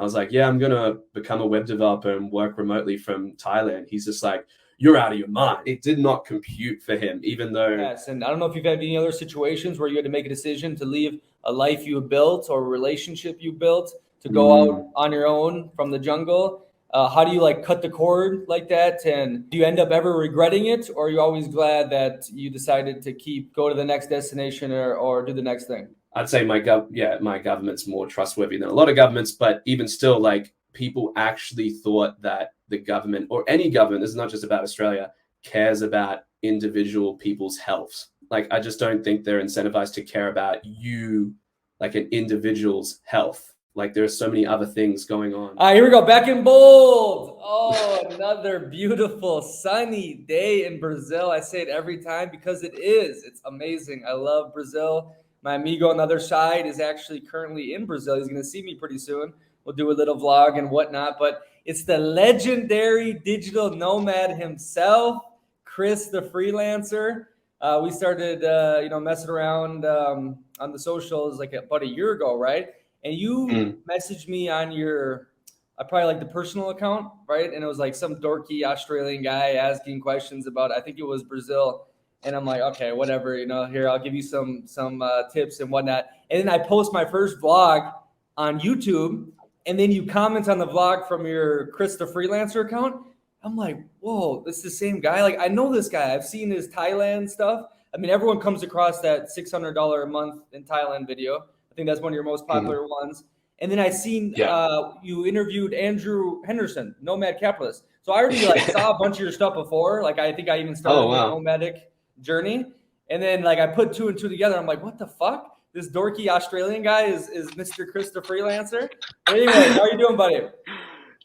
I was like, yeah, I'm gonna become a web developer and work remotely from Thailand. He's just like, you're out of your mind. It did not compute for him, even though Yes, and I don't know if you've had any other situations where you had to make a decision to leave a life you built or a relationship you built to go mm, out on your own from the jungle. How do you like cut the cord like that? And do you end up ever regretting it, or are you always glad that you decided to go to the next destination or do the next thing? I'd say my government's more trustworthy than a lot of governments, but even still, like people actually thought that the government or any government, this is not just about Australia, cares about individual people's health. Like I just don't think they're incentivized to care about you, like an individual's health. Like there are so many other things going on. All right, here we go. Back in bold. Oh, another beautiful sunny day in Brazil. I say it every time because it is. It's amazing. I love Brazil. My amigo on the other side is actually currently in Brazil. He's going to see me pretty soon. We'll do a little vlog and whatnot. But it's the legendary digital nomad himself, Chris the Freelancer. We started, messing around on the socials like about a year ago, right? And you Mm. messaged me on your, probably like the personal account, right? And it was like some dorky Australian guy asking questions about, I think it was Brazil. And I'm like, okay, whatever, here, I'll give you some tips and whatnot. And then I post my first vlog on YouTube, and then you comment on the vlog from your Chris the Freelancer account. I'm like, whoa, this is the same guy. Like, I know this guy. I've seen his Thailand stuff. I mean, everyone comes across that $600 a month in Thailand video. I think that's one of your most Mm. popular ones. And then I seen Yeah. you interviewed Andrew Henderson, Nomad Capitalist. So I already like saw a bunch of your stuff before. Like I think I even started Oh my wow. nomadic journey. And then like I put two and two together. I'm like, what the fuck? This dorky Australian guy is Mr. Chris the Freelancer. But anyway, how are you doing, buddy?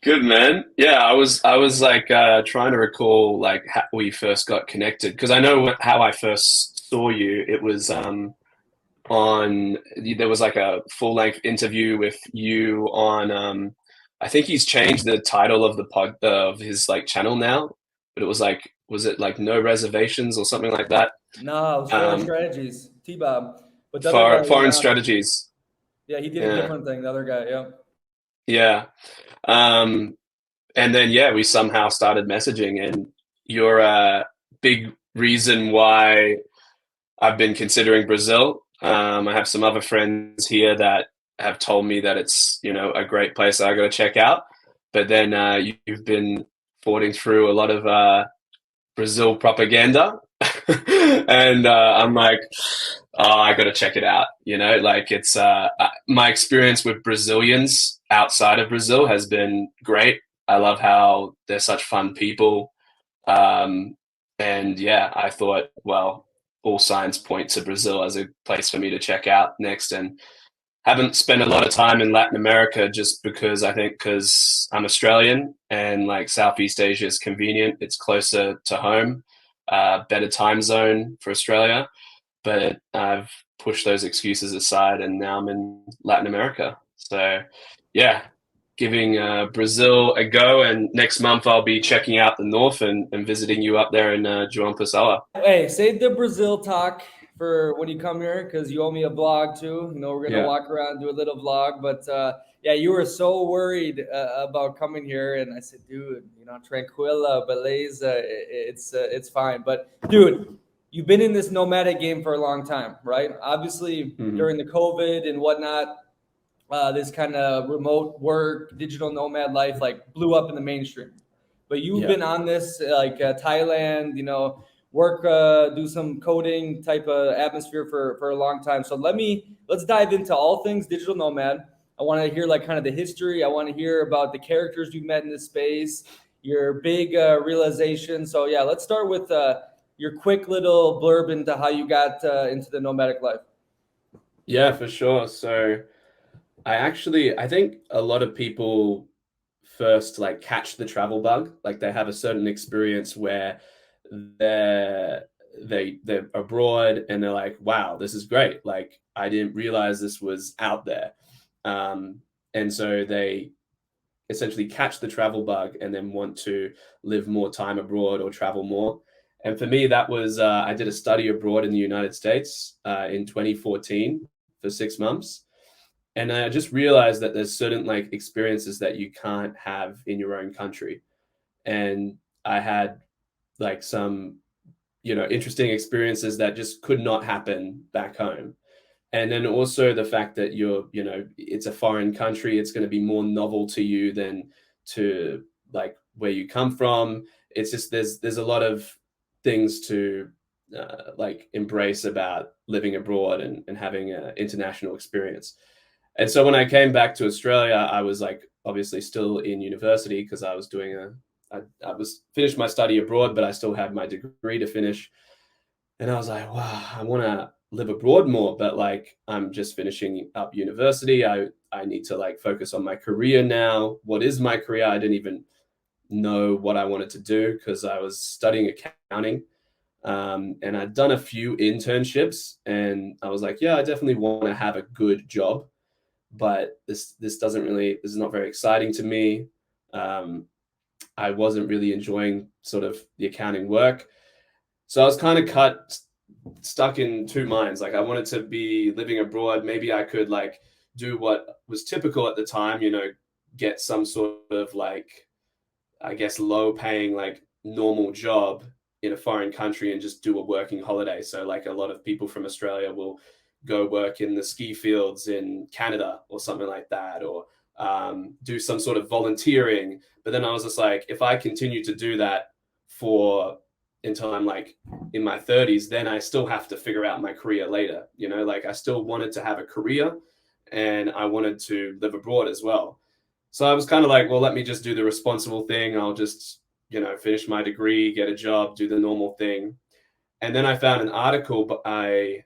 Good man. Yeah, I was like trying to recall like how we first got connected because I know how I first saw you. It was on there was like a full length interview with you on I think he's changed the title of the pod of his like channel now, but it was like was it like no reservations or something like that? No, it was Foreign Um, Strategies, T-Bob. But the other guy was foreign on. strategies. Yeah, he did a Yeah, different thing. The other guy, yeah. yeah. Um, and then yeah, we somehow started messaging, and you're a big reason why I've been considering Brazil. I have some other friends here that have told me that it's a great place that I got to check out. But then you've been fording through a lot of Brazil propaganda, and I'm like, oh, I got to check it out. Like it's my experience with Brazilians outside of Brazil has been great. I love how they're such fun people. Um, and yeah, I thought, well, all signs point to Brazil as a place for me to check out next. And haven't spent a lot of time in Latin America just because I think because I'm Australian and like Southeast Asia is convenient. It's closer to home, better time zone for Australia. But I've pushed those excuses aside and now I'm in Latin America. So yeah, giving Brazil a go. And next month I'll be checking out the north and visiting you up there in João Pessoa. Hey, save the Brazil talk for when you come here because you owe me a vlog too. We're gonna Yeah. walk around and do a little vlog. But yeah, you were so worried about coming here, and I said, dude, tranquila, beleza, it's fine. But dude, you've been in this nomadic game for a long time, right? Obviously, Mm-hmm. during the COVID and whatnot, this kind of remote work, digital nomad life, like blew up in the mainstream. But you've Yeah. been on this like Thailand, work, do some coding type of atmosphere for a long time. So let's dive into all things digital nomad. I want to hear like kind of the history. I want to hear about the characters you met in this space, your big realization. So yeah, let's start with your quick little blurb into how you got into the nomadic life. Yeah, for sure. So I think a lot of people first like catch the travel bug. Like they have a certain experience where they're they're abroad and they're like, wow, this is great. Like I didn't realize this was out there. And so they essentially catch the travel bug and then want to live more time abroad or travel more. And for me, that was I did a study abroad in the United States in 2014 for 6 months, And I just realized that there's certain like experiences that you can't have in your own country. And I had like some, interesting experiences that just could not happen back home. And then also the fact that it's a foreign country, it's going to be more novel to you than to like where you come from. It's just there's a lot of things to like embrace about living abroad and having an international experience. And so when I came back to Australia, I was like obviously still in university because I was doing I was finished my study abroad, but I still had my degree to finish. And I was like, wow, I want to live abroad more, but like I'm just finishing up university. I need to like focus on my career now. What is my career? I didn't even know what I wanted to do because I was studying accounting. And I'd done a few internships, and I was like, yeah, I definitely want to have a good job, but this is not very exciting to me. Um, I wasn't really enjoying sort of the accounting work. So I was kind of stuck in two minds. Like I wanted to be living abroad. Maybe I could like do what was typical at the time, get some sort of like, I guess, low paying, like normal job in a foreign country and just do a working holiday. So like a lot of people from Australia will go work in the ski fields in Canada or something like that, or do some sort of volunteering. But then I was just like, if I continue to do that for until I'm like in my 30s, then I still have to figure out my career later. Like I still wanted to have a career and I wanted to live abroad as well. So I was kind of like, well, let me just do the responsible thing. I'll just, finish my degree, get a job, do the normal thing. And then I found an article I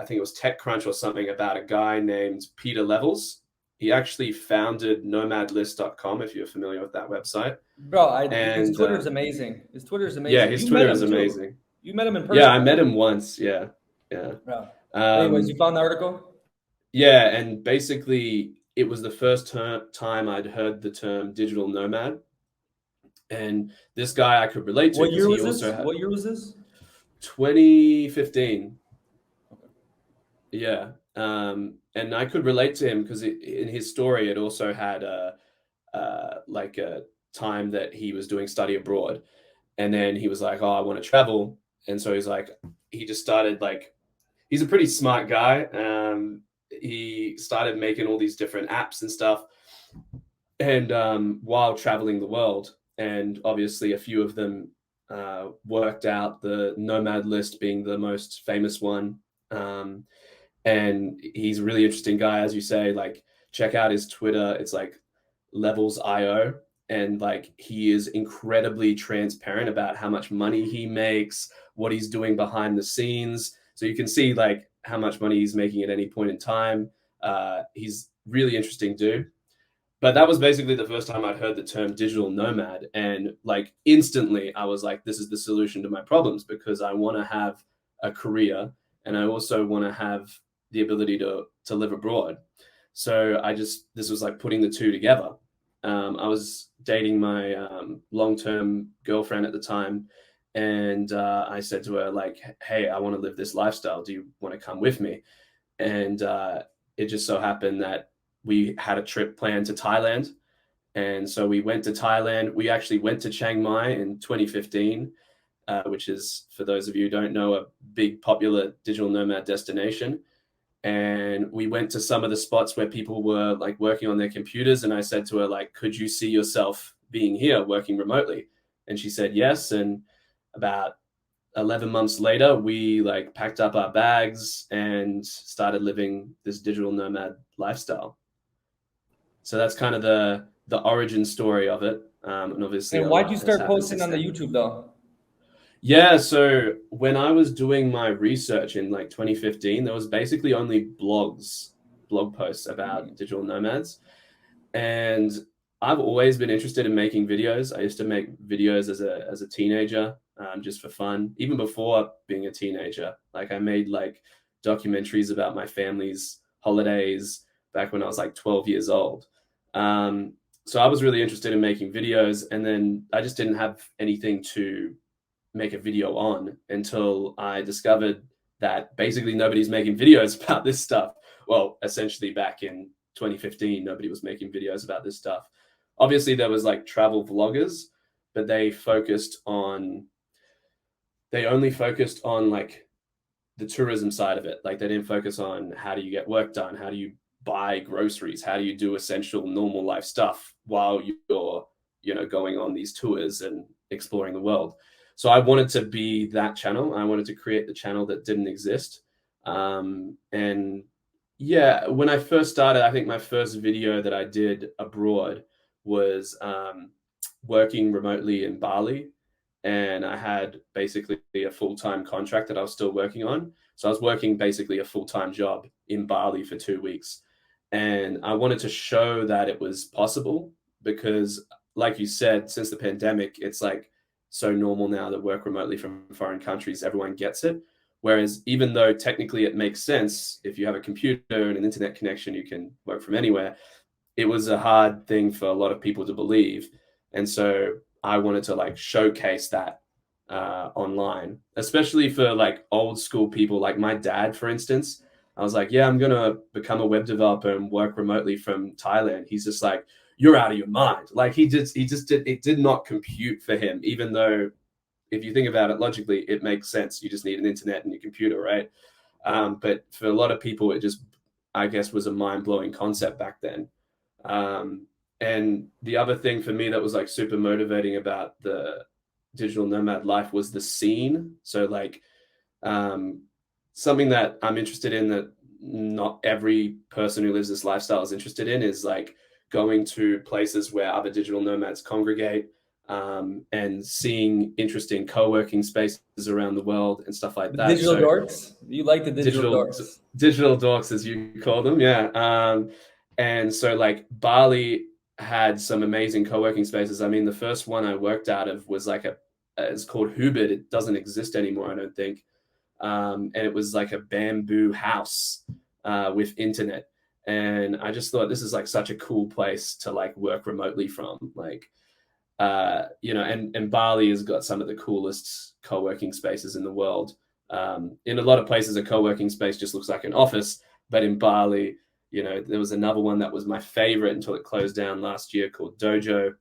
think it was TechCrunch or something, about a guy named Peter Levels. He actually founded nomadlist.com, if you're familiar with that website. Bro, his And Twitter's amazing. His Twitter's yeah, amazing. his You met Twitter is him too. amazing. You met him in Yeah, person, I met right? him once. Yeah. Yeah. Bro. Anyways, you Um, found the article? yeah. And basically, it was the first time I'd heard the term digital nomad. And this guy I could relate to What because year he was also this? had What year was this? 2015. Yeah. And I could relate to him because in his story, it also had like a time that he was doing study abroad. And then he was like, oh, I want to travel. And so he just started like, he's a pretty smart guy. He started making all these different apps and stuff. And while traveling the world, and obviously a few of them worked out, the Nomad list being the most famous one. And he's a really interesting guy, as you say. Like, check out his Twitter. It's like Levels IO, and like he is incredibly transparent about how much money he makes, what he's doing behind the scenes. So you can see like how much money he's making at any point in time. He's really interesting dude. But that was basically the first time I'd heard the term digital nomad. And like instantly, I was like, this is the solution to my problems because I want to have a career and I also want to have the ability to live abroad. So this was like putting the two together. I was dating my long-term girlfriend at the time. And I said to her, like, hey, I want to live this lifestyle. Do you want to come with me? And it just so happened that we had a trip planned to Thailand. And so we went to Thailand. We actually went to Chiang Mai in 2015, which is, for those of you who don't know, a big popular digital nomad destination. And we went to some of the spots where people were like working on their computers. And I said to her, like, could you see yourself being here working remotely? And she said yes. And about 11 months later, we like packed up our bags and started living this digital nomad lifestyle. So that's kind of the origin story of it. And obviously And a why'd you lot has start happened posting since on the then. YouTube though? Yeah, so when I was doing my research in like 2015, there was basically only blog posts about digital nomads. And I've always been interested in making videos. I used to make videos as a teenager, just for fun, even before being a teenager. Like I made like documentaries about my family's holidays back when I was like 12 years old. Um, so I was really interested in making videos, and then I just didn't have anything to make a video on until I discovered that basically nobody's making videos about this stuff. well, essentially back in 2015, nobody was making videos about this stuff. Obviously, there was like travel vloggers, but they only focused on like the tourism side of it. Like they didn't focus on how do you get work done, how do you buy groceries, how do you do essential normal life stuff while you're, going on these tours and exploring the world. So I wanted to be that channel. I wanted to create the channel that didn't exist. And yeah, when I first started, I think my first video that I did abroad was working remotely in Bali, and I had basically a full-time contract that I was still working on. So I was working basically a full-time job in Bali for 2 weeks. And I wanted to show that it was possible because, like you said, since the pandemic, it's like so normal now to work remotely from foreign countries. Everyone gets it. Whereas even though technically it makes sense, if you have a computer and an internet connection, you can work from anywhere, it was a hard thing for a lot of people to believe. And so I wanted to like showcase that online, especially for like old school people like my dad, for instance. I was like, yeah, I'm going to become a web developer and work remotely from Thailand. He's just like, you're out of your mind. Like he just did, it did not compute for him, even though if you think about it logically, it makes sense. You just need an internet and your computer, right? But for a lot of people, it just, I guess, was a mind blowing concept back then. And the other thing for me that was like super motivating about the digital nomad life was the scene. So like something that I'm interested in that not every person who lives this lifestyle is interested in is like going to places where other digital nomads congregate, and seeing interesting co-working spaces around the world and stuff like that. Digital dorks? You like the digital dorks? Digital dorks, as you call them, yeah. And so like Bali had some amazing co-working spaces. I mean, the first one I worked out of was like it's called Hubert. It doesn't exist anymore, I don't think. And it was like a bamboo house with internet. And I just thought this is like such a cool place to like work remotely from. Like, and Bali has got some of the coolest co-working spaces in the world. In a lot of places, a co-working space just looks like an office, but in Bali, there was another one that was my favorite until it closed down last year called Dojo,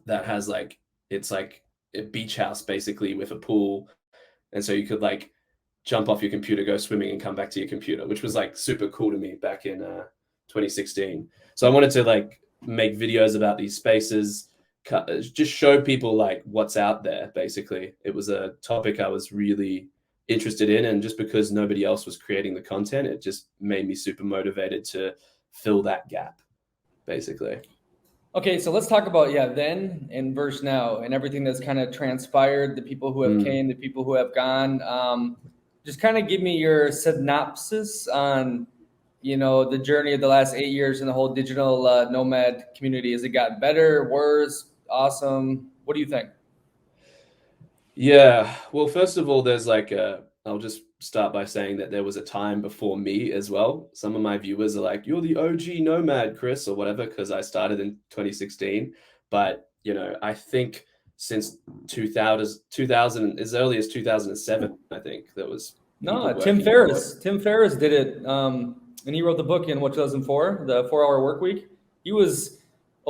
that has like, it's like a beach house basically with a pool. And so you could like jump off your computer, go swimming and come back to your computer, which was like super cool to me back in 2016. So I wanted to like make videos about these spaces, just show people like what's out there. Basically, it was a topic I was really interested in, and just because nobody else was creating the content, it just made me super motivated to fill that gap, basically. Okay, so let's talk about then and versus now and everything that's kind of transpired, the people who have came, the people who have gone. Just kind of give me your synopsis on the journey of the last 8 years in the whole digital nomad community. Has it gotten better, worse, awesome? What do you think? Yeah, well, first of all, I'll just start by saying that there was a time before me as well. Some of my viewers are like, you're the OG nomad, Chris, or whatever, because I started in 2016. But, I think since 2000, as early as 2007, I think there was No, Tim Ferriss. Tim Ferriss did it, and he wrote the book in 2004, the 4-Hour Work Week. He was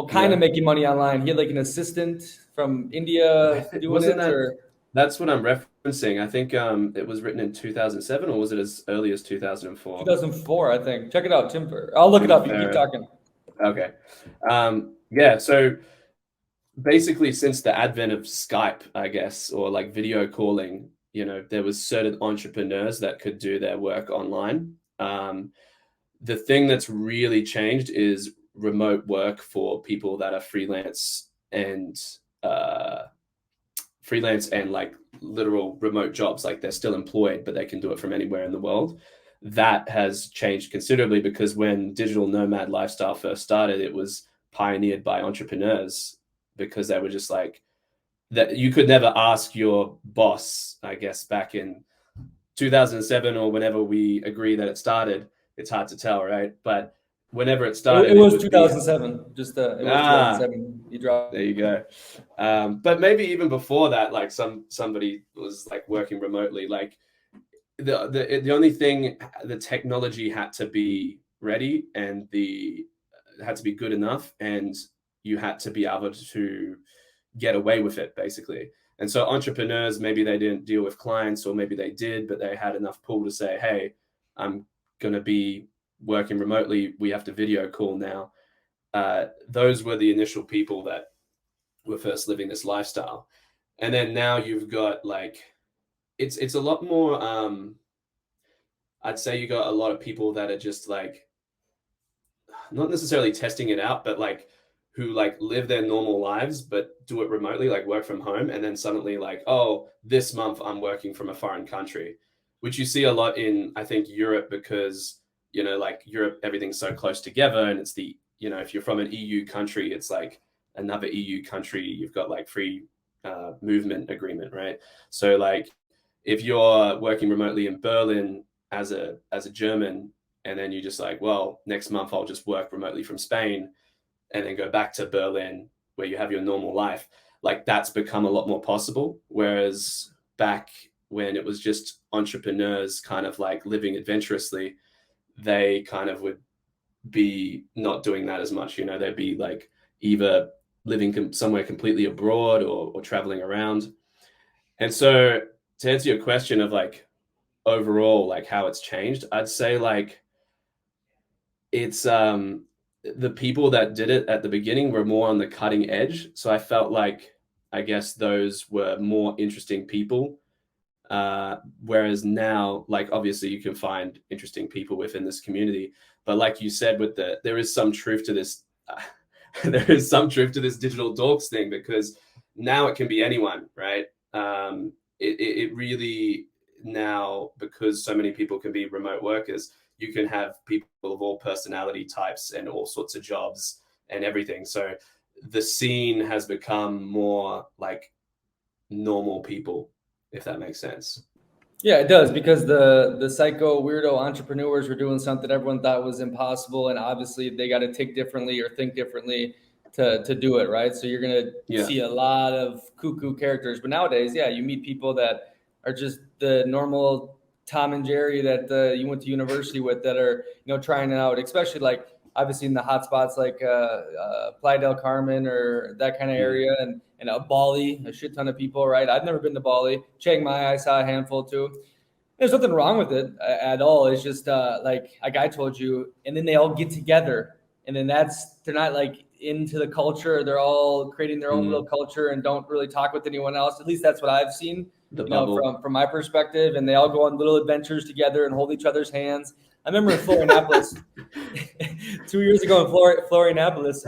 kind of making money online. He had like an assistant from India doing it. That's what I'm referencing. I think it was written in 2007, or was it as early as 2004? 2004, I think. Check it out, Tim Ferriss. I'll look it up. You keep talking. Okay. Yeah, so basically since the advent of Skype, I guess, or like video calling, there was certain entrepreneurs that could do their work online. The thing that's really changed is remote work for people that are freelance and like literal remote jobs. Like they're still employed, but they can do it from anywhere in the world. That has changed considerably because when digital nomad lifestyle first started, it was pioneered by entrepreneurs because they were just like that. You could never ask your boss, I guess, back in 2007 or whenever we agree that it started. It's hard to tell, right? But whenever it started, it was 2007. It was 2007. You dropped. There you go. But maybe even before that, like somebody was like working remotely. Like the only thing, the technology had to be ready, and the had to be good enough, and you had to be able to get away with it, basically. And so entrepreneurs, maybe they didn't deal with clients, or maybe they did, but they had enough pull to say, hey, I'm going to be working remotely. We have to video call now. Those were the initial people that were first living this lifestyle. And then now you've got like, it's a lot more, I'd say you got a lot of people that are just like, not necessarily testing it out, but like who like live their normal lives but do it remotely, like work from home, and then suddenly like, oh, this month I'm working from a foreign country, which you see a lot in, I think, Europe, because like Europe, everything's so close together, and it's the, if you're from an EU country, it's like another EU country, you've got like free movement agreement, right? So like if you're working remotely in Berlin as a German, and then you just like, well, next month I'll just work remotely from Spain and then go back to Berlin where you have your normal life. Like that's become a lot more possible. Whereas back when it was just entrepreneurs kind of like living adventurously, they kind of would be not doing that as much. They'd be like either living somewhere completely abroad, or traveling around. And so to answer your question of like overall, like how it's changed, I'd say like it's the people that did it at the beginning were more on the cutting edge. So I felt like, I guess those were more interesting people. Whereas now, like obviously you can find interesting people within this community, but like you said, there is some truth to this. There is some truth to this digital dorks thing, because now it can be anyone, right? It really now, because so many people can be remote workers, you can have people of all personality types and all sorts of jobs and everything. So the scene has become more like normal people, if that makes sense. Yeah, it does, because the psycho weirdo entrepreneurs were doing something everyone thought was impossible, and obviously they got to tick differently or think differently to do it, right? So you're gonna Yeah. see a lot of cuckoo characters, but nowadays, yeah, you meet people that are just the normal Tom and Jerry that you went to university with, that are trying it out, especially like obviously in the hot spots like Playa del Carmen or that kind of area, and Bali, a shit ton of people, right? I've never been to Bali. Chiang Mai, I saw a handful too. There's nothing wrong with it at all. It's just like I told you, and then they all get together, and then they're not like into the culture. They're all creating their own little culture and don't really talk with anyone else. At least that's what I've seen, The bubble. from my perspective. And they all go on little adventures together and hold each other's hands. I remember in Florianopolis 2 years ago in Florianopolis,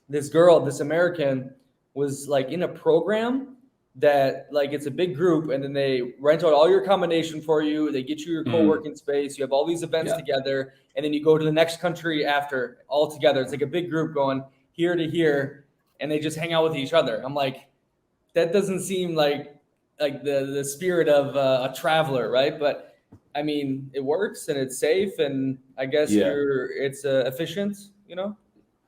this American was like in a program that like it's a big group, and then they rent out all your accommodation for you. They get you your co-working space. You have all these events together, and then you go to the next country after all together. It's like a big group going here to here, and they just hang out with each other. I'm like, that doesn't seem like the spirit of a traveler, right? But I mean, it works and it's safe, and I guess Yeah. it's efficient,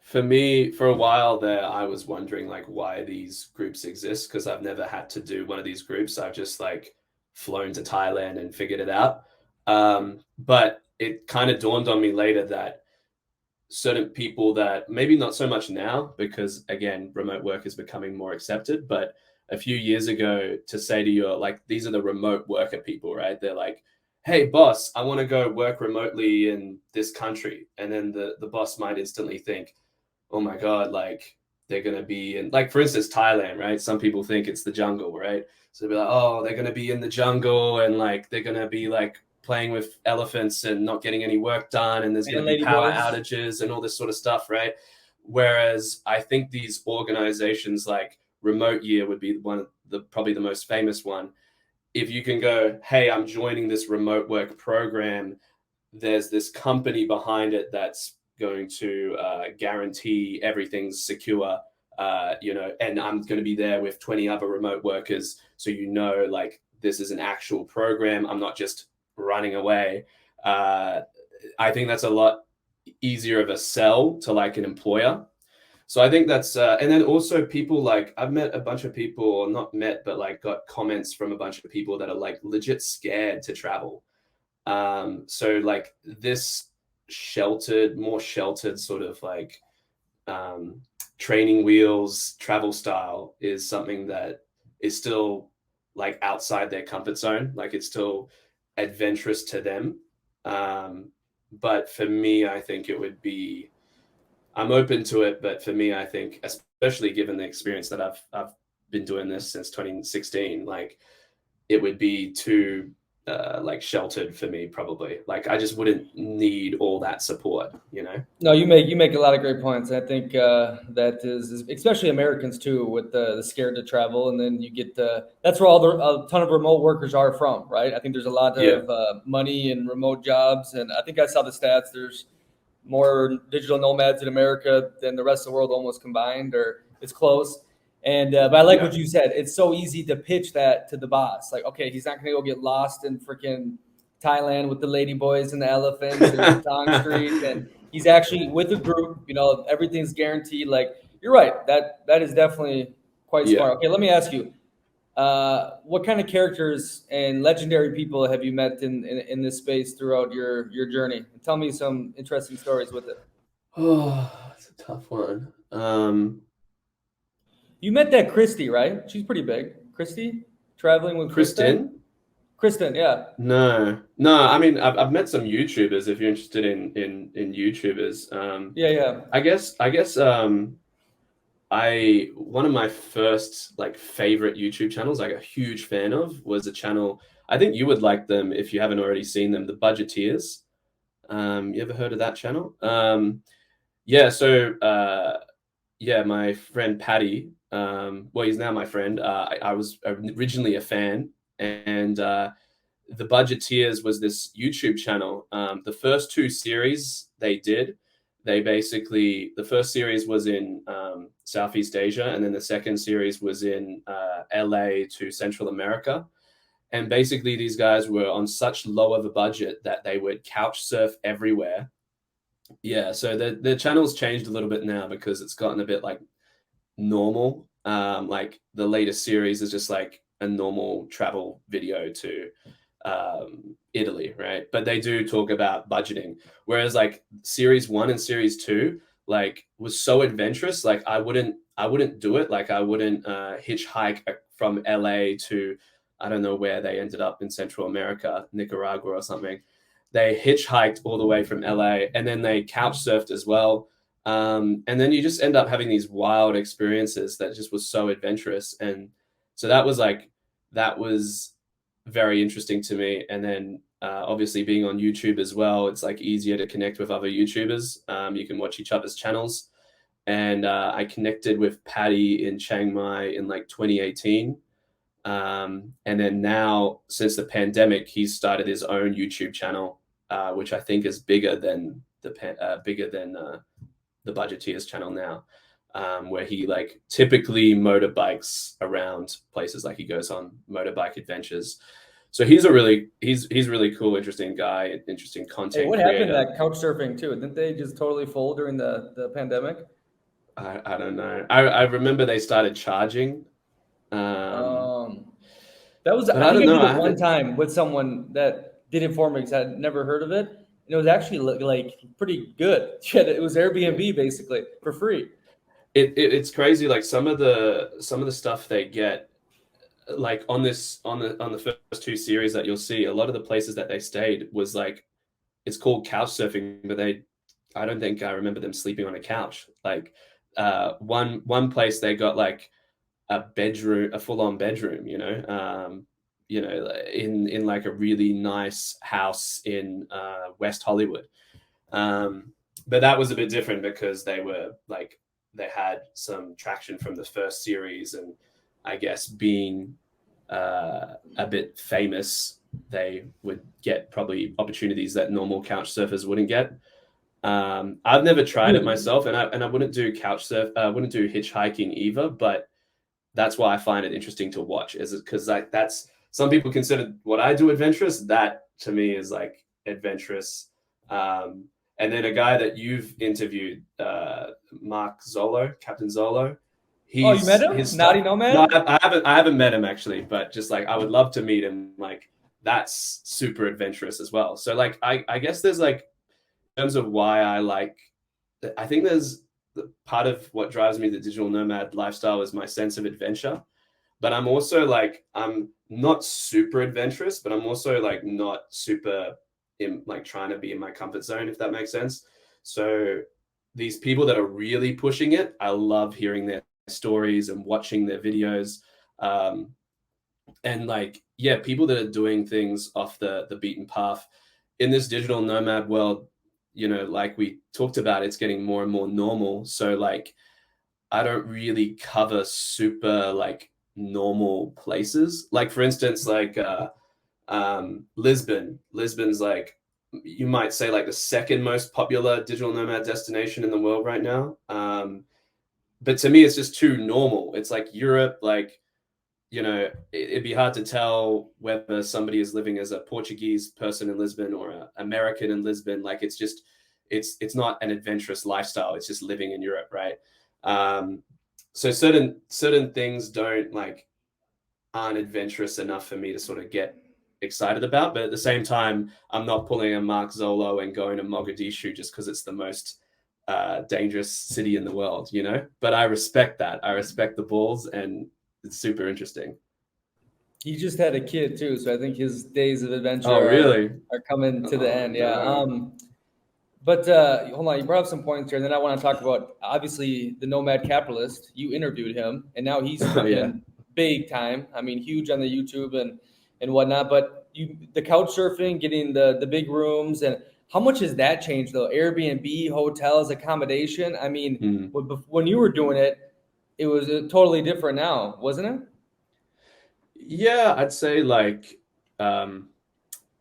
For me, for a while there, I was wondering like why these groups exist, because I've never had to do one of these groups. I've just like flown to Thailand and figured it out. But it kind of dawned on me later that certain people, that maybe not so much now, because again, remote work is becoming more accepted, but a few years ago, to say to your, like, these are the remote worker people, right? They're like, hey boss, I want to go work remotely in this country. And then the boss might instantly think, oh my God, like they're going to be in, like, for instance, Thailand, right? Some people think it's the jungle, right? So they'll be like, oh, they're going to be in the jungle, and like they're going to be like playing with elephants and not getting any work done. And there's going and to be power ladyboys. outages and all this sort of stuff, right? Whereas I think these organizations like Remote Year would be one of the, probably the most famous one. If you can go, hey, I'm joining this remote work program, there's this company behind it that's going to guarantee everything's secure, and I'm going to be there with 20 other remote workers. So, like this is an actual program. I'm not just running away. I think that's a lot easier of a sell to like an employer. So I think that's, and then also people like, I've met a bunch of people, or not met, but like got comments from a bunch of people that are like legit scared to travel. So like this more sheltered sort of like um, training wheels travel style is something that is still like outside their comfort zone. Like it's still adventurous to them. Um, but for me, I think it would be, I'm open to it, but for me, I think, especially given the experience that I've been doing this since 2016, like it would be too like sheltered for me probably. Like I just wouldn't need all that support, you know? No, you make a lot of great points. I think that is especially Americans too, with the scared to travel, and then you get that's where a ton of remote workers are from, right? I think there's a lot Yeah. of money in remote jobs, and I think I saw the stats. There's more digital nomads in America than the rest of the world almost combined, or it's close. And but I like Yeah. what you said. It's so easy to pitch that to the boss. Like, okay, he's not going to go get lost in freaking Thailand with the lady boys and the elephants and Patong Street, and he's actually with a group. You know, everything's guaranteed. Like, you're right. That is definitely quite Yeah. smart. Okay, let me ask you. What kind of characters and legendary people have you met in this space throughout your journey? Tell me some interesting stories with it. Oh, it's a tough one. You met that Christy, right? She's pretty big. Christy, traveling with Krista. Kristen? Kristen, yeah, No, no. I mean, I've met some YouTubers. If you're interested in YouTubers, yeah, yeah. I guess I one of my first like favorite YouTube channels, like a huge fan of, was a channel. I think you would like them if you haven't already seen them. The Budgeteers. You ever heard of that channel? Yeah. So yeah, my friend Patty. Well, he's now my friend. I was originally a fan, and the Budgeteers was this YouTube channel. The first two series they did, they basically, the first series was in Southeast Asia, and then the second series was in LA to Central America. And basically, these guys were on such low of a budget that they would couch surf everywhere. Yeah, so the channel's changed a little bit now because it's gotten a bit like normal. Like the latest series is just like a normal travel video to Italy, right? But they do talk about budgeting. Whereas like series one and series two, like was so adventurous. Like I wouldn't do it. Like I wouldn't hitchhike from LA to I don't know where they ended up in Central America, Nicaragua or something. They hitchhiked all the way from LA and then they couch surfed as well. And then you just end up having these wild experiences that just was so adventurous. And so that was very interesting to me. And then obviously being on YouTube as well, it's like easier to connect with other YouTubers. You can watch each other's channels. And I connected with Patty in Chiang Mai in like 2018. And then now, since the pandemic, he's started his own YouTube channel, which I think is bigger than the Budgeteers channel now, where he like typically motorbikes around places, like he goes on motorbike adventures. So he's really cool, interesting guy, interesting Hey, content what happened creator. to that couch surfing too? Didn't they just totally fold during the pandemic? I don't know. I remember they started charging, um, Um, that was but I I think don't I know. did I it one haven't. time with someone that did it for me because I'd never heard of it, and it was actually like pretty good. Yeah, it was Yeah. Airbnb basically for free. It's crazy. Like some of the stuff they get, like on the first two series that you'll see, a lot of the places that they stayed was like it's called couch surfing, but I don't think I remember them sleeping on a couch. Like one place they got like a bedroom, a full on bedroom, in like a really nice house in West Hollywood. Um, but that was a bit different because they had some traction from the first series, and I guess being a bit famous, they would get probably opportunities that normal couch surfers wouldn't get. I've never tried it Dude, myself, and I wouldn't do couch surf. Wouldn't do hitchhiking either. But that's why I find it interesting to watch, is it because like that's some people consider what I do adventurous. That to me is like adventurous. Um, And then a guy that you've interviewed, Mark Zolo, Captain Zolo, Oh, you met he's him? his Naughty stuff. No, Nomad? I haven't met him actually, but just like I would love to meet him. Like that's super adventurous as well. So like I guess there's like in terms of why I like, I think there's part of what drives me the digital nomad lifestyle is my sense of adventure. But I'm also like I'm not super adventurous, but I'm also like not super in like trying to be in my comfort zone, if that makes sense. So these people that are really pushing it, I love hearing their stories and watching their videos. Um, and like, yeah, people that are doing things off the beaten path in this digital nomad world, like we talked about, it's getting more and more normal. So like I don't really cover super like normal places. Like for instance, like Lisbon. Lisbon's like you might say like the second most popular digital nomad destination in the world right now. But to me, it's just too normal. It's like Europe, like it'd be hard to tell whether somebody is living as a Portuguese person in Lisbon or an American in Lisbon. Like it's just it's not an adventurous lifestyle. It's just living in Europe, right? Um, so certain things don't like aren't adventurous enough for me to sort of get excited about. But at the same time, I'm not pulling a Mark Zolo and going to Mogadishu just because it's the most dangerous city in the world, But I respect that. I respect the balls, and it's super interesting. He just had a kid too, so I think his days of Oh, adventure really? are coming to the Oh, end. Yeah. no. But hold on, you brought up some points here, and then I want to talk about obviously the Nomad Capitalist. You interviewed him, and now he's Oh, yeah. freaking big time. I mean, huge on the YouTube and whatnot. But the couch surfing, getting the big rooms, and how much has that changed though? Airbnb, hotels, accommodation. I mean, Mm. when you were doing it, it was totally different now, wasn't it? Yeah, I'd say like um,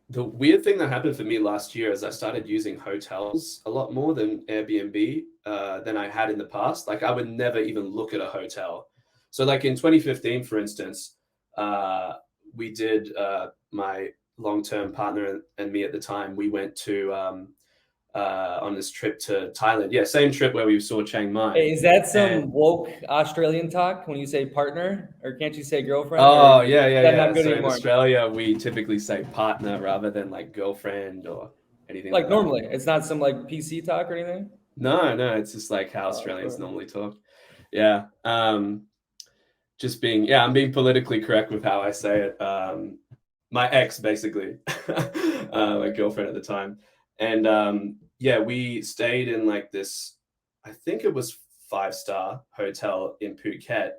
the weird thing that happened for me last year is I started using hotels a lot more than Airbnb than I had in the past. Like I would never even look at a hotel. So like in 2015, for instance, uh, we did my long-term partner and me at the time. We went to on this trip to Thailand. Yeah, same trip where we saw Chiang Mai. Hey, is that And some woke Australian talk when you say partner, or can't you say girlfriend, or oh, is yeah, yeah, that not yeah. good So in anymore? Australia, we typically say partner rather than like girlfriend or anything like Like that. normally, it's not some like PC talk or anything. No, no, it's just like how Australians Sure. normally talk. Yeah. Just being, yeah, I'm being politically correct with how I say it. My ex, basically, my girlfriend at the time. And yeah, we stayed in like this, I think it was five-star hotel in Phuket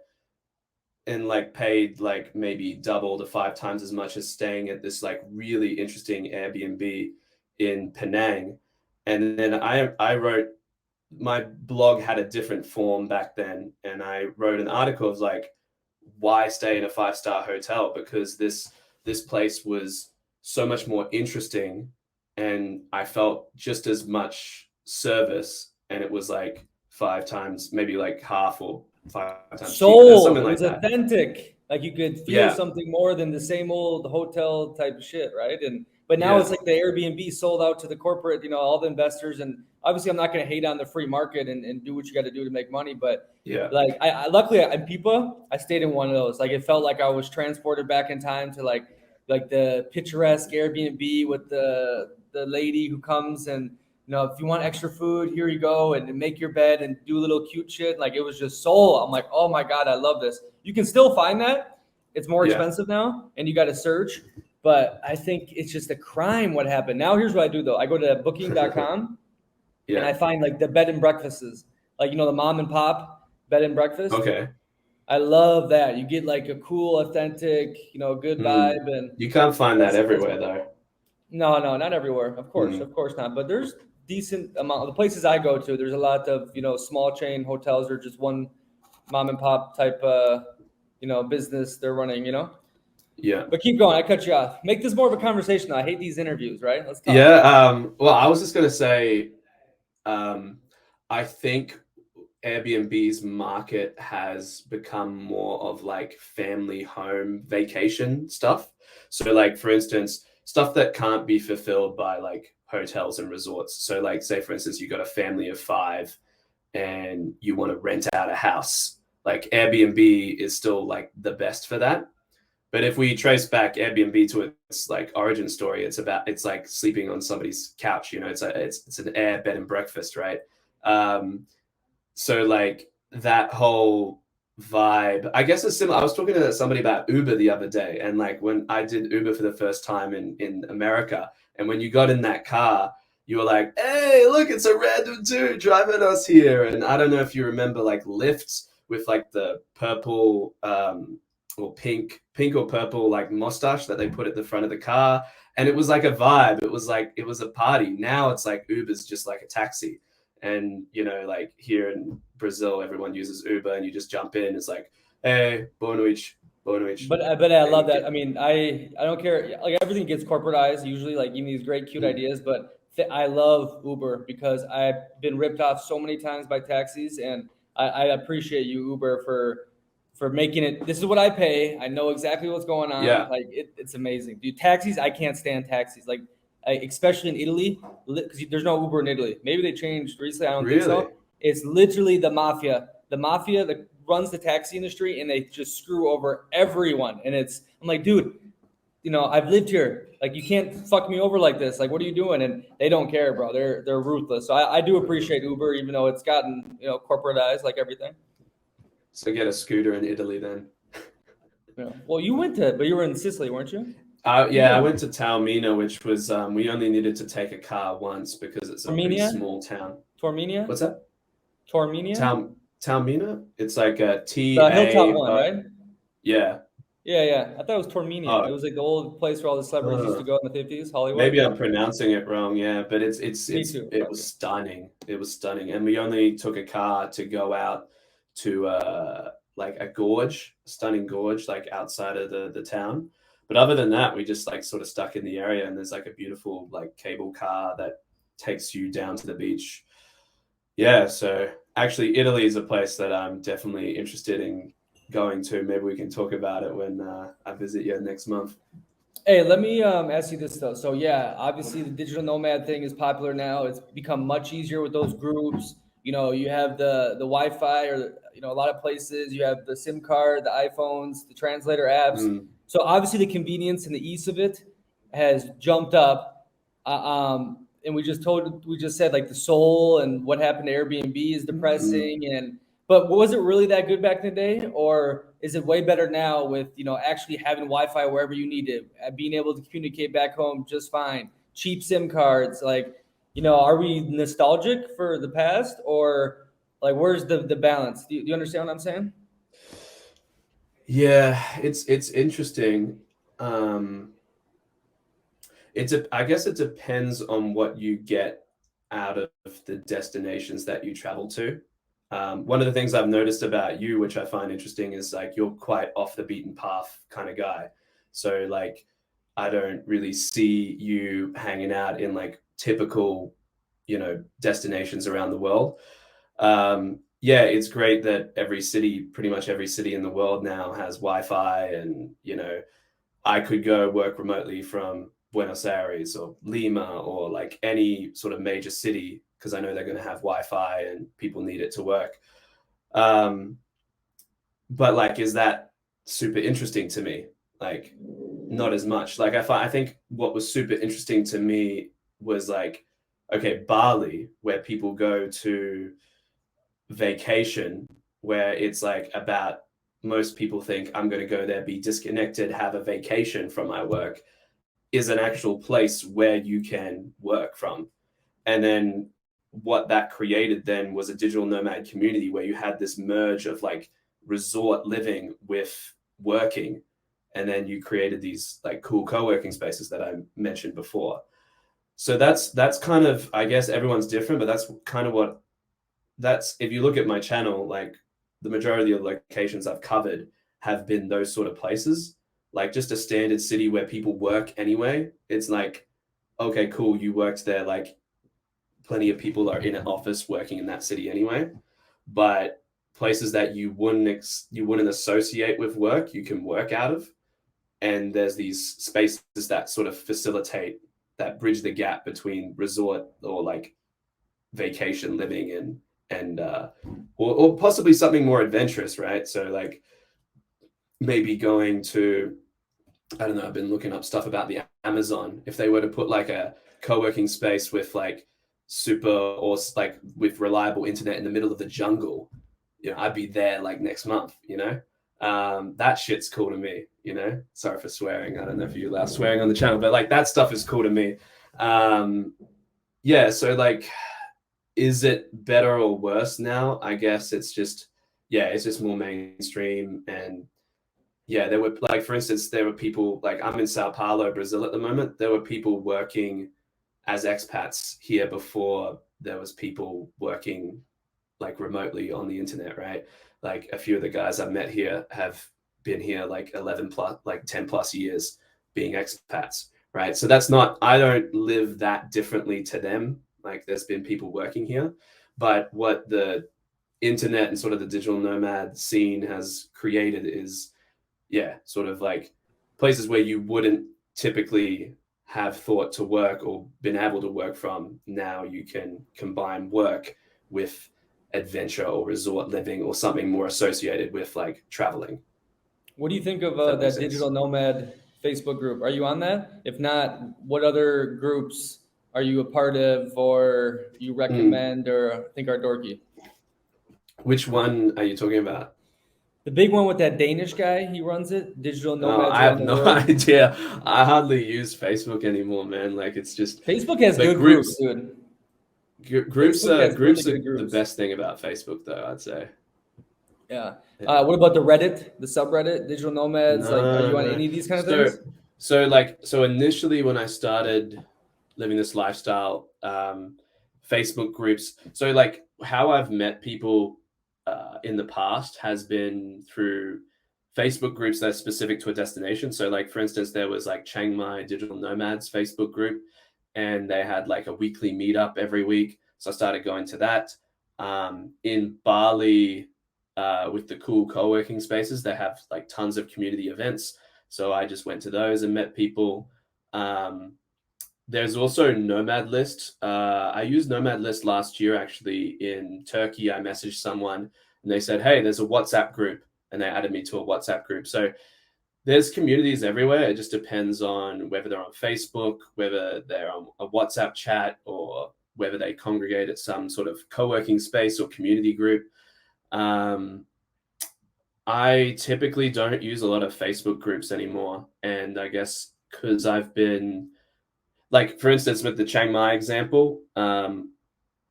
and like paid like maybe double to five times as much as staying at this like really interesting Airbnb in Penang. And then I wrote my blog had a different form back then, and I wrote an article of like why stay in a five-star hotel because this place was so much more interesting, and I felt just as much service, and it was like five times, maybe like half or five times cheaper, Soul. something It like was that. authentic. Like you could feel Yeah, something more than the same old hotel type of shit, right? And but now it's yeah, like the Airbnb sold out to the corporate, all the investors. And obviously, I'm not going to hate on the free market and do what you got to do to make money. But yeah. like, I luckily in Pipa, I stayed in one of those. Like it felt like I was transported back in time to like the picturesque Airbnb with the lady who comes and if you want extra food, here you go, and make your bed and do a little cute shit. Like it was just soul. I'm like, oh my god, I love this. You can still find that. It's more Yeah. expensive now, and you got to search. But I think it's just a crime what happened. Now here's what I do though. I go to Booking.com and Yeah. I find like the bed and breakfasts, like the mom and pop bed and breakfast. Okay. I love that. You get like a cool, authentic, good Mm. vibe, and You can't find that that's everywhere though. no, no, not everywhere. Mm. Of course not. But there's decent amount. The places I go to, there's a lot of small chain hotels or just one mom and pop type business they're running. Yeah. But keep going. I cut you off. Make this more of a conversation. I hate these interviews. Right? Let's talk. Yeah. Well, I was just gonna say, um, I think Airbnb's market has become more of like family home vacation stuff. So, like for instance, stuff that can't be fulfilled by like hotels and resorts. So like say for instance, you got a family of 5 and you want to rent out a house. Like Airbnb is still like the best for that. But if we trace back Airbnb to its like origin story, it's like sleeping on somebody's couch. You know, it's an air bed and breakfast, right? So like that whole vibe, I guess it's similar. I was talking to somebody about Uber the other day, and like when I did Uber for the first time in America, and when you got in that car, you were like, "Hey, look, it's a random dude driving us here." And I don't know if you remember like Lyft with like the purple or pink or purple like mustache that they put at the front of the car, and it was like a vibe. It was a party. Now it's like Uber's just like a taxi. And you know, like here in Brazil, everyone uses Uber, and you just jump in. It's like, hey, boa noite, boa noite, But I and love you that. get I mean, I don't care. Like everything gets corporatized usually. Like giving these great, cute mm, ideas. But I love Uber because I've been ripped off so many times by taxis, and I appreciate you, Uber, for making it. This is what I pay. I know exactly what's going on. yeah, Like it's amazing. Dude, taxis. I can't stand taxis. Like especially in Italy, because there's no Uber in Italy. Maybe they changed recently. I don't think really, so. It's literally the mafia. The mafia that runs the taxi industry, and they just screw over everyone. And I'm like, dude, I've lived here. Like, you can't fuck me over like this. Like, what are you doing? And they don't care, bro. They're ruthless. So I do appreciate Uber, even though it's gotten corporatized like everything. so get a scooter in Italy then. Well, but you were in Sicily, weren't you? Yeah, I went to Taormina, which was we only needed to take a car once because it's a pretty Tormenia, small town. Tormenia, What's that? Tormenia, Taormina? It's like a T the hilltop A. one, right? Yeah. Yeah, yeah. I thought it was Tormenia. It Oh, was like the old place where all the celebrities used to uh, go in the 50s, Hollywood. maybe I'm pronouncing it wrong. Yeah, but Me too. it Fuck was it. stunning. It was stunning, and we only took a car to go out to like a gorge, a stunning gorge, like outside of the town. But other than that, we just like sort of stuck in the area, and there's like a beautiful like cable car that takes you down to the beach. Yeah, so actually, Italy is a place that I'm definitely interested in going to. Maybe we can talk about it when I visit you next month. Hey, let me ask you this though. So yeah, obviously the digital nomad thing is popular now. It's become much easier with those groups. You have the Wi-Fi, or a lot of places you have the SIM card, the iPhones, the translator apps. Mm, So obviously the convenience and the ease of it has jumped up. And we just said like the soul and what happened to Airbnb is mm. depressing. But was it really that good back in the day, or is it way better now with actually having Wi-Fi wherever you need it, being able to communicate back home just fine, cheap SIM cards? Like, are we nostalgic for the past, or like where's the balance? Do you understand what I'm saying? Yeah, it's interesting. Um, I guess it depends on what you get out of the destinations that you travel to. One of the things I've noticed about you, which I find interesting, is like you're quite off the beaten path kind of guy. So like I don't really see you hanging out in like typical, destinations around the world. Yeah, it's great that pretty much every city in the world now has Wi-Fi, and I could go work remotely from Buenos Aires or Lima or like any sort of major city because I know they're going to have Wi-Fi and people need it to work. Um, but like, is that super interesting to me? Like, not as much. Like, I think what was super interesting to me was like, okay, Bali, where people go to vacation, where it's like about most people think I'm going to go there, be disconnected, have a vacation from my work, is an actual place where you can work from. And then what that created then was a digital nomad community where you had this merge of like resort living with working. And then you created these like cool co-working spaces that I mentioned before. So that's kind of, I guess everyone's different, but that's kind of that's if you look at my channel, like the majority of the locations I've covered have been those sort of places, like just a standard city where people work anyway. It's like, okay, cool, you worked there. Like plenty of people are in an office working in that city anyway. But places that you wouldn't associate with work, you can work out of, and there's these spaces that sort of facilitate that bridge the gap between resort or like vacation living and or possibly something more adventurous, right? So like maybe going to, I don't know, I've been looking up stuff about the Amazon. If they were to put like a co-working space with like super or like with reliable internet in the middle of the jungle, you know, I'd be there like next month, you know. That shit's cool to me, you know. Sorry for swearing. I don't know if you allow swearing on the channel, but like that stuff is cool to me. Yeah, so like, is it better or worse now? I guess it's just, yeah, it's just more mainstream. And yeah, there were like, for instance, there were people like, I'm in Sao Paulo, Brazil at the moment. There were people working as expats here before there was people working like remotely on the internet, right? Like a few of the guys I've met here have been here like 11 plus, like 10 plus years being expats, right? So that's not, I don't live that differently to them. Like there's been people working here, but what the internet and sort of the digital nomad scene has created is, yeah, sort of like places where you wouldn't typically have thought to work or been able to work from. Now you can combine work with adventure or resort living or something more associated with like traveling. What do you think of That makes that sense. digital nomad Facebook group? Are you on that? If not, what other groups are you a part of, or you Mm. recommend, or think are dorky? Which one are you talking about? The big one with that Danish guy, he runs it. Digital nomads I around have the no world. idea. I hardly use Facebook anymore, man. Like it's just, Facebook has but good groups, dude. groups Facebook has really groups are good the groups. best thing about Facebook, though. I'd say. Yeah. Yeah. What about the Reddit, the subreddit, digital nomads? Like, are No, you on no. any of these kind of So, things? so initially when I started living this lifestyle, Facebook groups. So like how I've met people in the past has been through Facebook groups that are specific to a destination. So like for instance, there was like Chiang Mai Digital Nomads Facebook group, and they had like a weekly meetup every week. So I started going to that. In Bali, with the cool co-working spaces, they have like tons of community events. So I just went to those and met people. Um, there's also Nomad List. I used Nomad List last year actually in Turkey. I messaged someone and they said, "Hey, there's a WhatsApp group," and they added me to a WhatsApp group. So there's communities everywhere. It just depends on whether they're on Facebook, whether they're on a WhatsApp chat, or whether they congregate at some sort of co-working space or community group. Um, I typically don't use a lot of Facebook groups anymore, and I guess because I've been like, for instance, with the Chiang Mai example,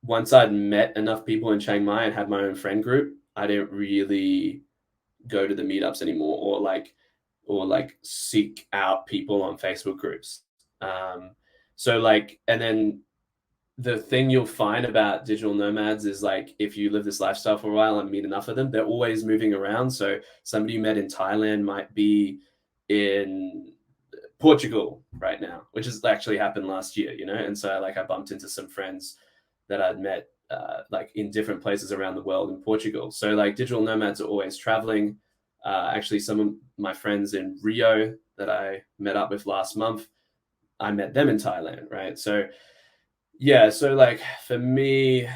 once I'd met enough people in Chiang Mai and had my own friend group, I didn't really go to the meetups anymore, or like seek out people on Facebook groups. Um, so like, and then the thing you'll find about digital nomads is like if you live this lifestyle for a while and meet enough of them, they're always moving around. So somebody you met in Thailand might be in Portugal right now, which has actually happened last year, you know. And so like I bumped into some friends that I'd met like in different places around the world in Portugal. So like digital nomads are always traveling. Actually, some of my friends in Rio that I met up with last month, I met them in Thailand, right? So yeah, so like for me,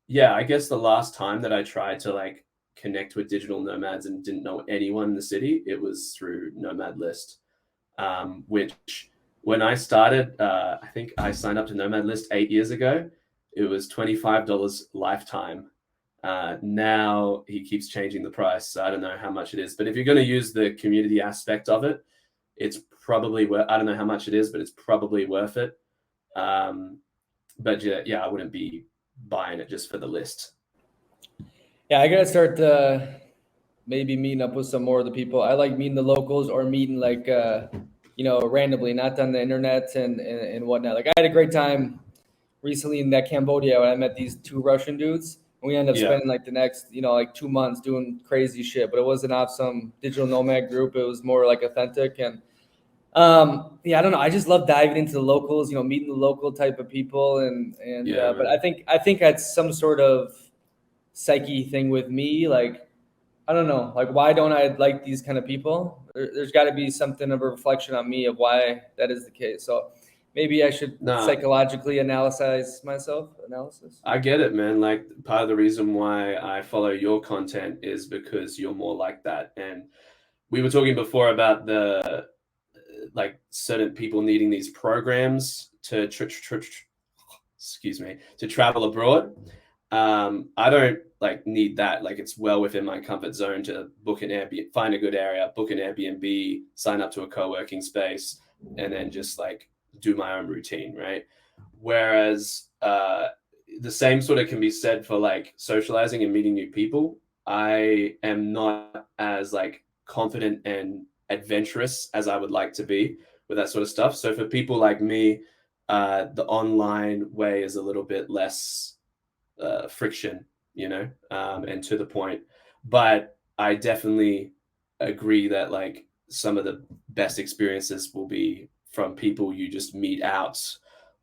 yeah, I guess the last time that I tried to like connect with digital nomads and didn't know anyone in the city, it was through Nomad List, which when I started, I think I signed up to Nomad List 8 years ago. It was $25 lifetime. Now he keeps changing the price, so I don't know how much it is. But if you're going to use the community aspect of it, it's probably worth. I don't know how much it is, but it's probably worth it. Um, but yeah, I wouldn't be buying it just for the list. Yeah, I gotta start maybe meeting up with some more of the people. I like meeting the locals or meeting like randomly, not on the internet and whatnot. Like I had a great time recently in that Cambodia when I met these two Russian dudes. And we ended up Yeah, spending like the next, like 2 months doing crazy shit. But it wasn't off some digital nomad group. It was more like authentic. And yeah, I don't know. I just love diving into the locals, meeting the local type of people. yeah, But I man. think that's some sort of psyche thing with me. Like, I don't know. Like, why don't I like these kind of people? There's got to be something of a reflection on me of why that is the case. So maybe I should Nah, psychologically analyze myself. Analysis. I get it, man. Like part of the reason why I follow your content is because you're more like that. And we were talking before about the like certain people needing these programs to excuse me, to travel abroad. I don't like need that. Like it's well within my comfort zone to book an Airbnb, find a good area, book an Airbnb, sign up to a co-working space, and then just like do my own routine, right? Whereas the same sort of can be said for like socializing and meeting new people. I am not as like confident and adventurous as I would like to be with that sort of stuff. So for people like me, the online way is a little bit less friction, and to the point. But I definitely agree that like some of the best experiences will be from people you just meet out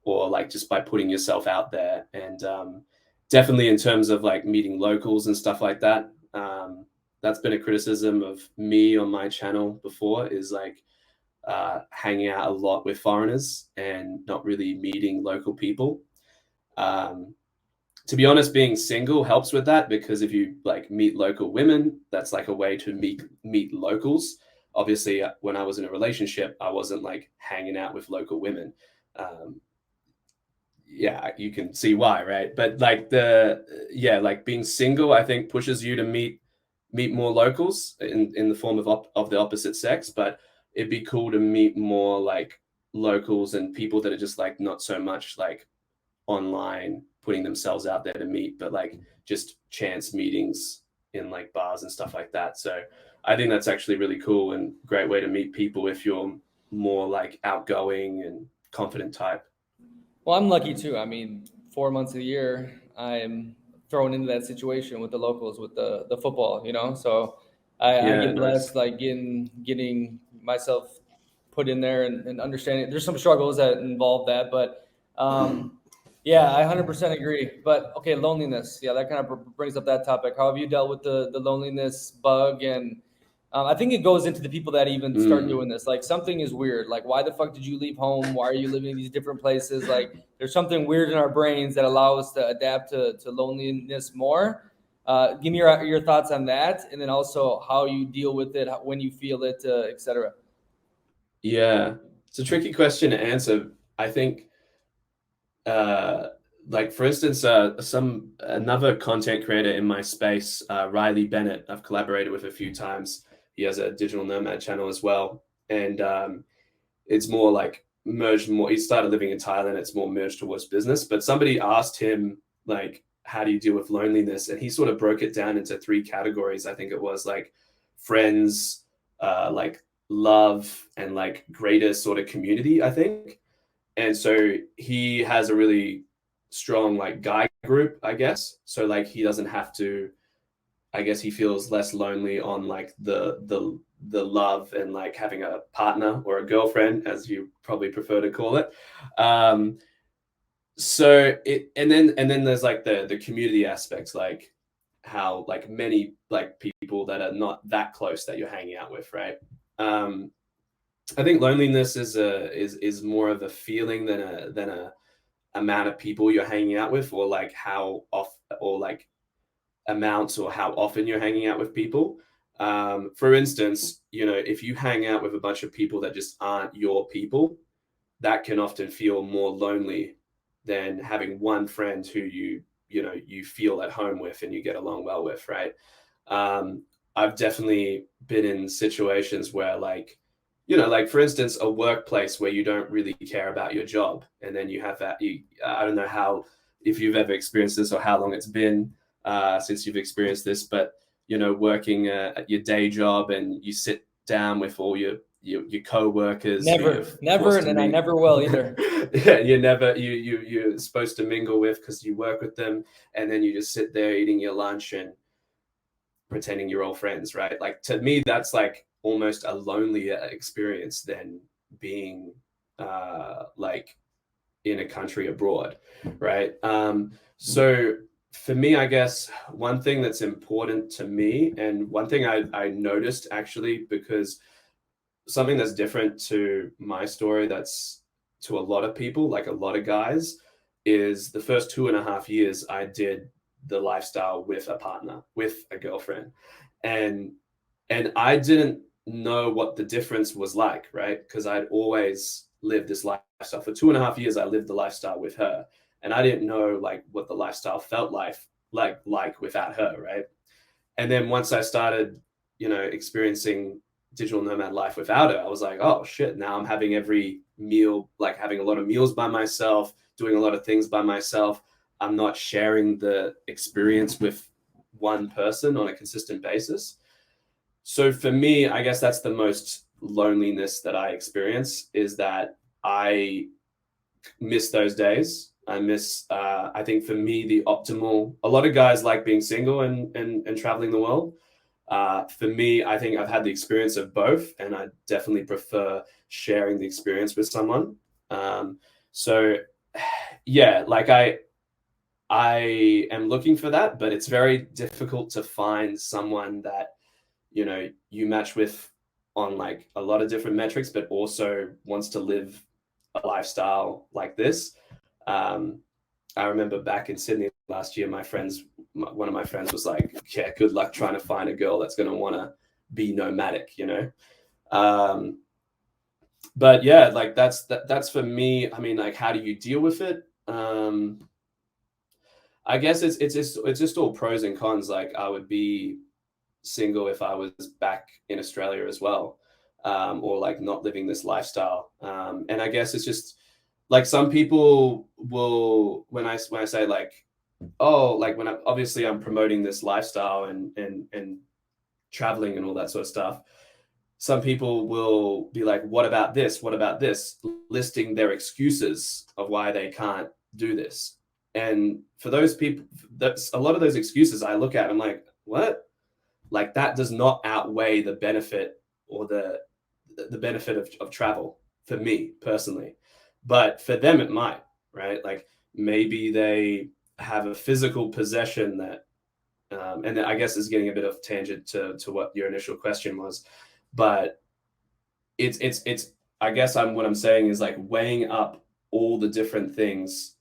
or like just by putting yourself out there. And definitely in terms of like meeting locals and stuff like that, that's been a criticism of me on my channel before is like hanging out a lot with foreigners and not really meeting local people. Um, to be honest, being single helps with that because if you like meet local women, that's like a way to meet locals. Obviously, when I was in a relationship, I wasn't like hanging out with local women. Um, yeah, you can see why, right? But like like being single, I think pushes you to meet more locals in the form of the opposite sex. But it'd be cool to meet more like locals and people that are just like not so much like online putting themselves out there to meet, but like just chance meetings in like bars and stuff like that. So I think that's actually really cool and great way to meet people if you're more like outgoing and confident type. Well, I'm lucky too. I mean, 4 months a year, I'm thrown into that situation with the locals, with the football, So I Yeah, get nice. blessed, like getting myself put in there and understanding. There's some struggles that involve that, but yeah, I 100% agree. But okay, loneliness. Yeah, that kind of brings up that topic. How have you dealt with the loneliness bug? And I think it goes into the people that even start Mm. doing this. Like something is weird. Like why the fuck did you leave home? Why are you living in these different places? Like there's something weird in our brains that allow us to adapt to loneliness more. Give me your thoughts on that, and then also how you deal with it when you feel it, etc. Yeah, it's a tricky question to answer. I think uh, like for instance, some another content creator in my space, Riley Bennett, I've collaborated with a few times. He has a digital nomad channel as well, and it's more like merged more. He started living in Thailand. It's more merged towards business. But somebody asked him like, "How do you deal with loneliness?" And he sort of broke it down into three categories. I think it was like friends, like love, and like greater sort of community. I think and so he has a really strong like guy group, I guess. So like he doesn't have to. I guess he feels less lonely on like the love and like having a partner or a girlfriend, as you probably prefer to call it. Um, so it and then there's like the community aspects, like how like many like people that are not that close that you're hanging out with, right? Um, I think loneliness is more of a feeling than a amount of people you're hanging out with, or like how off or like amounts or how often you're hanging out with people. For instance, if you hang out with a bunch of people that just aren't your people, that can often feel more lonely than having one friend who you feel at home with and you get along well with, right? Um, I've definitely been in situations where like for instance, a workplace where you don't really care about your job, and then you have that. I don't know how if you've ever experienced this or how long it's been since you've experienced this, but working at your day job and you sit down with all your co-workers who you're Never, forced to and I meet. never will either. Yeah, you're supposed to mingle with because you work with them, and then you just sit there eating your lunch and pretending you're all friends, right? Like to me, that's like almost a lonelier experience than being like in a country abroad, right? So for me, I guess one thing that's important to me, and one thing I noticed actually, because something that's different to my story that's to a lot of people, like a lot of guys, is the first 2.5 years I did the lifestyle with a partner, with a girlfriend. And I didn't know what the difference was like, right? Because I'd always lived this lifestyle. For 2.5 years, I lived the lifestyle with her. And I didn't know like what the lifestyle felt like without her, right? And then once I started, experiencing digital nomad life without her, I was like, oh shit, now I'm having every meal, like having a lot of meals by myself, doing a lot of things by myself. I'm not sharing the experience with one person on a consistent basis. So for me, I guess that's the most loneliness that I experience, is that I miss those days. I think for me, a lot of guys like being single and traveling the world. For me, I think I've had the experience of both, and I definitely prefer sharing the experience with someone. So yeah, like I am looking for that, but it's very difficult to find someone that, you match with on like a lot of different metrics, but also wants to live a lifestyle like this. Um, I remember back in Sydney last year, one of my friends was like, yeah, good luck trying to find a girl that's going to want to be nomadic. But yeah, like that's for me. I mean, like, how do you deal with it? I guess it's just all pros and cons. Like, I would be single if I was back in Australia as well, or like not living this lifestyle. And I guess it's just like some people will, when I say like, oh, like when obviously I'm promoting this lifestyle and traveling and all that sort of stuff. Some people will be like, what about this? What about this? Listing their excuses of why they can't do this. And for those people, that's a lot of those excuses I look at, I'm like, what? Like, that does not outweigh the benefit, or the benefit of travel for me personally. But for them, it might, right? Like, maybe they have a physical possession that, and I guess is getting a bit of tangent to what your initial question was, but it's I guess what I'm saying is like weighing up all the different things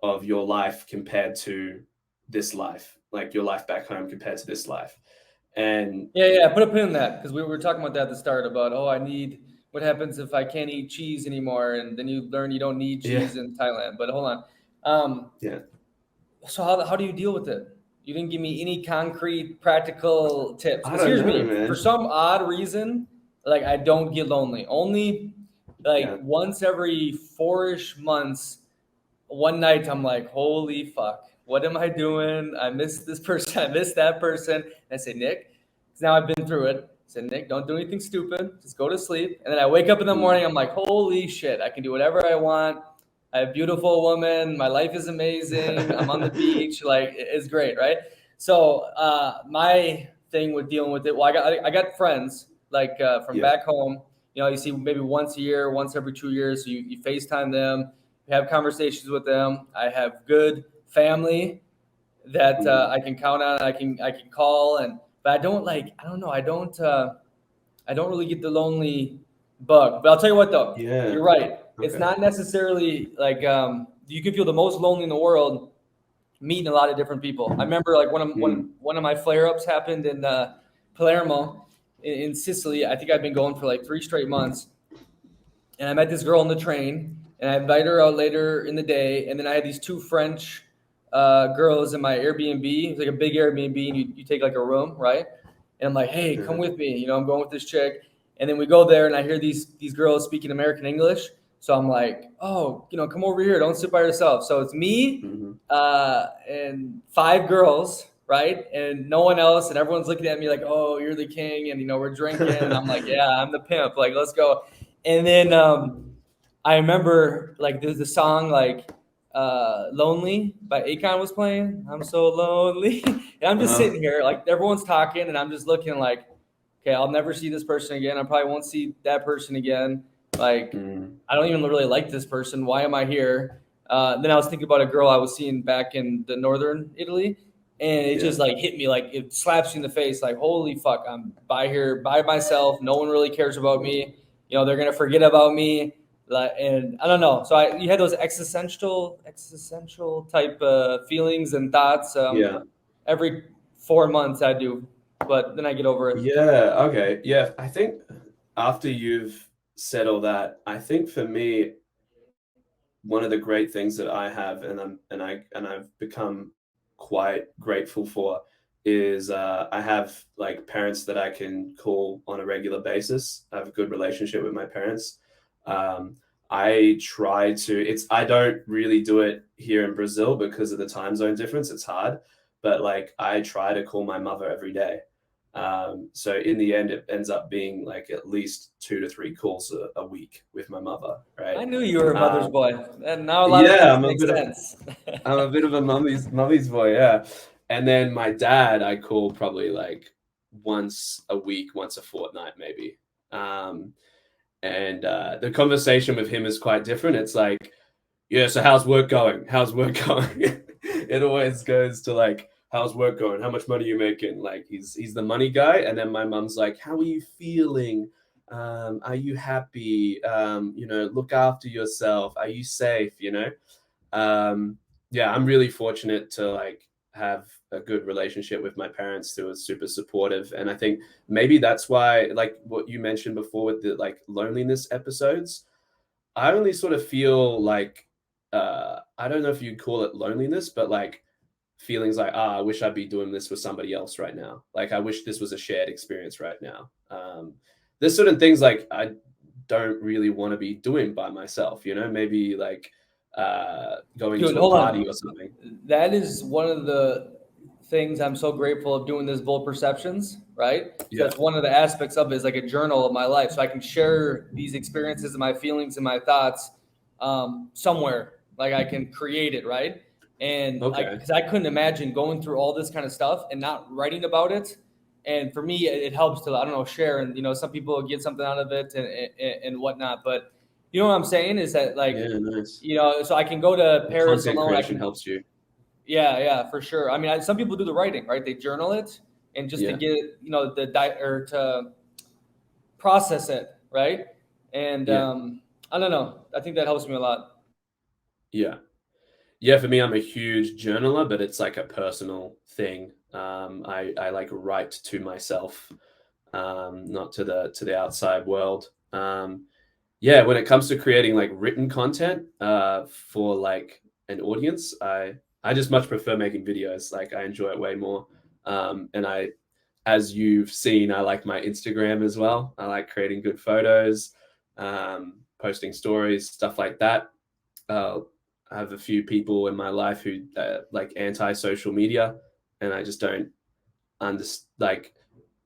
of your life compared to this life, like your life back home compared to this life. And Yeah, put a pin in that, because we were talking about that at the start about, what happens if I can't eat cheese anymore, and then you learn you don't need yeah, cheese in Thailand. But hold on. yeah, So how do you deal with it? You didn't give me any concrete, practical tips. I Because don't here's know, me. For man. some odd reason, like, I don't get lonely. Only like Yeah. once every 4-ish months, one night I'm like, holy fuck, what am I doing? I miss this person. I miss that person. And I say, Nick, 'cause now I've been through it. I said, Nick, don't do anything stupid. Just go to sleep. And then I wake up in the morning. I'm like, holy shit, I can do whatever I want. I have a beautiful woman. My life is amazing. I'm on the beach. Like, it's great, right? So my thing with dealing with it, well, I got friends like from Yeah. back home. You see maybe once a year, once every 2 years. So you FaceTime them, have conversations with them. I have good family that I can count on. I can call, but I don't I don't really get the lonely bug. But I'll tell you what, though, Yeah. you're right. It's Okay. not necessarily like you can feel the most lonely in the world meeting a lot of different people. I remember like one of my flare ups happened in Palermo in Sicily. I think I've been going for like 3 straight months, and I met this girl on the train, and I invited her out later in the day, and then I had these 2 French girls in my Airbnb. It's like a big Airbnb, and you take like a room, right? And I'm like, hey, come Uh-huh. with me. I'm going with this chick. And then we go there, and I hear these girls speaking American English. So I'm like, oh, come over here. Don't sit by yourself. So it's me Mm-hmm. and 5 girls, right? And no one else. And everyone's looking at me like, oh, you're the king. And, we're drinking. And I'm like, yeah, I'm the pimp. Like, let's go. And then I remember like there's the song like Lonely by Akon was playing. I'm so lonely. And I'm just Uh-huh. sitting here, like everyone's talking, and I'm just looking like, okay, I'll never see this person again. I probably won't see that person again. Like, Mm. I don't even really like this person. Why am I here? Then I was thinking about a girl I was seeing back in the northern Italy, and it Yeah. just like hit me, like it slaps you in the face, like, holy fuck, I'm by here by myself. No one really cares about me. They're gonna forget about me. Like, and I don't know. So you had those existential type feelings and thoughts. Yeah. Every 4 months I do, but then I get over it. Yeah. Okay. Yeah. I think after you've said all that, I think for me, one of the great things that I have, and I've become quite grateful for, is I have like parents that I can call on a regular basis. I have a good relationship with my parents. Um, I try to. I don't really do it here in Brazil because of the time zone difference. It's hard, but like I try to call my mother every day. So in the end, it ends up being like at least 2 to 3 calls a week with my mother, right? I knew you were a mother's Um, boy, and now a lot of yeah, things make sense. I'm a bit of a mummy's boy, yeah. And then my dad, I call probably like once a week, once a fortnight, maybe. Um, and the conversation with him is quite different. It's like, yeah, so how's work going? How's work going? It always goes to like, how's work going? How much money are you making? Like he's the money guy. And then my mom's like, how are you feeling? Are you happy? Look after yourself. Are you safe? Um, yeah, I'm really fortunate to like have a good relationship with my parents who are super supportive. And I think maybe that's why, like what you mentioned before with the like loneliness episodes, I only sort of feel like I don't know if you'd call it loneliness, but like feelings like, I wish I'd be doing this with somebody else right now. Like I wish this was a shared experience right now. There's certain things like I don't really want to be doing by myself, maybe like going Dude, to a hold party on. or something. That is one of the things I'm so grateful of doing this Bold Perceptions, right? So Yeah. that's one of the aspects of it is like a journal of my life. So I can share these experiences and my feelings and my thoughts somewhere. Like I can create it, right? And like, Okay. because I couldn't imagine going through all this kind of stuff and not writing about it. And for me, it helps to, I don't know, share. And, some people get something out of it and whatnot. But you know what I'm saying is that like, Yeah, nice. so I can go to The Paris content alone. I creation can, helps you. yeah, for sure. I mean, some people do the writing, right? They journal it and just to Yeah. get, or to process it, right? And Yeah. I don't know. I think that helps me a lot. Yeah. Yeah, for me, I'm a huge journaler, but it's like a personal thing. I like write to myself, not to the outside world. Yeah, when it comes to creating like written content for like an audience, I just much prefer making videos. Like I enjoy it way more. And as you've seen, I like my Instagram as well. I like creating good photos, posting stories, stuff like that. Uh, I have a few people in my life who like anti-social media, and I just don't understand. Like,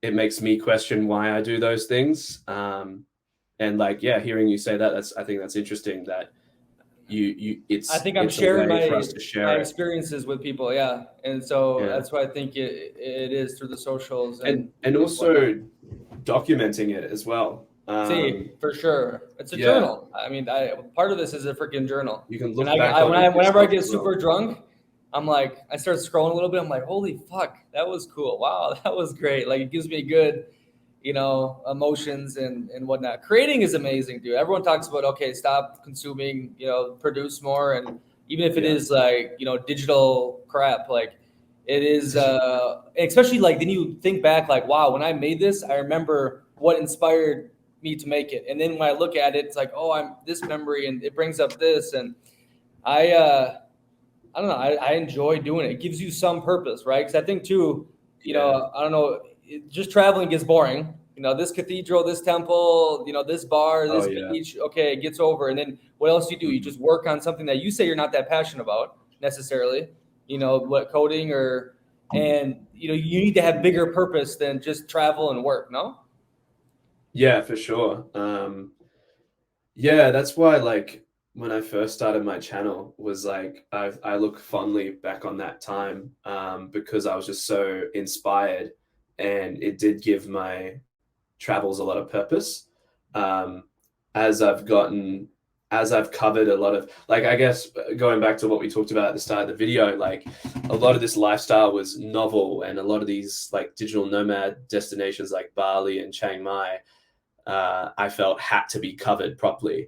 it makes me question why I do those things. And like, yeah, hearing you say that, I think that's interesting. That I think I'm it's a sharing way for my us to my share it. experiences with people, yeah, and so Yeah, that's why I think it is through the socials and and whatnot. also documenting it as well. See, for sure, it's a Yeah, journal. I mean, part of this is a freaking journal. you can And look back on whenever I yourself get as well. super drunk, I'm like, I start scrolling a little bit. I'm like, holy fuck, that was cool. Wow, that was great. Like it gives me good, emotions and whatnot. Creating is amazing, dude. Everyone talks about, okay, stop consuming, produce more, and even if it Yeah, is like digital crap, like it is, especially like then you think back like, wow, when I made this, I remember what inspired me to make it, and then when I look at it, it's like, oh, I'm this memory, and it brings up this, and I don't know. I enjoy doing it. It gives you some purpose, right? Because I think too, yeah. I don't know, just traveling gets boring. This cathedral, this temple, this bar, Oh this yeah. beach. Okay, it gets over. And then what else do you do? You Mhm. just work on something that you say you're not that passionate about necessarily. What coding and you need to have bigger purpose than just travel and work. No. Yeah, for sure. Yeah, that's why like when I first started my channel was like I look fondly back on that time because I was just so inspired, and it did give my travels a lot of purpose. Um, as I've gotten as I've covered a lot of, like, I guess going back to what we talked about at the start of the video, like a lot of this lifestyle was novel, and a lot of these like digital nomad destinations like Bali and Chiang Mai, I felt had to be covered properly.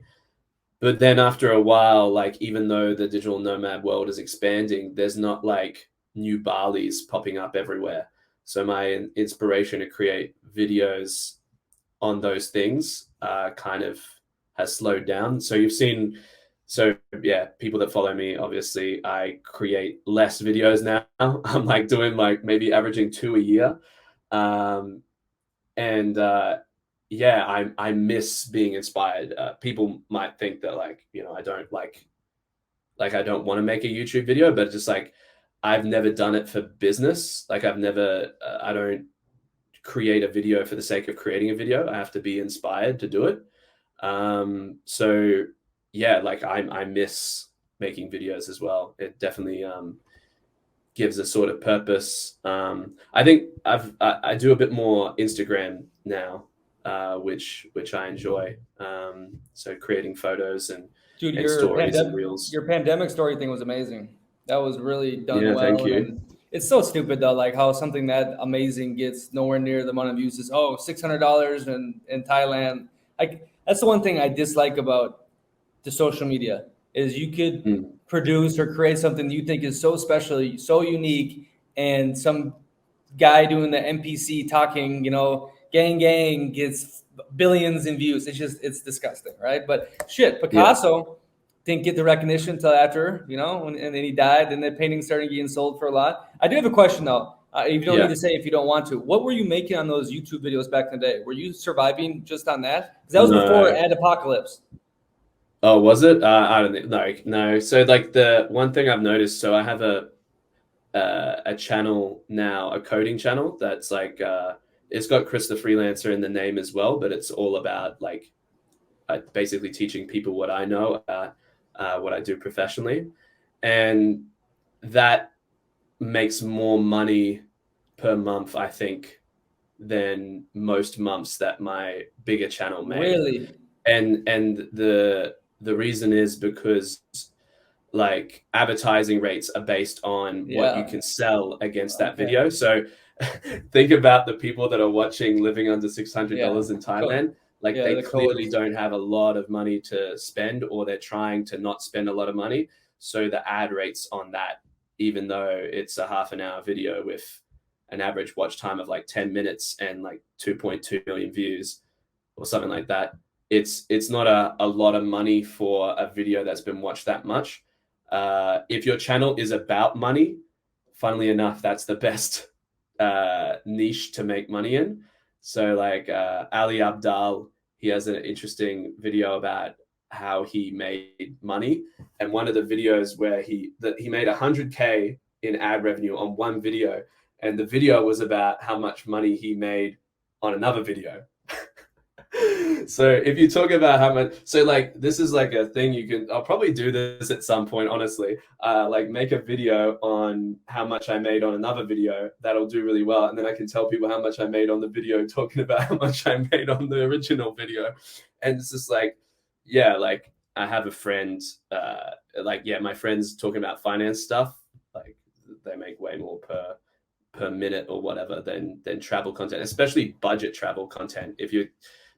But then after a while, like even though the digital nomad world is expanding, there's not like new Balis popping up everywhere. So my inspiration to create videos on those things kind of has slowed down. So you've seen, so yeah, people that follow me, obviously, I create less videos now. I'm like doing like maybe averaging 2 a year. Um, and yeah, I miss being inspired. People might think that like, I don't like I don't want to make a YouTube video, but just like I've never done it for business. Like I've never, I don't create a video for the sake of creating a video. I have to be inspired to do it. So yeah, like I miss making videos as well. It definitely gives a sort of purpose. I think I do a bit more Instagram now, which I enjoy. So creating photos Dude, and stories and reels. your pandemic story thing was amazing. That was really done Yeah, thank well, you. and it's so stupid though, like how something that amazing gets nowhere near the amount of views as $600 in Thailand. Like that's the one thing I dislike about the social media is you could Mm. produce or create something you think is so special, so unique, and some guy doing the NPC talking, gang gang gets billions in views. It's disgusting, right? But shit, Yeah, Picasso didn't get the recognition until after, and then he died, and the painting started getting sold for a lot. I do have a question though. You don't need yeah. to say if you don't want to. What were you making on those YouTube videos back in the day? Were you surviving just on that? Because that was before No. Ad Apocalypse. Oh, was it? I don't think. No, no. So like the one thing I've noticed. So I have a channel now, a coding channel that's like it's got Chris the Freelancer in the name as well, but it's all about like basically teaching people what I know about what I do professionally, and that makes more money per month, I think, than most months that my bigger channel made. Really? And the reason is because like advertising rates are based on what you Yeah. can sell against that Okay. video. So think about the people that are watching living under Yeah. $600 in Co- Thailand. Like yeah, they the clearly codes. don't have a lot of money to spend, or they're trying to not spend a lot of money. So the ad rates on that, even though it's a half an hour video with an average watch time of like 10 minutes and like 2.2 million views or something like that, it's not a lot of money for a video that's been watched that much. If your channel is about money, funnily enough, that's the best niche to make money in. So like Ali Abdal, he has an interesting video about how he made money, and one of the videos where he made 100K in ad revenue on one video, and the video was about how much money he made on another video. So if you talk about how much, so like this is like a thing you can, I'll probably do this at some point, honestly. Like make a video on how much I made on another video that'll do really well, and then I can tell people how much I made on the video talking about how much I made on the original video. And it's just like, yeah, like I have a friend, like yeah, my friends talking about finance stuff, like they make way more per minute or whatever than travel content, especially budget travel content. If you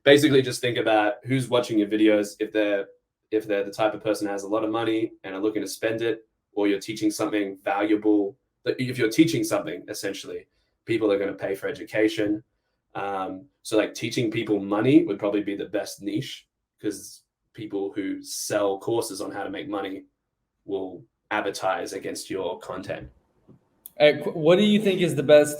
basically just think about who's watching your videos, if they're the type of person that has a lot of money and are looking to spend it, or you're teaching something valuable. If you're teaching something, essentially, people are going to pay for education. So like teaching people money would probably be the best niche, because people who sell courses on how to make money will advertise against your content. What do you think is the best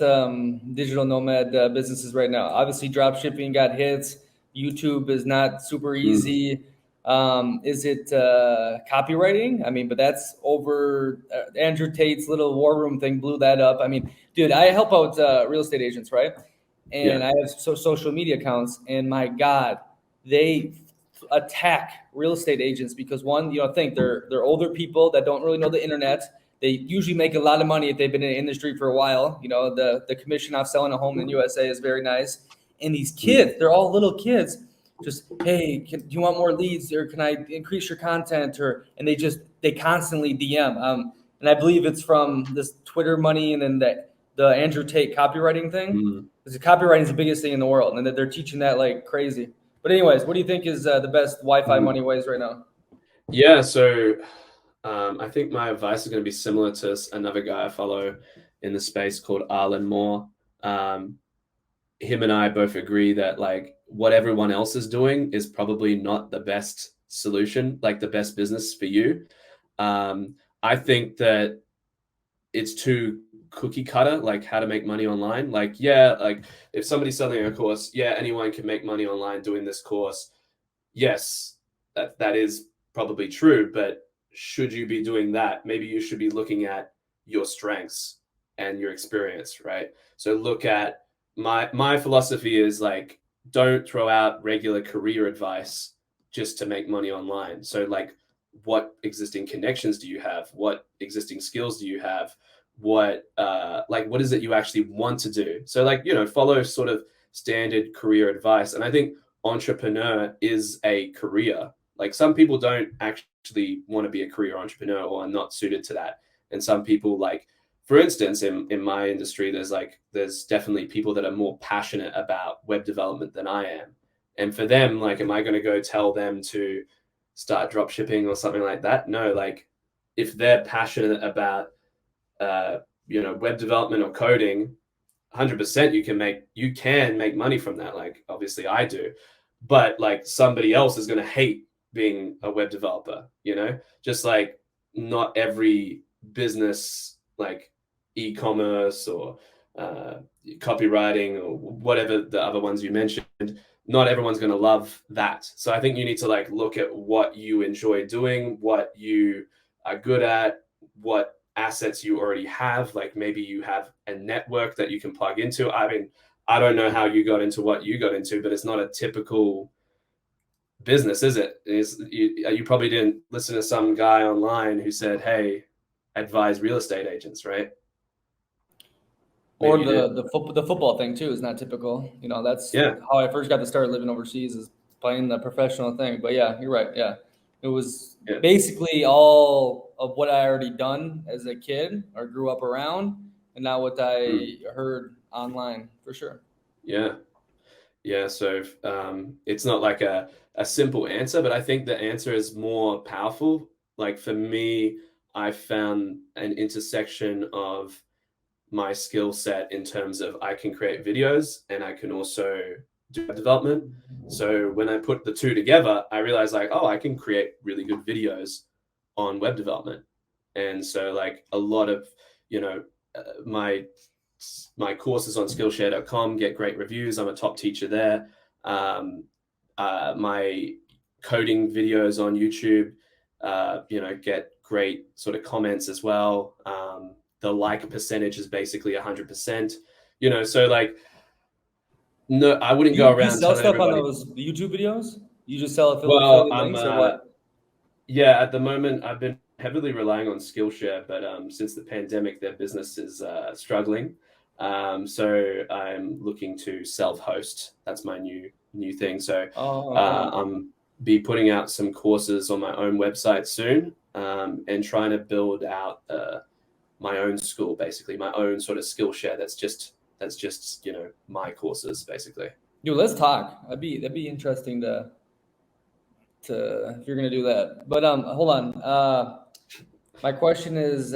digital nomad businesses right now? Obviously, drop shipping got hits. YouTube is not super Mm. easy. Is it copywriting? I mean, but that's over. Andrew Tate's little war room thing blew that up. I mean, dude, I help out real estate agents, right? Yeah. And I have social media accounts, and my God, they attack real estate agents because one, think they're older people that don't really know the internet. They usually make a lot of money if they've been in the industry for a while. The commission off selling a home in the USA is very nice. And these Mm. kids, they're all little kids. Just, hey, do you want more leads, or can I increase your content? And they constantly DM. And I believe it's from this Twitter money, and then the Andrew Tate copywriting thing. Mm. Because copywriting is the biggest thing in the world, and that they're teaching that like crazy. But anyways, what do you think is the best Wi-Fi Mm. money ways right now? Yeah, so I think my advice is going to be similar to another guy I follow in the space called Arlen Moore. Um, Him and I both agree that like what everyone else is doing is probably not the best solution, like the best business for you. I think that it's too cookie cutter, like how to make money online. Like, yeah, like if somebody's selling a course, yeah, anyone can make money online doing this course. Yes, that is probably true, but should you be doing that? Maybe you should be looking at your strengths and your experience, right? So look at my philosophy is like don't throw out regular career advice just to make money online. So like what existing connections do you have? What existing skills do you have? What is it you actually want to do? So like, follow sort of standard career advice. And I think entrepreneur is a career. Like some people don't actually want to be a career entrepreneur or are not suited to that. And some people like, for instance, in my industry, there's definitely people that are more passionate about web development than I am. And for them, like, am I going to go tell them to start drop shipping or something like that? No, like if they're passionate about web development or coding, 100% you can make money from that. Like obviously I do, but like somebody else is going to hate being a web developer, just like not every business like e-commerce or uh, copywriting or whatever the other ones you mentioned, not everyone's going to love that. So I think you need to like look at what you enjoy doing, what you are good at, what assets you already have. Like maybe you have a network that you can plug into. I mean, I don't know how you got into what you got into, but it's not a typical business, is it? You probably didn't listen to some guy online who said, "Hey, advise real estate agents," right? Maybe Or you did. the football thing too is not typical. That's Yeah. how I first got to start living overseas, is playing the professional thing. But yeah, you're right. Yeah, it was Yeah. basically all of what I already done as a kid or grew up around, and now what Mm. I heard online for sure. Yeah. Yeah. So it's not like a simple answer, but I think the answer is more powerful. Like for me, I found an intersection of my skill set in terms of I can create videos and I can also do web development. So when I put the two together, I realized like, oh, I can create really good videos on web development. And so like a lot of, you know, my courses on Skillshare.com get great reviews. I'm a top teacher there. My coding videos on YouTube, get great sort of comments as well. The like percentage is basically 100%. So like, no, I wouldn't go Do you around sell telling stuff on everybody. those YouTube videos? You just sell Well, affiliate I'm links or what? yeah, at the moment I've been heavily relying on Skillshare, but since the pandemic, their business is struggling. So I'm looking to self-host. That's my new thing. So Oh, okay. I'm be putting out some courses on my own website soon, and trying to build out my own school, basically my own sort of Skillshare. That's just my courses basically. Dude, let's talk. That'd be interesting to if you're gonna do that. But hold on. My question is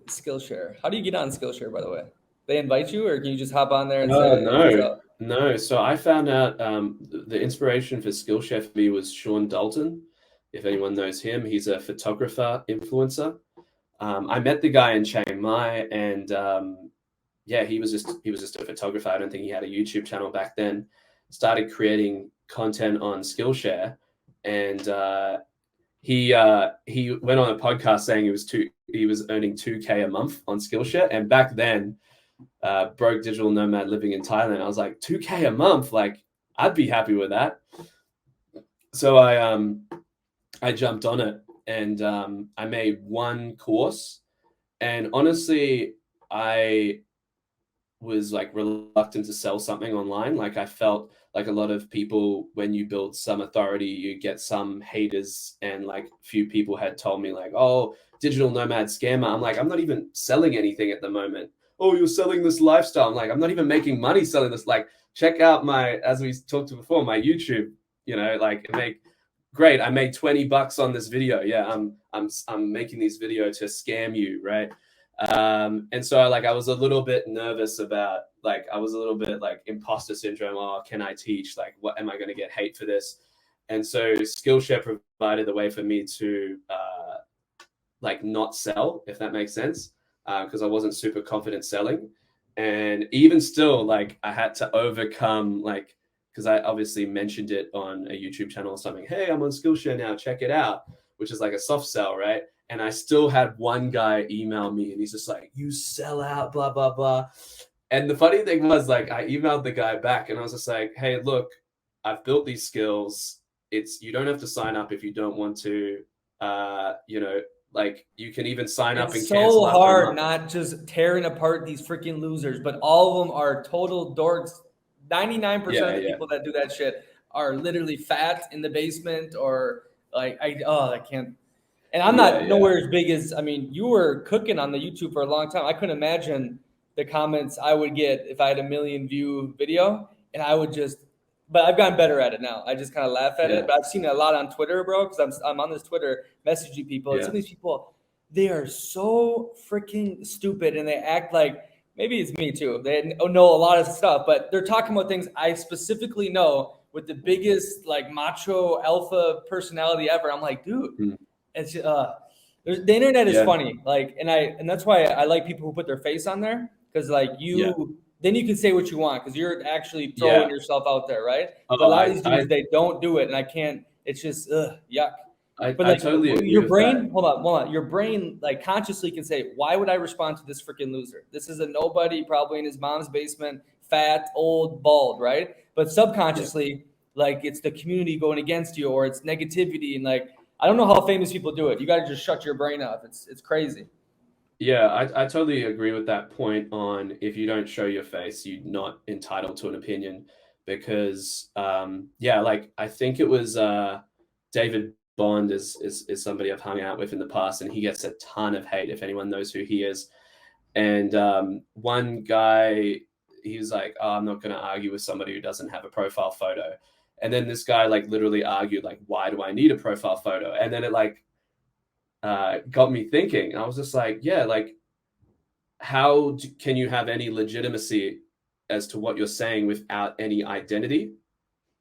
Skillshare. How do you get on Skillshare, by the way? They invite you, or can you just hop on there and say, "Hey, what's No, up?" no. So I found out the inspiration for Skillshare for me was Sean Dalton. If anyone knows him, he's a photographer influencer. I met the guy in Chiang Mai, and yeah, he was just a photographer. I don't think he had a YouTube channel back then. Started creating content on Skillshare, and he went on a podcast saying he was earning 2K a month on Skillshare, and back then broke digital nomad living in Thailand. I was like, 2K a month, like I'd be happy with that. So I jumped on it, and I made one course, and honestly, I was like reluctant to sell something online. Like I felt like a lot of people, when you build some authority, you get some haters, and like few people had told me like, "Oh, digital nomad scammer." I'm like, I'm not even selling anything at the moment. Oh, you're selling this lifestyle. I'm like, I'm not even making money selling this. Like, check out my, as we talked to before, my YouTube. like great. I made $20 on this video. Yeah, I'm making this video to scam you, right? And so I was a little bit nervous about I was a little bit imposter syndrome. Oh, can I teach? Like, what am I going to get hate for this? And so Skillshare provided a way for me to not sell, if that makes sense, because I wasn't super confident selling. And even still, I had to overcome because I obviously mentioned it on a YouTube channel or something. Hey, I'm on Skillshare now, check it out, which is like a soft sell, right? And I still had one guy email me and he's just like, you sell out, blah, blah, blah. And the funny thing was I emailed the guy back and I was just like, hey, look, I've built these skills. You don't have to sign up if you don't want to, you can even sign up and cancel. It's so hard not just tearing apart these freaking losers, but all of them are total dorks. 99% of the people that do that shit are literally fat in the basement or I can't. And I'm not nowhere as big as, you were cooking on the YouTube for a long time. I couldn't imagine the comments I would get if I had a 1 million view video, and I would but I've gotten better at it now. I just kind of laugh at it, but I've seen it a lot on Twitter, bro, because I'm on this Twitter messaging people. And some of these people, they are so freaking stupid, and they act like, maybe it's me too, they know a lot of stuff, but they're talking about things I specifically know with the biggest macho alpha personality ever. I'm like, dude, it's the internet is funny. And that's why I like people who put their face on there, because then you can say what you want, because you're actually throwing yourself out there, right? But a lot of these dudes, they don't do it, and I can't. It's just yuck. I totally agree. Your brain, hold on. Your brain consciously can say, why would I respond to this freaking loser? This is a nobody, probably in his mom's basement, fat, old, bald, right? But subconsciously, it's the community going against you, or it's negativity, and I don't know how famous people do it. You got to just shut your brain off. It's crazy. Yeah, I totally agree with that point on if you don't show your face, you're not entitled to an opinion, because I think it was David Bond is somebody I've hung out with in the past, and he gets a ton of hate if anyone knows who he is. And one guy, he was like, oh, I'm not going to argue with somebody who doesn't have a profile photo. And then this guy literally argued why do I need a profile photo? And then it got me thinking. I was just like, how can you have any legitimacy as to what you're saying without any identity?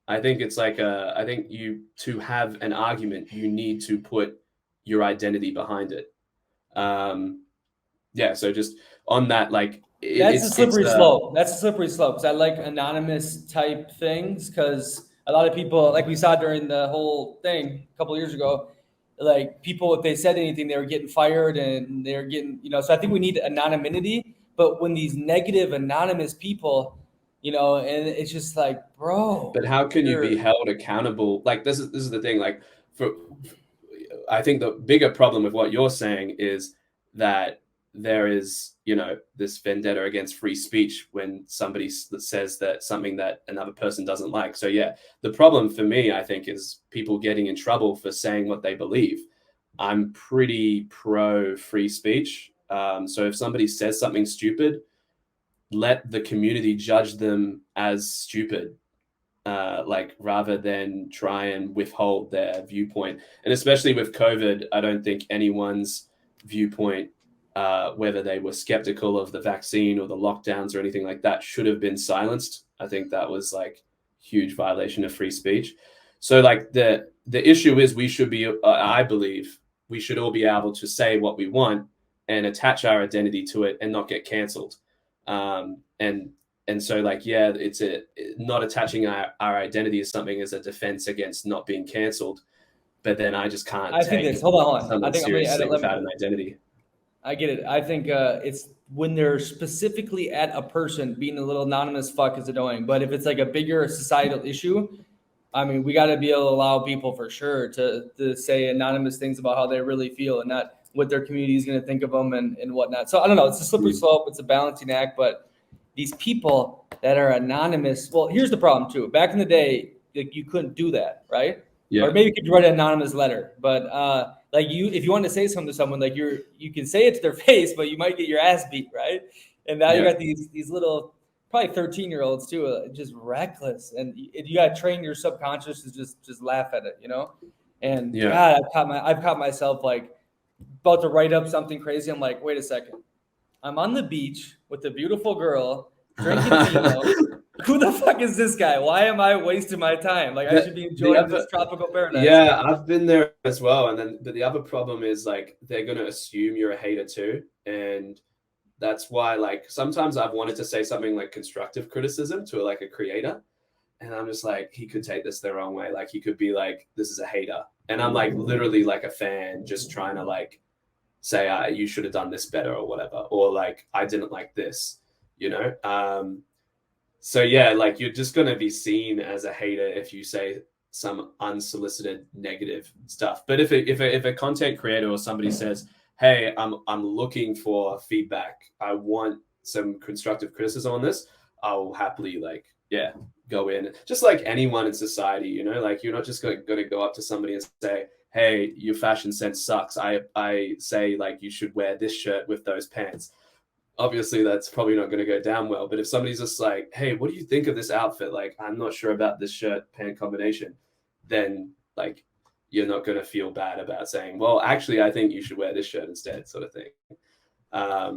I think it's I think to have an argument, you need to put your identity behind it. So just on that, that's a slippery slope. That's a slippery slope, because I like anonymous type things, because a lot of people, we saw during the whole thing a couple of years ago, people, if they said anything, they were getting fired, and they're getting, so I think we need anonymity. But when these negative anonymous people, and it's just bro. But how can you be held accountable? This is the thing. I think the bigger problem with what you're saying is that there is, this vendetta against free speech when somebody says that something that another person doesn't like. So the problem for me, I think, is people getting in trouble for saying what they believe. I'm pretty pro free speech. So if somebody says something stupid, let the community judge them as stupid, rather than try and withhold their viewpoint. And especially with COVID, I don't think anyone's viewpoint, whether they were skeptical of the vaccine or the lockdowns or anything like that, should have been silenced. I think that was huge violation of free speech. So the issue is we should be, I believe we should all be able to say what we want and attach our identity to it and not get canceled. And so it's not attaching our identity as something as a defense against not being canceled. But then I just can't hold on. I think seriously without an identity. I get it. I think it's when they're specifically at a person, being a little anonymous fuck is annoying. But if it's a bigger societal issue, we got to be able to allow people for sure to say anonymous things about how they really feel, and not what their community is going to think of them and whatnot. So I don't know. It's a slippery slope. It's a balancing act. But these people that are anonymous, well, here's the problem too. Back in the day, you couldn't do that, right? Yeah. Or maybe you could write an anonymous letter. But if you want to say something to someone, you can say it to their face, but you might get your ass beat, right? And now you got these little probably 13-year-olds too, just reckless, and you got to train your subconscious to just laugh at it, you know. And Yeah. God, I've caught myself like about to write up something crazy. I'm like, wait a second, I'm on the beach with a beautiful girl drinking vino. Who the fuck is this guy? Why am I wasting my time? Like I should be The enjoying this other, tropical paradise. yeah, I've been there as well. And then, but the other problem is like they're going to assume you're a hater too. And that's why, like, sometimes I've wanted to say something like constructive criticism to like a creator. And I'm just like, he could take this the wrong way. Like, he could be like, this is a hater. And I'm like, literally like a fan just trying to like say, you should have done this better or whatever. Or like, I didn't like this, you know? So yeah, like you're just going to be seen as a hater if you say some unsolicited negative stuff. But if a content creator or somebody says, "Hey, I'm looking for feedback. I want some constructive criticism on this," I'll happily like yeah go in. Just like anyone in society, you know, like you're not just going to go up to somebody and say, "Hey, your fashion sense sucks." I say like you should wear this shirt with those pants. Obviously that's probably not going to go down well. But if somebody's just like, "Hey, what do you think of this outfit? Like, I'm not sure about this shirt pant combination," then like you're not going to feel bad about saying, "Well, actually, I think you should wear this shirt instead," sort of thing. Yeah,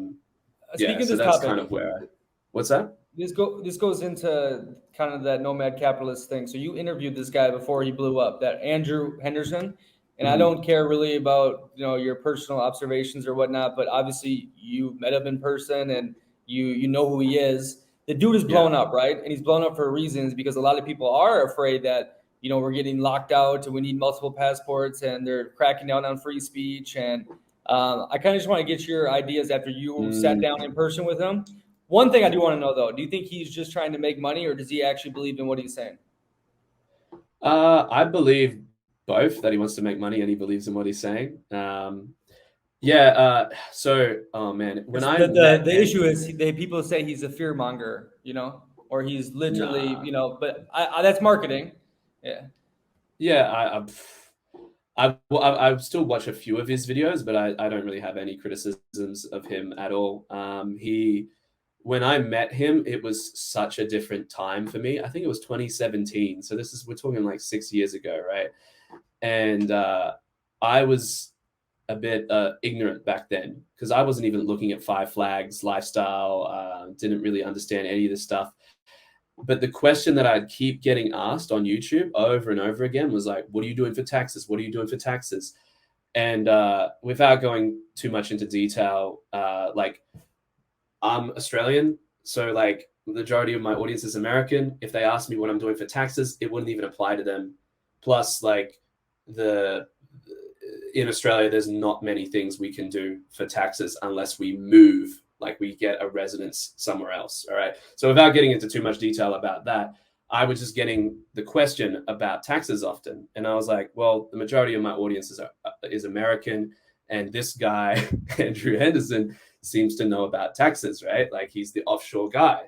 Speaking of so this that's topic, kind of where. What's that? this goes into kind of that nomad capitalist thing. So you interviewed this guy before he blew up, that Andrew Henderson, and I Mhm. don't care really about your personal observations or whatnot, but obviously you met him in person and you know who he is. The dude is Yeah. blown up, right? And he's blown up for reasons because a lot of people are afraid that we're getting locked out and we need multiple passports and they're cracking down on free speech. And I kind of just want to get your ideas after you sat Mm. down in person with him. One thing I do want to know though, do you think he's just trying to make money or does he actually believe in what he's saying? I believe both that he wants to make money and he believes in what he's saying. Yeah. Oh man, when Because I the met the and issue is people say he's a fear monger, or he's literally, nah, but that's marketing. Yeah. yeah, I still watch a few of his videos, but I don't really have any criticisms of him at all. When I met him, it was such a different time for me. I think it was 2017. So we're talking like 6 years ago, right? And I was a bit ignorant back then because I wasn't even looking at Five Flags lifestyle. Didn't really understand any of this stuff. But the question that I'd keep getting asked on YouTube over and over again was like, "What are you doing for taxes? What are you doing for taxes?" And without going too much into detail, like I'm Australian, so like the majority of my audience is American. If they ask me what I'm doing for taxes, it wouldn't even apply to them. Plus, like the in Australia, there's not many things we can do for taxes unless we move, like we get a residence somewhere else. All right. So without getting into too much detail about that, I was just getting the question about taxes often, and I was like, well, the majority of my audience is American, and this guy Andrew Henderson seems to know about taxes, right? Like he's the offshore guy.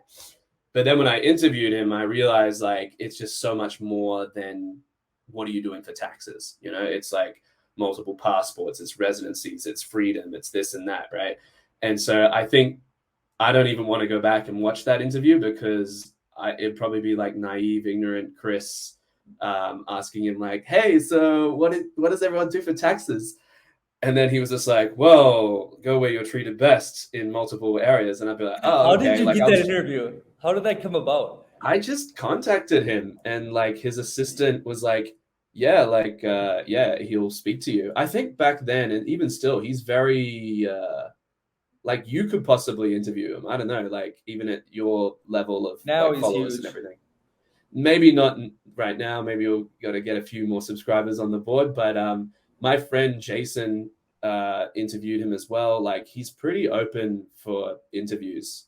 But then when I interviewed him, I realized like it's just so much more than what are you doing for taxes? You know, it's like multiple passports, it's residencies, it's freedom, it's this and that, right? And so I think I don't even want to go back and watch that interview because it'd probably be like naive, ignorant Chris asking him like, "Hey, so what does everyone do for taxes?" And then he was just like, "Well, go where you're treated best in multiple areas." And I'd be like, "Oh, How did okay." you Like get that interview? How did that come about? I just contacted him and like his assistant was like, "Yeah, like yeah, he'll speak to you." I think back then and even still, he's very like you could possibly interview him. I don't know, like even at your level of Now like he's followers and huge. everything. Maybe not right now. Maybe we'll got to get a few more subscribers on the board. But my friend Jason interviewed him as well. Like he's pretty open for interviews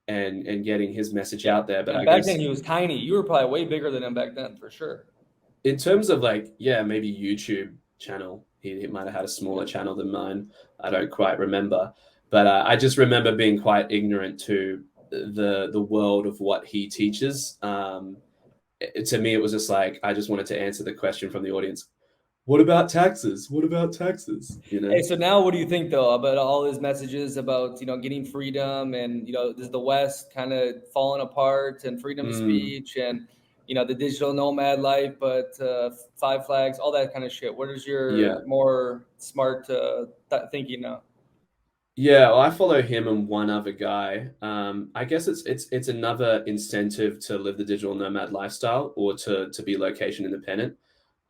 and getting his message Yeah. out there. But And I back then guess he was tiny. You were probably way bigger than him back then for sure. in terms of like yeah, maybe YouTube channel, he might have had a smaller channel than mine. I don't quite remember, but I just remember being quite ignorant to the world of what he teaches. To me, it was just like I just wanted to answer the question from the audience. what about taxes? What about taxes? You Hey, know? so now what do you think though about all his messages about, getting freedom and, does the West kind of falling apart and freedom of Mm, speech and, the digital nomad life, but five flags, all that kind of shit. What is yeah. your more smart thinking now? Yeah, well, I follow him and one other guy. I guess it's another incentive to live the digital nomad lifestyle or to be location independent.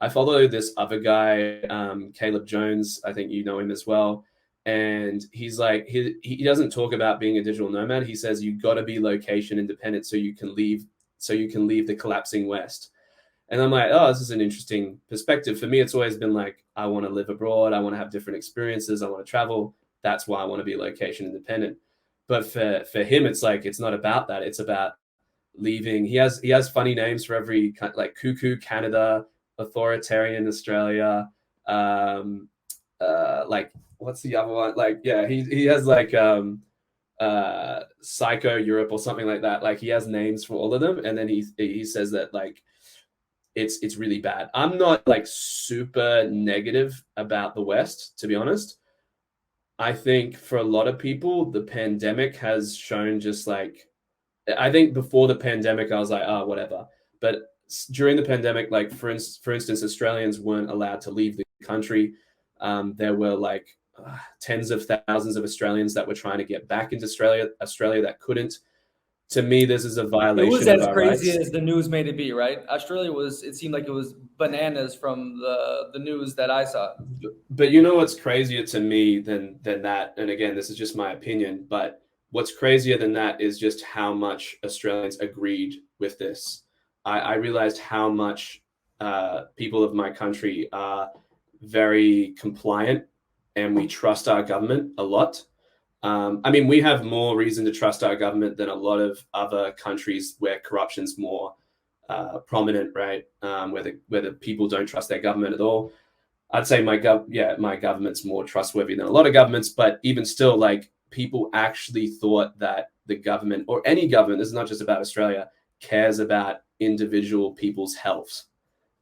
I follow this other guy, Caleb Jones. I think you know him as well. And he's like he doesn't talk about being a digital nomad. He says you got to be location independent so you can leave the collapsing West. And I'm like, oh, this is an interesting perspective. For me, it's always been like, I want to live abroad. I want to have different experiences. I want to travel. That's why I want to be location independent. But for him, it's like, it's not about that. It's about leaving. He has funny names for every like cuckoo Canada, authoritarian Australia, like what's the other one? Like, yeah, he has like psycho Europe or something like that. Like he has names for all of them. And then he says that like it's really bad. I'm not like super negative about the West, to be honest. I think for a lot of people, the pandemic has shown just like I think before the pandemic, I was like, oh, whatever. But during the pandemic, like for instance, Australians weren't allowed to leave the country. There were like tens of thousands of Australians that were trying to get back into Australia that couldn't. To me, this is a It was violation of as our crazy rights. as the news made it be, right? Australia it seemed like it was bananas from the news that I saw. But you know what's crazier to me than that, and again, this is just my opinion, but what's crazier than that is just how much Australians agreed with this. I realized how much people of my country are very compliant and we trust our government a lot. I mean, we have more reason to trust our government than a lot of other countries where corruption's more prominent, right? Where the people don't trust their government at all. I'd say my government's more trustworthy than a lot of governments, but even still, like people actually thought that the government or any government, this is not just about Australia, cares about individual people's health.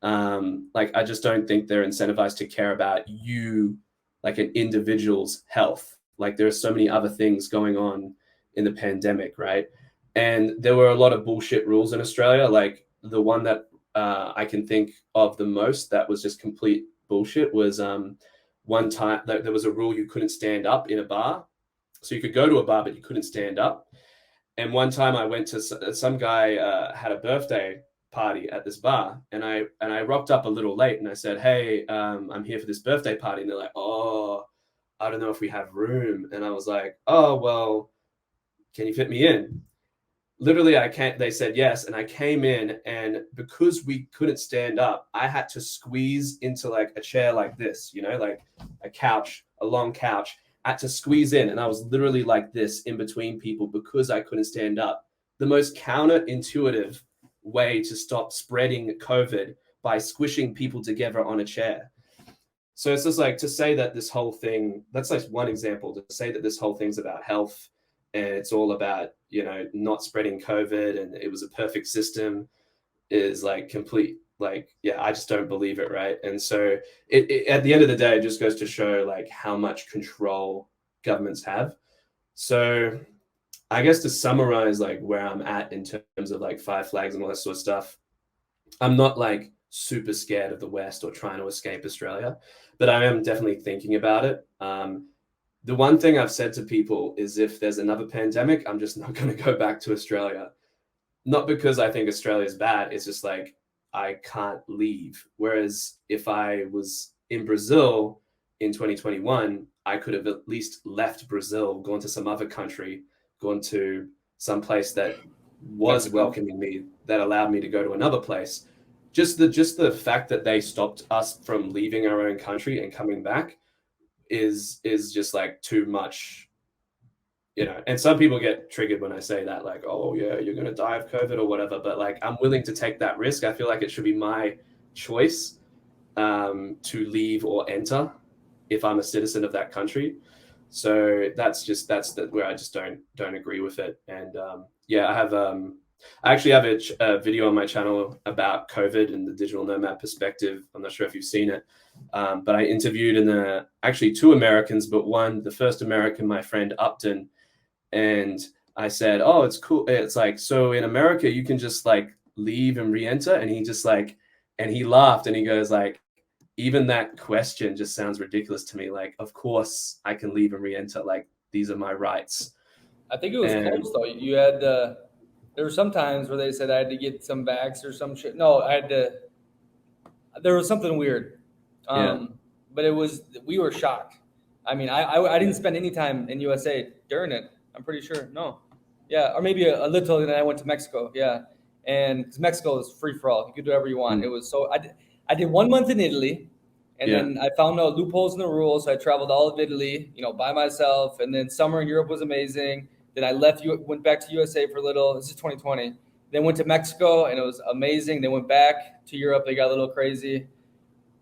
Like I just don't think they're incentivized to care about you, like an individual's health. Like there are so many other things going on in the pandemic, right? And there were a lot of bullshit rules in Australia. Like the one that I can think of the most that was just complete bullshit was one time there was a rule you couldn't stand up in a bar. So you could go to a bar, but you couldn't stand up. And one time I went to some guy had a birthday party at this bar, and I rocked up a little late, and I said, "Hey, I'm here for this birthday party," and they're like, "Oh, I don't know if we have room," and I was like, "Oh, well, can you fit me in?" Literally, I can't. They said yes, and I came in, and because we couldn't stand up, I had to squeeze into like a chair like this, like a couch, a long couch. I had to squeeze in, and I was literally like this in between people because I couldn't stand up. The most counterintuitive way to stop spreading COVID by squishing people together on a chair. So it's just like to say that this whole thing, that's like one example, to say that this whole thing's about health and it's all about, not spreading COVID and it was a perfect system is like complete, like, yeah, I just don't believe it. Right. And so at the end of the day, it just goes to show like how much control governments have. So I guess to summarize like where I'm at in terms of like five flags and all that sort of stuff, I'm not like super scared of the West or trying to escape Australia, but I am definitely thinking about it. The one thing I've said to people is if there's another pandemic, I'm just not going to go back to Australia. Not because I think Australia is bad. It's just like I can't leave. Whereas if I was in Brazil in 2021, I could have at least left Brazil, gone to some other country, gone to some place that was Mexico. welcoming me, that allowed me to go to another place. Just the fact that they stopped us from leaving our own country and coming back is just like too much, and some people get triggered when I say that, like, oh yeah, you're going to die of COVID or whatever, but like I'm willing to take that risk. I feel like it should be my choice to leave or enter if I'm a citizen of that country. So that's where I just don't agree with it. And yeah, I have I actually have a video on my channel about COVID and the digital nomad perspective. I'm not sure if you've seen it, but I interviewed actually two Americans, but one, the first American, my friend Upton, and I said, "Oh, it's cool. It's like, so in America, you can just like leave and re-enter." And he just like, and he laughed and he goes like, "Even that question just sounds ridiculous to me. Like, of course I can leave and re-enter. Like, these are my rights." I think it was And close though. You had there were some times where they said I had to get some vax or some shit. No, I had to. There was something weird, yeah, but it was we were shocked. I mean, I didn't spend any time in USA during it. I'm pretty sure. No, yeah, or maybe a little. And then I went to Mexico. Yeah, and 'cause Mexico is free for all. You could do whatever you want. It was so I did 1 month in Italy, and yeah, then I found out loopholes in the rules. So I traveled all of Italy, by myself. And then summer in Europe was amazing. Then I left. Went back to USA for a little. This is 2020. Then went to Mexico, and it was amazing. Then went back to Europe. They got a little crazy.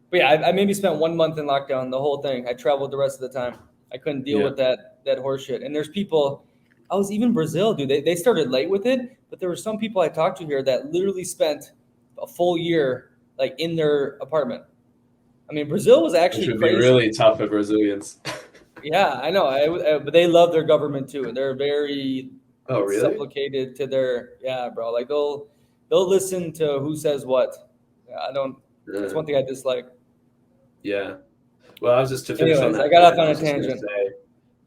But yeah, I maybe spent 1 month in lockdown, the whole thing. I traveled the rest of the time. I couldn't deal yeah. with that horse shit. And there's people, I was even Brazil, dude. They started late with it, but there were some people I talked to here that literally spent a full year like in their apartment. I mean, Brazil was Which actually would be crazy. really tough for Brazilians. Yeah, I know. But they love their government too. They're very Oh, really? supplicated to their yeah, bro. Like they'll listen to who says what. Yeah, I don't. That's Uh, one thing I dislike. yeah. Well, I was just to finish on Anyways, I that got point. off I on a was just going tangent.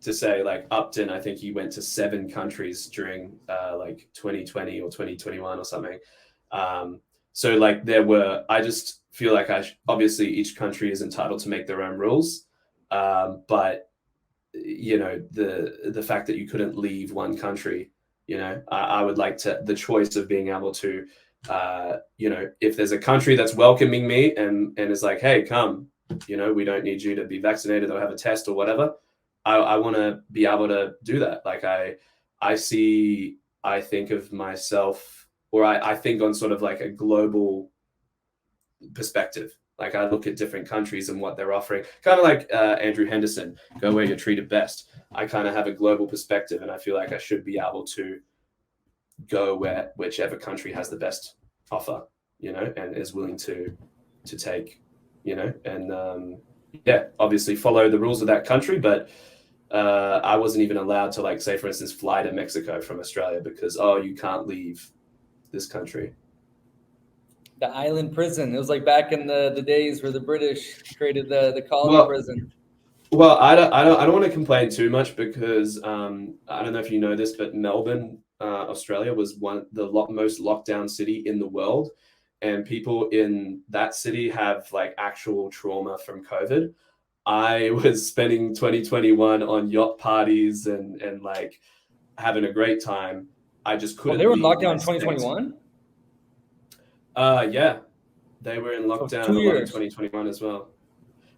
to say like Upton. I think he went to 7 countries during like 2020 or 2021 or something. So like there were. I just feel like obviously each country is entitled to make their own rules, but the fact that you couldn't leave one country, I would like to the choice of being able to, if there's a country that's welcoming me and is like, hey, come, we don't need you to be vaccinated or have a test or whatever. I want to be able to do that. Like I think of myself, or I think on sort of like a global perspective. Like I look at different countries and what they're offering, kind of like Andrew Henderson, go where you're treated best. I kind of have a global perspective, and I feel like I should be able to go where whichever country has the best offer, and is willing to take, and yeah, obviously follow the rules of that country. But I wasn't even allowed to, like, say, for instance, fly to Mexico from Australia because you can't leave this country. The island prison. It was like back in the days where the British created the colony Well, prison. Well, I don't want to complain too much because I don't know if you know this, but Melbourne, Australia, was most locked down city in the world, and people in that city have like actual trauma from COVID. I was spending 2021 on yacht parties and like having a great time. I just Oh, they couldn't were in leave lockdown my in state. 2021. Yeah, they were in So lockdown two a lot of years. 2021 as well.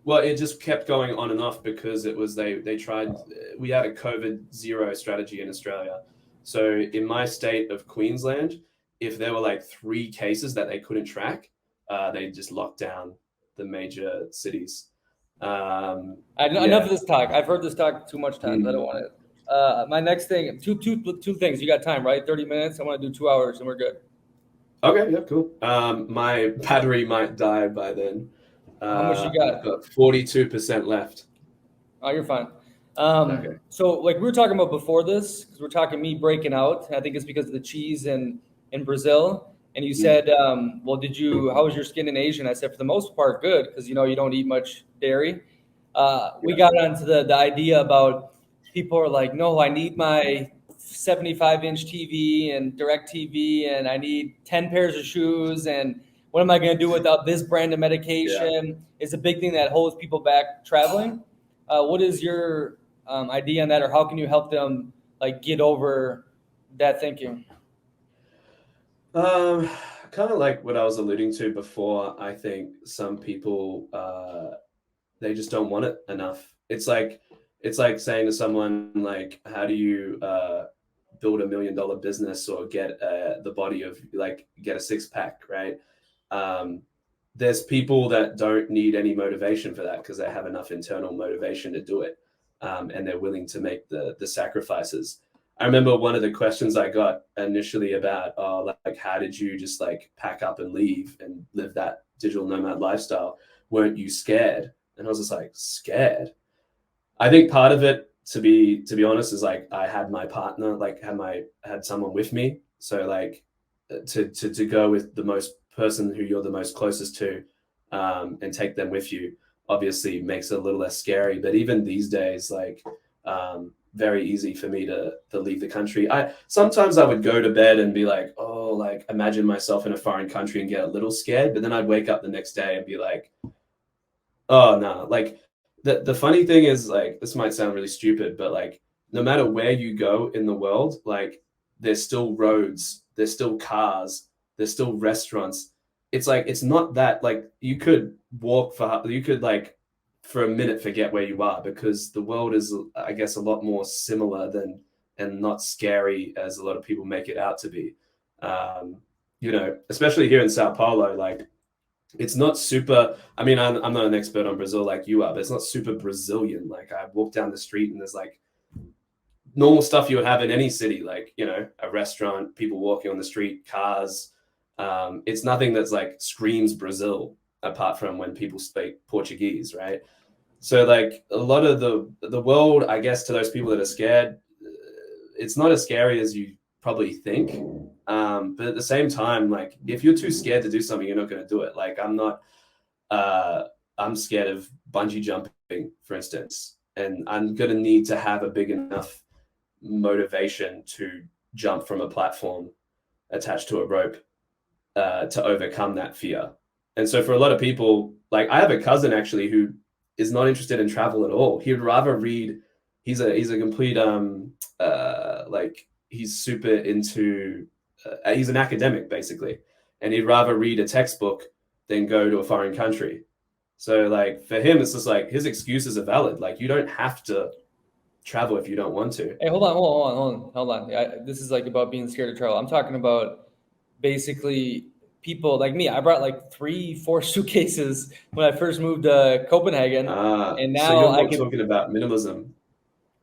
Well, it just kept going on and off because it was they tried. We had a COVID zero strategy in Australia. So in my state of Queensland, if there were like 3 cases that they couldn't track, they just locked down the major cities. Enough Yeah. of this talk. I've heard this talk too much times. I don't Mm. want it. My next thing, two things. You got time, right? 30 minutes. I want to do 2 hours, and we're good. Okay. Yeah. Cool. My battery might die by then. How much you I've got? got 42% left. Oh, you're fine. Okay. So like we were talking about before this, because we're talking me breaking out. I think it's because of the cheese in Brazil. And you Mm. said, well, how was your skin in Asia? And I said, for the most part, good, because you don't eat much dairy. We Yeah. got onto the idea about people are like, no, I need my 75-inch TV and direct TV, and I need 10 pairs of shoes. And what am I going to do without this brand of Yeah. medication? Is a big thing that holds people back traveling. What is your idea on that, or how can you help them like get over that thinking? Um, Kind of like what I was alluding to before. I think some people they just don't want it enough. It's like saying to someone like, how do you build $1 million business or get the body of like get a 6 pack, right? Um, there's people that don't need any motivation for that because they have enough internal motivation to do it, and they're willing to make the sacrifices. I remember one of the questions I got initially about, oh, like how did you just like pack up and leave and live that digital nomad lifestyle? Weren't you scared? And I was just like, scared? I think part of it, to be honest, is like I had my partner, like had someone with me. So like to go with the most person who you're the most closest to, and take them with you, obviously makes it a little less scary. But even these days, like very easy for me to leave the country. I sometimes I would go to bed and be like, oh, like imagine myself in a foreign country and get a little scared, but then I'd wake up the next day and be like, oh no, like the funny thing is, like, this might sound really stupid, but like no matter where you go in the world, like there's still roads, there's still cars, there's still restaurants. It's like it's not that like you could you could like for a minute forget where you are, because the world is, I guess, a lot more similar than and not scary as a lot of people make it out to be. Um, especially here in Sao Paulo, like it's not super. I mean, I'm not an expert on Brazil like you are, but it's not super Brazilian. Like I walk down the street and there's like normal stuff you would have in any city, like a restaurant, people walking on the street, cars. It's nothing that's like screams Brazil, apart from when people speak Portuguese, right? So like a lot of the world, I guess, to those people that are scared, it's not as scary as you probably think. But at the same time, like if you're too scared to do something, you're not going to do it. Like uh, I'm scared of bungee jumping, for instance, and I'm going to need to have a big enough motivation to jump from a platform attached to a rope, to overcome that fear. And so for a lot of people, like I have a cousin actually who is not interested in travel at all. He'd rather read. He's a complete like he's super into. He's an academic basically, and he'd rather read a textbook than go to a foreign country. So like for him, it's just like his excuses are valid. Like you don't have to travel if you don't want to. Hey, hold on. This is like about being scared of travel. I'm talking about basically people like me. I brought like 3, 4 suitcases when I first moved to Copenhagen, and So now you're I more can. talking about minimalism.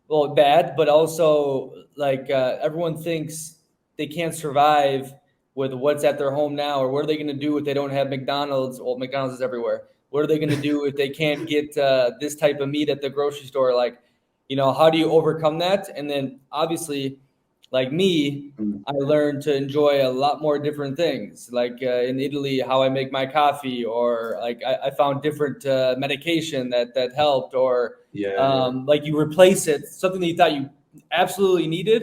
Well, bad, but also like everyone thinks they can't survive with what's at their home now, or what are they going to do if they don't have McDonald's? Well, McDonald's is everywhere. What are they going to do if they can't get this type of meat at the grocery store? Like, how do you overcome that? And then obviously, like me, Mm. I learned to enjoy a lot more different things. Like in Italy, how I make my coffee, or like I found different medication that helped, or Yeah, yeah. like you replace it, something that you thought you absolutely needed,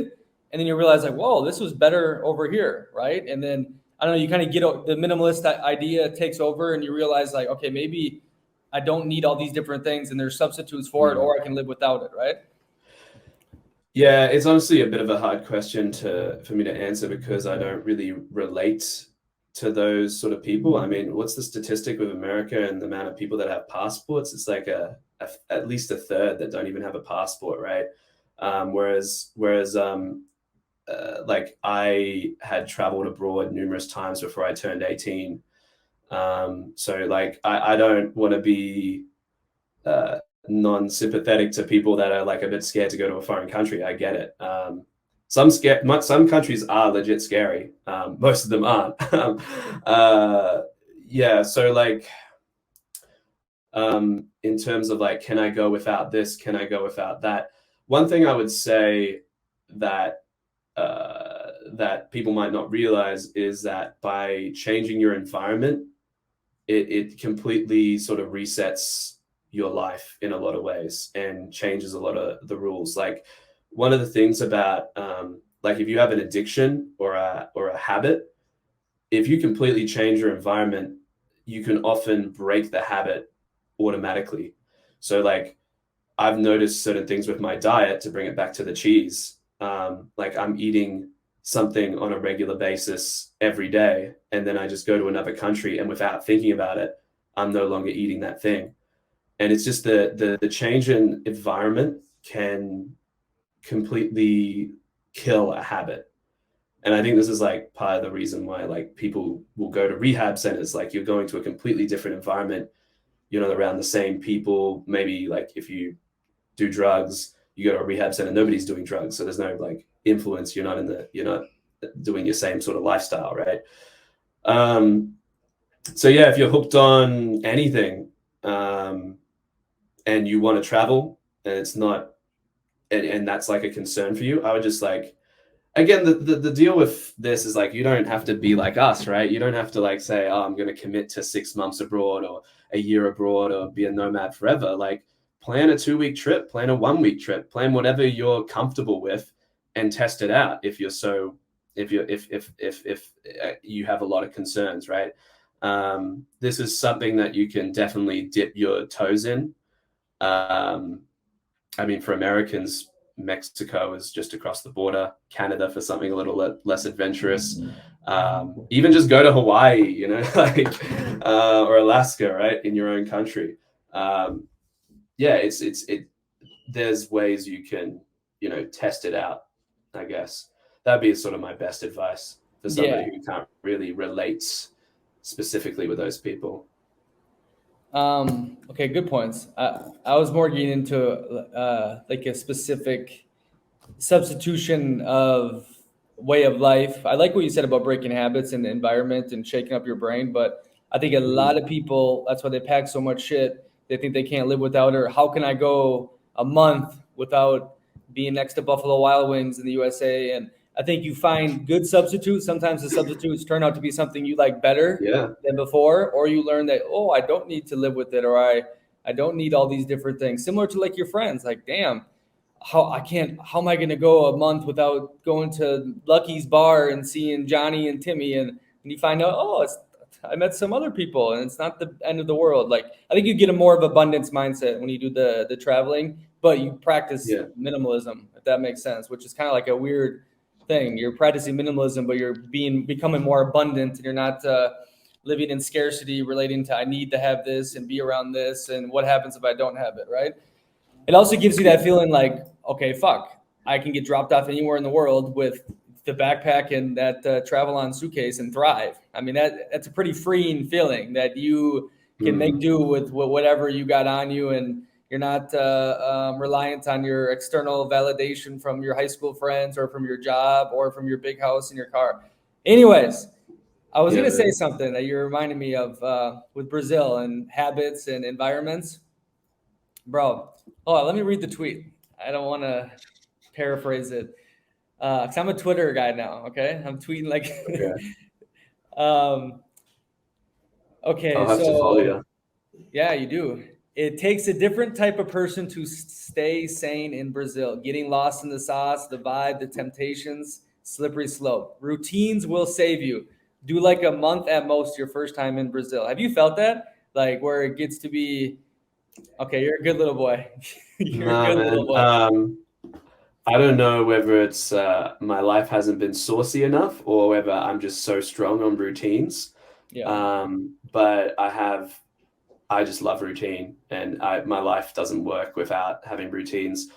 and then you realize like, whoa, this was better over here, right? And then I don't know, you kind of get the minimalist idea takes over, and you realize like, okay, maybe I don't need all these different things, and there's substitutes for it, Mm. or I can live without it, right? Yeah, it's honestly a bit of a hard question for me to answer, because I don't really relate to those sort of people. I mean, what's the statistic with America and the amount of people that have passports? It's like at least a third that don't even have a passport, right? Whereas like I had traveled abroad numerous times before I turned 18. So like I don't want to be uh, non-sympathetic to people that are like a bit scared to go to a foreign country. I get it. Some countries are legit scary. Most of them aren't. uh, yeah. So like, in terms of like, can I go without this? Can I go without that? One thing I would say that that people might not realize is that by changing your environment, it completely sort of resets your life in a lot of ways and changes a lot of the rules. Like one of the things about like if you have an addiction or a habit, if you completely change your environment, you can often break the habit automatically. So like I've noticed certain things with my diet, to bring it back to the cheese. Like I'm eating something on a regular basis every day, and then I just go to another country, and without thinking about it, I'm no longer eating that thing. And it's just the change in environment can completely kill a habit. And I think this is like part of the reason why like people will go to rehab centers. Like you're going to a completely different environment, you're not around the same people. Maybe like if you do drugs, you go to a rehab center, nobody's doing drugs, so there's no like influence. You're not doing your same sort of lifestyle, right? So yeah, if you're hooked on anything, and you want to travel, and it's not, and that's like a concern for you, I would just like, again, the deal with this is like, you don't have to be like us, right? You don't have to like say, oh, I'm going to commit to 6 months abroad or a year abroad or be a nomad forever. Like, plan a 2-week trip, plan a 1-week trip, plan whatever you're comfortable with, and test it out. If you're so, if you have a lot of concerns, right? This is something that you can definitely dip your toes in. I mean, for Americans, Mexico is just across the border. Canada for something a little less adventurous. Even just go to Hawaii, you know, like or Alaska, right, in your own country. Yeah, there's ways you can, you know, test it out. I guess that'd be sort of my best advice for somebody who can't really relate specifically with those people. Okay, good points. I was more getting into like a specific substitution of way of life. I like what you said about breaking habits and the environment and shaking up your brain, but I think a lot of people, that's why they pack so much shit. They think they can't live without it. Or how can I go a month without being next to Buffalo Wild Wings in the USA? And I think you find good substitutes. Sometimes the substitutes turn out to be something you like better than before, or you learn that, oh, I don't need to live with it, or I don't need all these different things. Similar to like your friends, like, damn, how am I going to go a month without going to Lucky's bar and seeing Johnny and Timmy? And you find out, oh, I met some other people and it's not the end of the world. Like, I think you get a more of abundance mindset when you do the traveling, but you practice minimalism, if that makes sense, which is kind of like a weird thing. You're practicing minimalism, but you're becoming more abundant, and you're not living in scarcity relating to I need to have this and be around this, and what happens if I don't have it, right? It also gives you that feeling like, okay, fuck, I can get dropped off anywhere in the world with the backpack and that travel-on suitcase and thrive. I mean, that's a pretty freeing feeling that you can make do with whatever you got on you, and you're not reliant on your external validation from your high school friends or from your job or from your big house and your car. Anyways, I was going to say something that you reminded me of with Brazil and habits and environments. Bro, let me read the tweet. I don't want to paraphrase it. Because I'm a Twitter guy now, okay? I'm tweeting like... okay, I'll have to follow you. Yeah, you do. It takes a different type of person to stay sane in Brazil. Getting lost in the sauce, the vibe, the temptations, slippery slope. Routines will save you. Do like a month at most your first time in Brazil. Have you felt that? Like where it gets to be, okay, you're a good little boy. Little boy. I don't know whether it's my life hasn't been saucy enough or whether I'm just so strong on routines. But I just love routine, and my life doesn't work without having routines.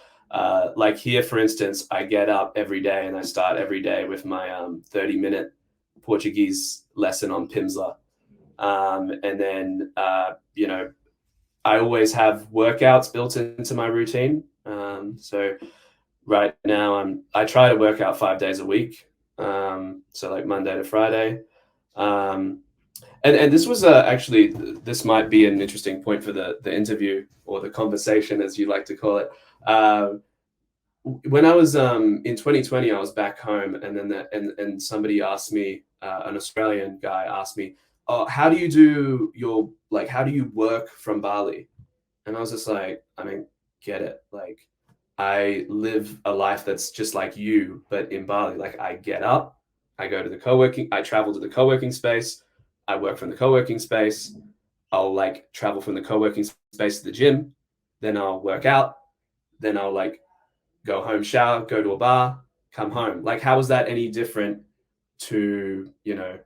Like here, for instance, I get up every day and I start every day with my 30-minute Portuguese lesson on Pimsleur. And then, you know, I always have workouts built into my routine. So right now I try to work out 5 days a week. So like Monday to Friday. And this was actually, this might be an interesting point for the interview or the conversation, as you like to call it. When I was in 2020, I was back home, and then and somebody asked me, an Australian guy asked me, "Oh, how do you work from Bali?" And I was just like, I don't get it. Like, I live a life that's just like you, but in Bali. Like, I get up, I travel to the co-working space. I work from the co-working space. I'll like travel from the co-working space to the gym. Then I'll work out. Then I'll like go home, shower, go to a bar, come home. Like, how is that any different to, you know,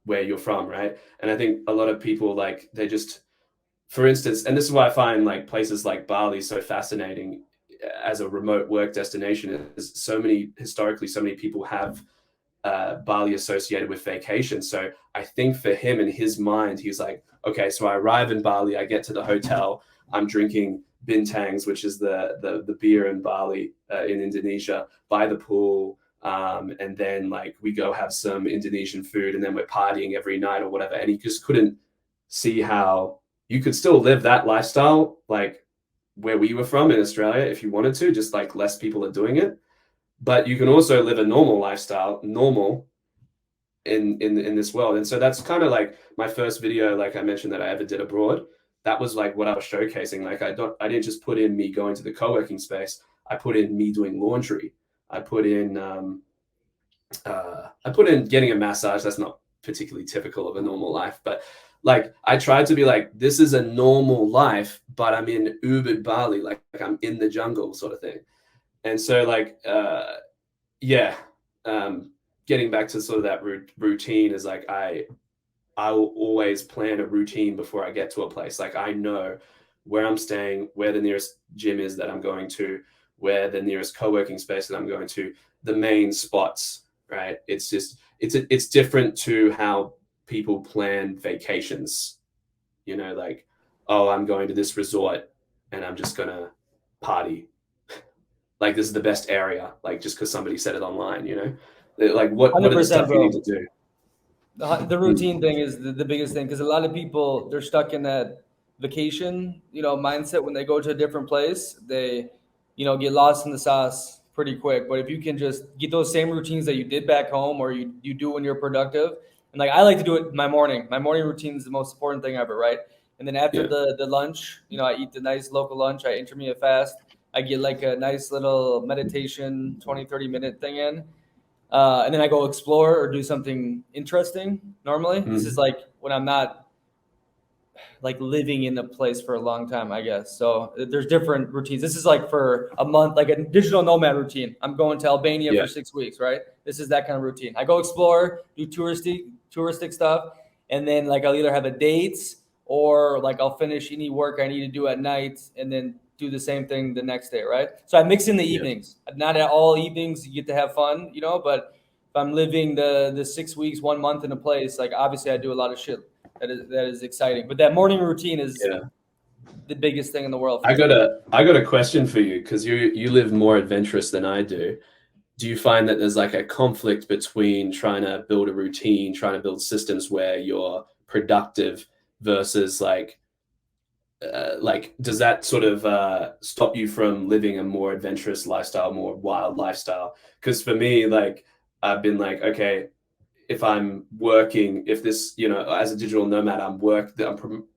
where you're from, right? And I think a lot of people, like, they just, for instance, and this is why I find like places like Bali so fascinating as a remote work destination, is historically so many people have Bali associated with vacation. So I think for him, in his mind, he's like, okay, so I arrive in Bali, I get to the hotel, I'm drinking bintangs, which is the beer in Bali, in Indonesia, by the pool, And then like we go have some Indonesian food, and then we're partying every night or whatever. And he just couldn't see how you could still live that lifestyle like where we were from in Australia if you wanted to, just like less people are doing it. But you can also live a normal lifestyle, normal in this world. And so that's kind of like my first video, like I mentioned, that I ever did abroad. That was like what I was showcasing. Like I didn't just put in me going to the co-working space. I put in me doing laundry. I put in getting a massage. That's not particularly typical of a normal life, but like I tried to be like, this is a normal life, but I'm in Ubud Bali, like I'm in the jungle sort of thing. And so like yeah, getting back to sort of that routine is like I will always plan a routine before I get to a place. Like I know where I'm staying, where the nearest gym is that I'm going to, where the nearest co-working space that I'm going to, the main spots, right? It's just it's different to how people plan vacations. You know, like, oh, I'm going to this resort and I'm just gonna party. Like this is the best area, like just because somebody said it online, you know? Like what are the 100%, stuff you need bro. to do? The routine thing is the biggest thing because a lot of people they're stuck in that vacation, mindset when they go to a different place. They, get lost in the sauce pretty quick. But if you can just get those same routines that you did back home or you do when you're productive, and like I like to do it my morning. My morning routine is the most important thing ever, right? And then after Yeah. the lunch, I eat the nice local lunch. I intermittent fast. I get like a nice little meditation 20-30 minute thing in, and then I go explore or do something interesting. Normally, this is Mm. like when I'm not like living in a place for a long time, I guess. So there's different routines. This is like for a month, like a digital nomad routine. I'm going to Albania Yeah. for 6 weeks, right? This is that kind of routine. I go explore, do touristic stuff, and then like I'll either have a date or like I'll finish any work I need to do at night and then do the same thing the next day, right? So I mix in the Yeah. evenings. Not at all evenings you get to have fun, but if I'm living the 6 weeks, 1 month in a place, like obviously I do a lot of shit that is exciting. But that morning routine is Yeah. the biggest thing in the world for I me. got a question for you because you live more adventurous than I do. Do you find that there's like a conflict between trying to build a routine, trying to build systems where you're productive versus like does that sort of stop you from living a more adventurous lifestyle, more wild lifestyle? Because for me, like I've been like, okay, if I'm working, if this, as a digital nomad, I'm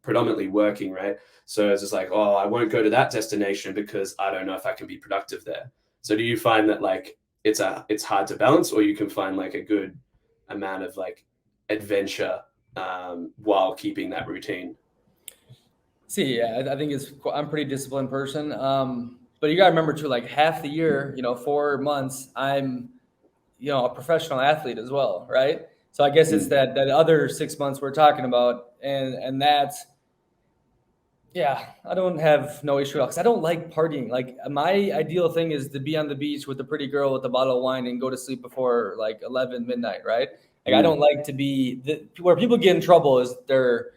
predominantly working, right? So it's just like, oh, I won't go to that destination because I don't know if I can be productive there. So do you find that like it's hard to balance, or you can find like a good amount of like adventure while keeping that routine? See, yeah, I think I'm a pretty disciplined person. But you gotta remember too, like half the year, 4 months, I'm, a professional athlete as well, right? So I guess it's Mm. that other 6 months we're talking about, and that's yeah, I don't have no issue at all because I don't like partying. Like my ideal thing is to be on the beach with a pretty girl with a bottle of wine and go to sleep before like 11 midnight, right? Like I don't Mm. like to be where people get in trouble is their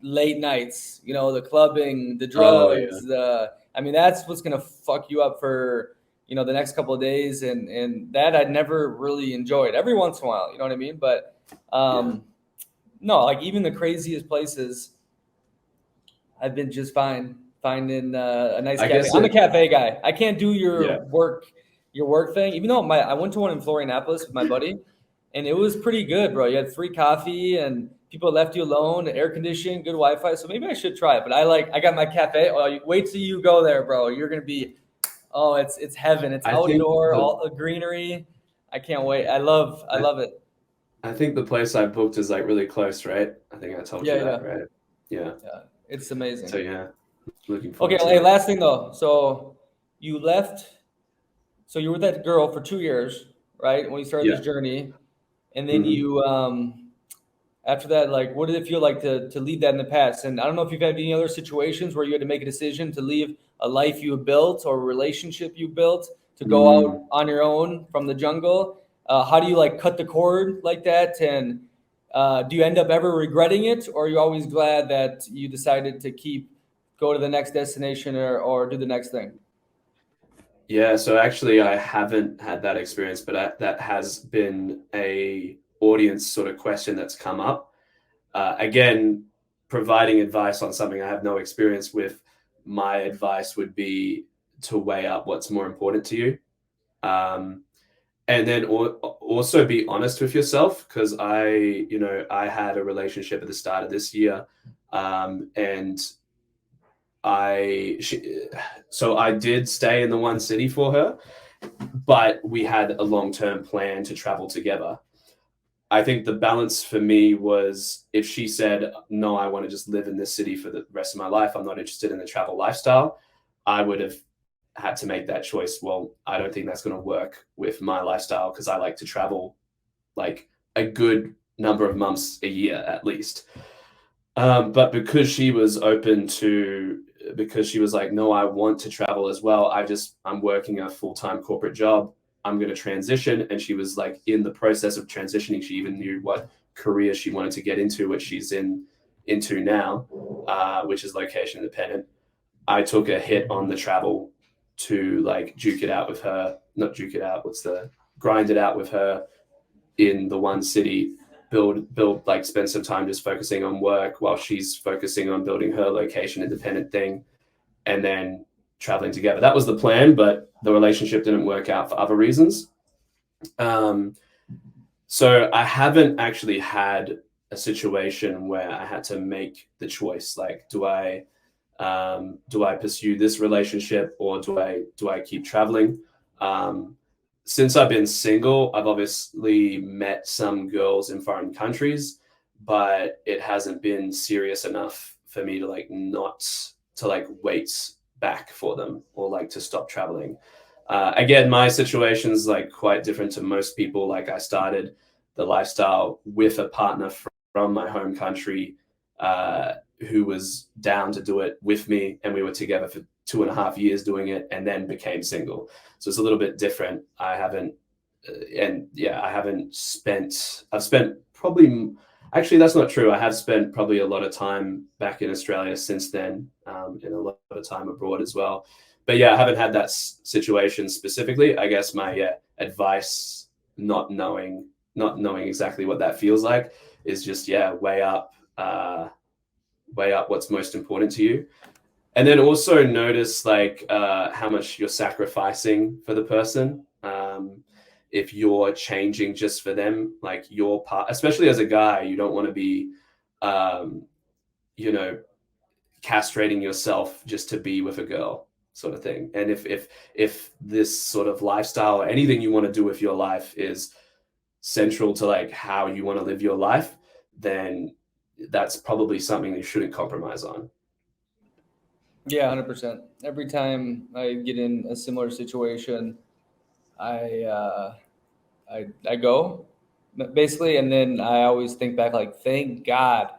late nights, the clubbing, the Oh yeah. drugs, I mean that's what's gonna fuck you up for the next couple of days, and that I never really enjoyed. Every once in a while, you know what I mean? But Yeah. no, like even the craziest places I've been just fine finding a nice I cafe. guess I'm a it. cafe guy. I can't do Yeah. your work thing. Even though I went to one in Florianopolis with my buddy, and it was pretty good, bro. You had free coffee and people left you alone, air conditioning, good Wi-Fi. So maybe I should try it. But I got my cafe. Oh, wait till you go there, bro. You're gonna be, oh, it's heaven. It's I think outdoor, the all the greenery. I can't wait. I love it. I think the place I booked is like really close, right? I think I told Yeah, you yeah, that, right? Yeah. yeah. It's So amazing. yeah, looking Okay, forward to hey, it. last thing though. So you left. So you were with that girl for 2 years, right? When you started Yeah. this journey, and then Hmm. you, after that, like, what did it feel like to leave that in the past? And I don't know if you've had any other situations where you had to make a decision to leave a life you built or a relationship you built to go out Mm. on your own from the jungle. How do you like cut the cord like that? And do you end up ever regretting it, or are you always glad that you decided to go to the next destination or do the next thing? Yeah, so actually I haven't had that experience, but that has been a audience sort of question that's come up. Again, providing advice on something I have no experience with, my advice would be to weigh up what's more important to you. Um, and then also be honest with yourself, because I had a relationship at the start of this year, and I she, so I did stay in the one city for her, but we had a long-term plan to travel together. I think the balance for me was, if she said, no, I want to just live in this city for the rest of my life, I'm not interested in the travel lifestyle, I would have had to make that choice. Well, I don't think that's going to work with my lifestyle, because I like to travel like a good number of months a year at least. But because she was open to, because she was like, no, I want to travel as well. I'm working a full time corporate job. I'm going to transition. And she was like in the process of transitioning. She even knew what career she wanted to get into, which she's into now, which is location independent. I took a hit on the travel to like duke it out with her, not duke it out. What's the grind it out with her in the one city, build like spend some time just focusing on work while she's focusing on building her location independent thing, and then traveling together. That was the plan, but the relationship didn't work out for other reasons. um, so I haven't actually had a situation where I had to make the choice, like, do I pursue this relationship, or do I keep traveling? Um, since I've been single, I've obviously met some girls in foreign countries, but it hasn't been serious enough for me to like not to like wait back for them, or like to stop traveling. Again, my situation's like quite different to most people. Like, I started the lifestyle with a partner from my home country, who was down to do it with me, and we were together for 2.5 years doing it, and then became single. So it's a little bit different. I haven't, and yeah, I haven't spent. I've spent probably. Actually, that's not true. I have spent probably a lot of time back in Australia since then, and a lot of time abroad as well. But yeah, I haven't had that situation specifically. I guess my advice, not knowing, not knowing exactly what that feels like, is just, yeah, weigh up what's most important to you, and then also notice like how much you're sacrificing for the person. If you're changing just for them, like your part, especially as a guy, you don't want to be um, you know castrating yourself just to be with a girl, sort of thing. And if this sort of lifestyle, or anything you want to do with your life, is central to like how you want to live your life, then that's probably something you shouldn't compromise on. Yeah, 100%. Every time I get in a similar situation, I I go basically, and then I always think back like, thank God.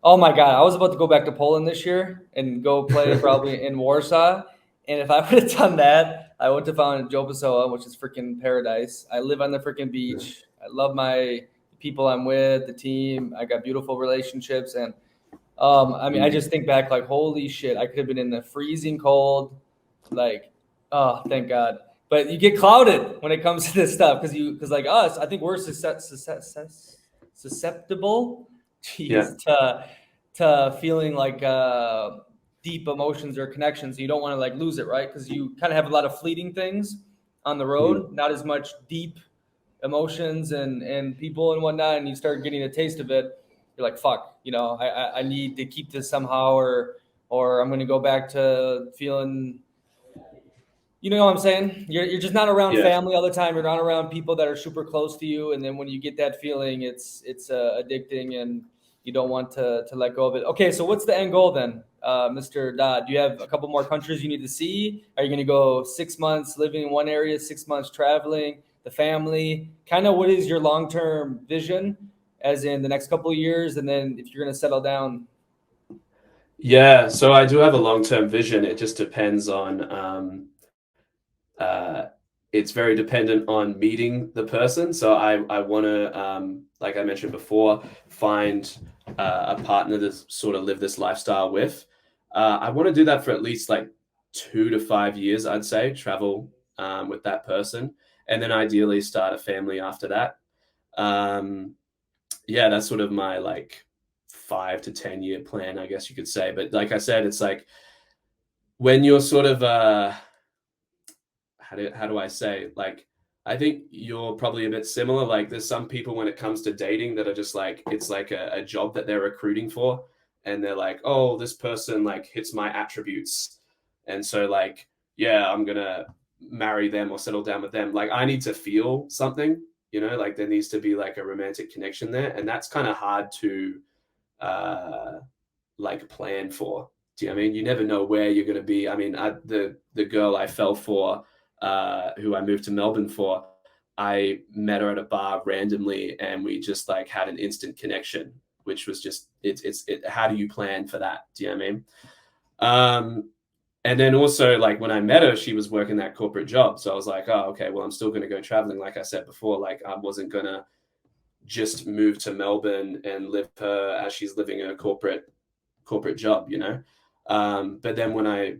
Oh my God, I was about to go back to Poland this year and go play probably in Warsaw, and if I would have done that, I would have found Joe Pessoa, which is freaking paradise. I live on the freaking beach. I love my people I'm with, the team. I got beautiful relationships, and I mean, I Mm. just think back like, holy shit, I could have been in the freezing cold, like, oh, thank God. But you get clouded when it comes to this stuff because like us, I think we're susceptible, Yeah, jeez, to feeling like deep emotions or connections. You don't want to like lose it, right? Because you kind of have a lot of fleeting things on the mm. road, not as much deep emotions and people and whatnot, and you start getting a taste of it. You're like, fuck, I need to keep this somehow, or I'm going to go back to feeling, what I'm saying. You're just not around Yeah. family all the time. You're not around people that are super close to you, and then when you get that feeling, it's addicting, and you don't want to let go of it. Okay, so what's the end goal then, Mr. Dodd? Do you have a couple more countries you need to see? Are you going to go 6 months living in one area, 6 months traveling, the family? Kind of what is your long term vision, as in the next couple of years, and then if you're going to settle down? Yeah, so I do have a long-term vision. It just depends on uh, it's very dependent on meeting the person. So I want to, like I mentioned before, find a partner to sort of live this lifestyle with. I want to do that for at least like 2 to 5 years, I'd say. Travel with that person, and then ideally start a family after that. Um, yeah, that's sort of my like 5 to 10 year plan, I guess you could say. But like I said, it's like when you're sort of how do I say, like, I think you're probably a bit similar. Like there's some people when it comes to dating that are just like, it's like a job that they're recruiting for, and they're like, oh, this person like hits my attributes, and so like, yeah, I'm gonna marry them or settle down with them. Like I need to feel something, like there needs to be like a romantic connection there, and that's kind of hard to uh like plan for. Do you know what I mean? You never know where you're going to be. I mean, the girl I fell for, who I moved to Melbourne for, I met her at a bar randomly, and we just like had an instant connection, which was just how do you plan for that? Do you know what I mean? And then also like when I met her, she was working that corporate job, so I was like, oh, okay, well, I'm still going to go traveling. Like I said before, like I wasn't gonna just move to Melbourne and live her as she's living a corporate job. But then when I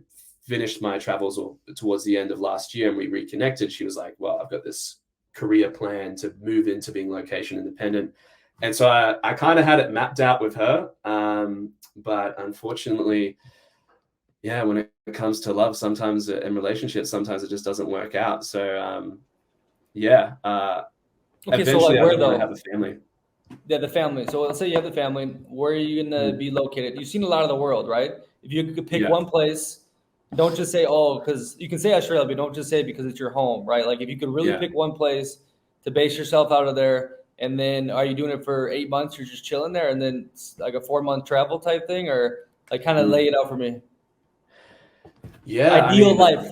finished my travels or towards the end of last year and we reconnected, she was like, well, I've got this career plan to move into being location independent. And so I kind of had it mapped out with her. But unfortunately, yeah, when it comes to love, sometimes in relationships, sometimes it just doesn't work out. So yeah, Okay, so eventually like I where do want to though? have a family. Yeah, the family. So let's say you have the family. Where are you gonna Mm, be located? You've seen a lot of the world, right? If you could pick yeah, one place, don't just say, oh, because you can say Australia, but don't just say it because it's your home, right? Like if you could really yeah. pick one place to base yourself out of there, and then are you doing it for 8 months? You're just chilling there, and then it's like a 4 month travel type thing, or like kind of Mm. lay it out for me. Yeah, I Ideal mean, life.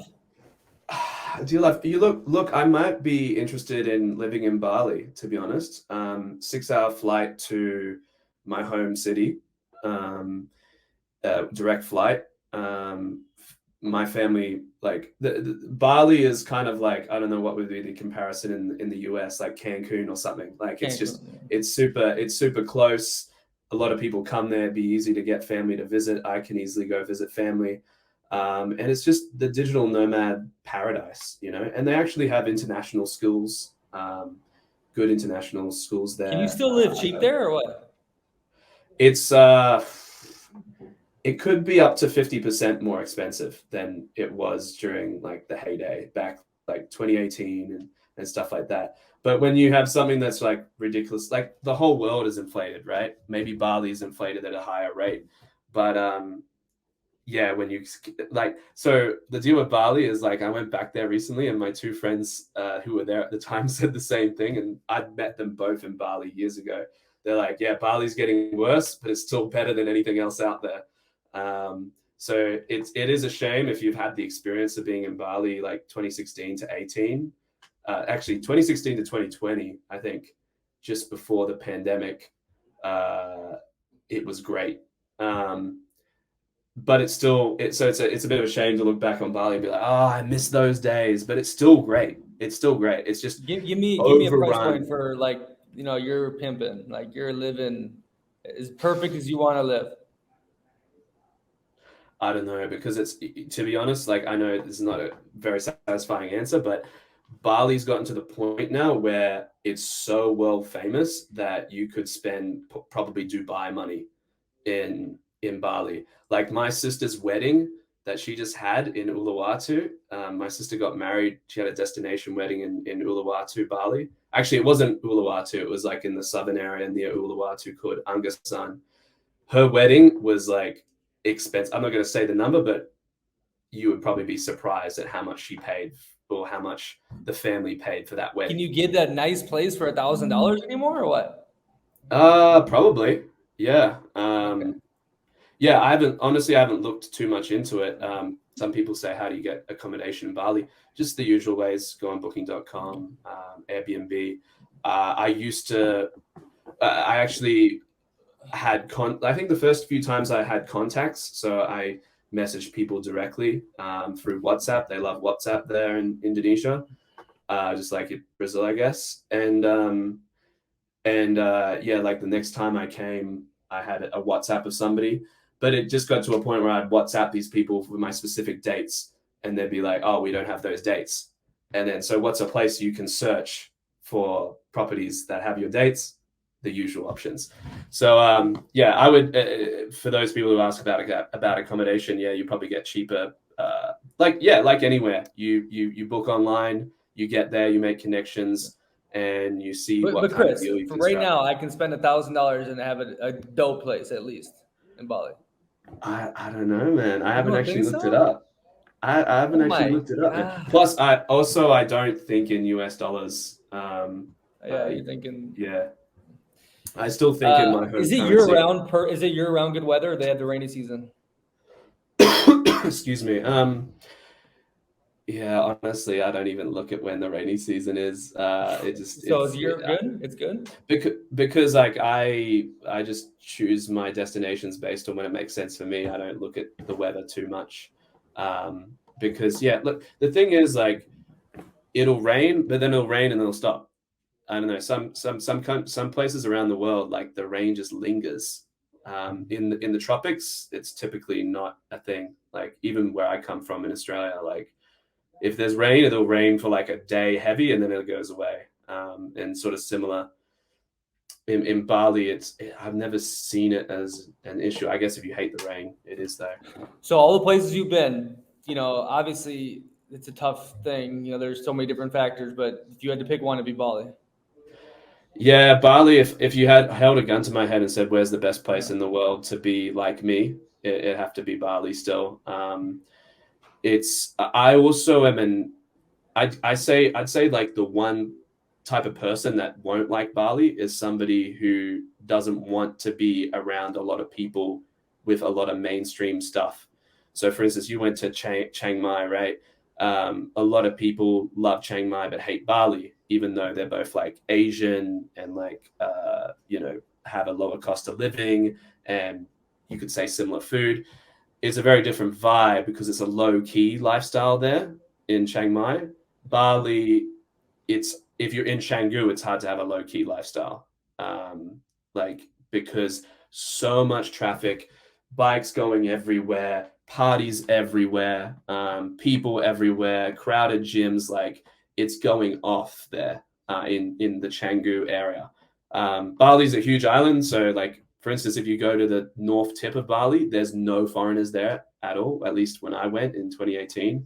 do you like you look, I might be interested in living in Bali, to be honest. 6 hour flight to my home city, um, direct flight. My family, like Bali is kind of like, I don't know what would be the comparison in the US, like Cancun or something. Like Cancun. it's super close. A lot of people come there, be easy to get family to visit. I can easily go visit family. And it's just the digital nomad paradise. And they actually have international schools, good international schools Can you there. still live cheap there, or what? It's it could be up to 50% more expensive than it was during like the heyday back like 2018 and stuff like that. But when you have something that's like ridiculous, like the whole world is inflated, right? Maybe Bali's inflated at a higher rate. But yeah, when you like, so the deal with Bali is like, I went back there recently, and my two friends who were there at the time said the same thing, and I'd met them both in Bali years ago. They're like, yeah, Bali's getting worse, but it's still better than anything else out there. So it is a shame if you've had the experience of being in Bali like 2016 to 18, actually 2016 to 2020, I think, just before the pandemic. Uh, it was great. But it's a bit of a shame to look back on Bali and be like, oh, I miss those days. But it's still great. It's still great. It's just Give me a price point overrun. for like you're pimping, like you're living as perfect as you want to live. I don't know, because it's, to be honest, like I know this is not a very satisfying answer, but Bali's gotten to the point now where it's so world famous that you could spend probably Dubai money in Bali. Like my sister's wedding that she just had in Uluwatu. My sister got married. She had a destination wedding in Uluwatu, Bali. Actually, it wasn't Uluwatu. It was like in the southern area near Uluwatu called Angasan. Her wedding was like expensive. I'm not going to say the number, but you would probably be surprised at how much she paid, or how much the family paid for that Can wedding. you get that nice place for $1,000 anymore, or what? Probably. Yeah. Okay. Yeah, I haven't looked too much into it. Some people say, how do you get accommodation in Bali? Just the usual ways, go on booking.com, Airbnb. I used to, I actually I think the first few times I had contacts. So I messaged people directly through WhatsApp. They love WhatsApp there in Indonesia, just like in Brazil, I guess. And yeah, like the next time I came, I had a WhatsApp of somebody, but it just got to a point where I'd WhatsApp these people with my specific dates, and they'd be like, "Oh, we don't have those dates." And then, so what's a place you can search for properties that have your dates? The usual options. So yeah, I would for those people who ask about accommodation, yeah, you probably get cheaper. Like anywhere, you book online, you get there, you make connections, and you see what But kind of Chris, deal you for can right strike. now, I can spend $1,000 and have a dope place at least in Bali. I don't know, man. I You haven't don't actually think looked it so? up. I haven't Oh actually my looked it up, man. god! Plus, I don't think in US dollars. Yeah, you're thinking. Yeah, I still think in my home Is it year currency. round? Is it year round good weather? Or they have the rainy season. Excuse me. Yeah, honestly, I don't even look at when the rainy season is. It just So is year good? It's good. because like I just choose my destinations based on when it makes sense for me. I don't look at the weather too much. Because yeah, look, the thing is like it'll rain, but then it'll rain and it'll stop. I don't know. Some places around the world, like the rain just lingers. In the tropics, it's typically not a thing. Like even where I come from in Australia, like if there's rain, it'll rain for like a day heavy and then it goes away. And sort of similar in Bali, I've never seen it as an issue. I guess if you hate the rain, it is though. So all the places you've been, obviously it's a tough thing. There's so many different factors, but if you had to pick one, it'd be Bali. Yeah, Bali. If you had held a gun to my head and said, "Where's the best place Yeah. in the world to be like me?" It'd have to be Bali still. It's I also am an I'd say like the one type of person that won't like Bali is somebody who doesn't want to be around a lot of people with a lot of mainstream stuff. So, for instance, you went to Chiang Mai, right? A lot of people love Chiang Mai but hate Bali, even though they're both like Asian and like have a lower cost of living and you could say similar food. It's a very different vibe because it's a low key lifestyle there in Chiang Mai. Bali, it's if you're in Canggu, it's hard to have a low key lifestyle, like because so much traffic, bikes going everywhere, parties everywhere, people everywhere, crowded gyms. Like it's going off there in the Canggu area. Bali's a huge island, so like for instance, if you go to the north tip of Bali, there's no foreigners there at all. At least when I went in 2018.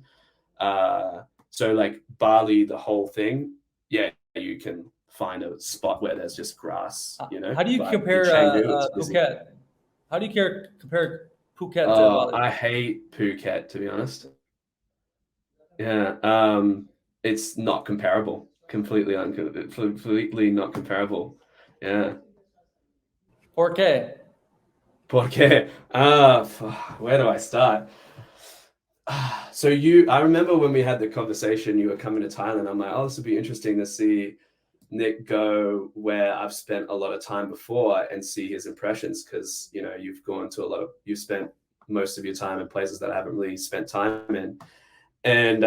So like Bali, the whole thing, yeah, you can find a spot where there's just grass, How do you But in compare Canggu, it's busy. Phuket? How do you compare Phuket to Oh, Bali? I hate Phuket, to be honest. Yeah, it's not comparable. Completely not comparable. Yeah. Porque Porque, where do I start? So I remember when we had the conversation, you were coming to Thailand. I'm like, oh, this would be interesting to see Nick go where I've spent a lot of time before and see his impressions because you've spent most of your time in places that I haven't really spent time in. And